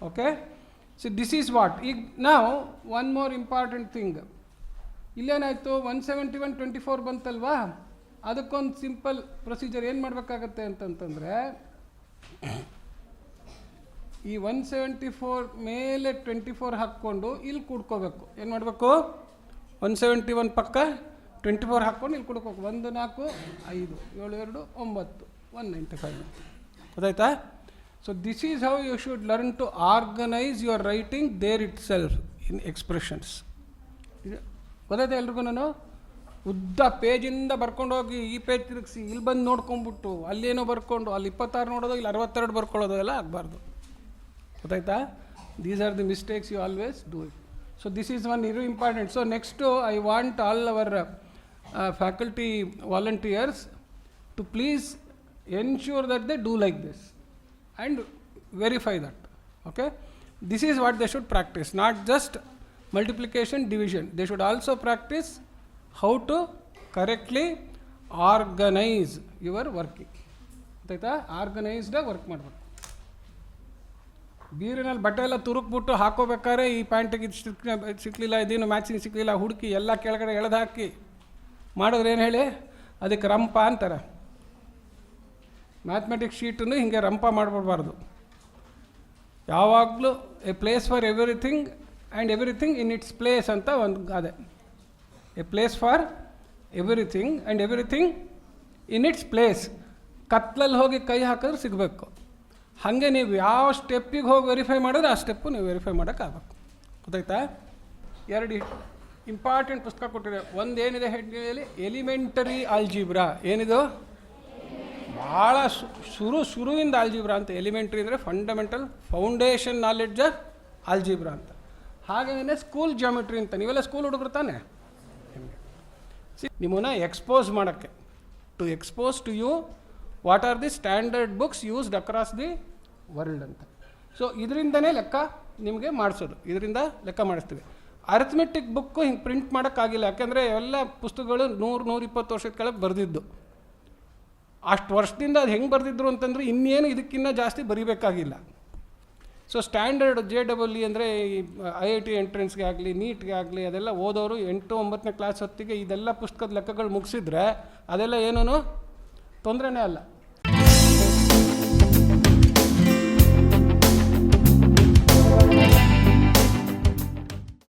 Okay? So this is what. ಈಗ ನಾವು one more important thing. ಇಲ್ಲೇನಾಯಿತು, 171 24 ಬಂತಲ್ವಾ? ಅದಕ್ಕೊಂದು ಸಿಂಪಲ್ ಪ್ರೊಸೀಜರ್ ಏನು ಮಾಡಬೇಕಾಗತ್ತೆ ಅಂತಂತಂದರೆ, ಈ 174 ಮೇಲೆ 24 ಹಾಕ್ಕೊಂಡು ಇಲ್ಲಿ ಕೂಡ್ಕೋಬೇಕು. ಏನು ಮಾಡಬೇಕು? 171 ಪಕ್ಕ 24 ಹಾಕ್ಕೊಂಡು ಇಲ್ಲಿ ಕೂಡ್ಕೋಬೇಕು. 1 4 5 7 2 9 195 ಗೊತ್ತಾಯ್ತಾ? So this is how you should learn to organise your writing there itself in expressions. ಗೊತ್ತಾಯ್ತಾ ಎಲ್ರಿಗೂ? ನಾನು ಉದ್ದ ಪೇಜಿಂದ ಬರ್ಕೊಂಡೋಗಿ ಈ ಪೇಜ್ ತಿರುಗಿಸಿ ಇಲ್ಲಿ ಬಂದು ನೋಡ್ಕೊಂಬಿಟ್ಟು ಅಲ್ಲೇನೋ ಬರ್ಕೊಂಡು ಅಲ್ಲಿ 26 ನೋಡೋದು ಇಲ್ಲಿ 62 ಬರ್ಕೊಳ್ಳೋದು ಎಲ್ಲ ಆಗಬಾರ್ದು. ಗೊತ್ತಾಯ್ತಾ? These are the mistakes you always do it. So this is one ಇರು important. So next I want all our faculty volunteers to please ensure that they do like this and verify that. Okay, this is what they should practice, not just multiplication division. They should also practice how to correctly organize your working. ಗೊತ್ತಾಯ್ತಾ? Organised work ಮಾಡಬೇಕು. ಬೀರಿನಲ್ಲಿ ಬಟ್ಟೆ ಎಲ್ಲ ತುರುಕ್ಬಿಟ್ಟು ಹಾಕೋಬೇಕಾದ್ರೆ ಈ ಪ್ಯಾಂಟಿಗೆ ಇದು ಸಿಕ್ಕಲಿಲ್ಲ, ಇದೇನು matching ಸಿಕ್ಕಲಿಲ್ಲ, ಹುಡುಕಿ ಎಲ್ಲ ಕೆಳಗಡೆ ಎಳೆದು ಹಾಕಿ ಮಾಡಿದ್ರೆ ಏನು ಹೇಳಿ, ಅದಕ್ಕೆ ರಂಪ ಅಂತಾರೆ. ಮ್ಯಾಥಮೆಟಿಕ್ಸ್ ಶೀಟನ್ನು ಹೀಗೆ ರಂಪ ಮಾಡಿಬಿಡ್ಬಾರ್ದು. ಯಾವಾಗಲೂ a place for everything and everything in its place ಅಂತ ಒಂದು ಗಾದೆ. A place for everything and everything in its place. ಕತ್ಲಲ್ಲಿ ಹೋಗಿ ಕೈ ಹಾಕಿದ್ರೆ ಸಿಗಬೇಕು. ಹಾಗೆ ನೀವು ಯಾವ ಸ್ಟೆಪ್ಪಿಗೆ ಹೋಗಿ ವೆರಿಫೈ ಮಾಡಿದ್ರೆ ಆ ಸ್ಟೆಪ್ಪು ನೀವು ವೆರಿಫೈ ಮಾಡೋಕ್ಕಾಗಬೇಕು. ಗೊತ್ತಾಯ್ತಾ? 2 ಇಂಪಾರ್ಟೆಂಟ್ ಪುಸ್ತಕ ಕೊಟ್ಟಿದೆ. ಒಂದೇನಿದೆ ಹೆಡ್ಡಿಯಲ್ಲಿ, ಎಲಿಮೆಂಟರಿ ಆಲ್ಜಿಬ್ರಾ. ಏನಿದು? ಭಾಳ ಶುರುವಿಂದ ಆಲ್ಜಿಬ್ರಾ ಅಂತ. ಎಲಿಮೆಂಟ್ರಿ ಅಂದರೆ fundamental foundation knowledge of algebra ಅಂತ. ಹಾಗೆಯೇ ಸ್ಕೂಲ್ ಜಾಮೆಟ್ರಿ ಅಂತ. ನೀವೆಲ್ಲ ಸ್ಕೂಲ್ ಹುಡುಗರು ತಾನೆ? ನಿಮ್ಮನ್ನು ಎಕ್ಸ್ಪೋಸ್ ಮಾಡೋಕ್ಕೆ, to expose to you what are the standard books used across the world ಅಂತ. ಸೊ ಇದರಿಂದನೇ ಲೆಕ್ಕ ನಿಮಗೆ ಮಾಡಿಸೋದು, ಇದರಿಂದ ಲೆಕ್ಕ ಮಾಡಿಸ್ತೀವಿ. ಅರಿಥ್ಮೆಟಿಕ್ ಬುಕ್ಕು ಹಿಂಗೆ ಪ್ರಿಂಟ್ ಮಾಡೋಕ್ಕಾಗಿಲ್ಲ, ಯಾಕೆಂದರೆ ಎಲ್ಲ ಪುಸ್ತಕಗಳು 100-120 ವರ್ಷದ ಕೆಳಗೆ ಬರೆದಿದ್ದು. ಅಷ್ಟು ವರ್ಷದಿಂದ ಅದು ಹೆಂಗೆ ಬರೆದಿದ್ರು ಅಂತಂದರೆ ಇನ್ನೇನು ಇದಕ್ಕಿಂತ ಜಾಸ್ತಿ ಬರೀಬೇಕಾಗಿಲ್ಲ. ಸೊ ಸ್ಟ್ಯಾಂಡರ್ಡ್ JEE ಅಂದರೆ IIT ಎಂಟ್ರೆನ್ಸ್ಗೆ ಆಗಲಿ, ನೀಟ್ಗೆ ಆಗಲಿ, ಅದೆಲ್ಲ ಓದೋರು 8-9ನೇ ಕ್ಲಾಸ್ ಹೊತ್ತಿಗೆ ಇದೆಲ್ಲ ಪುಸ್ತಕದ ಲೆಕ್ಕಗಳು ಮುಗಿಸಿದ್ರೆ ಅದೆಲ್ಲ ಏನೂ ತೊಂದರೆನೇ ಅಲ್ಲ.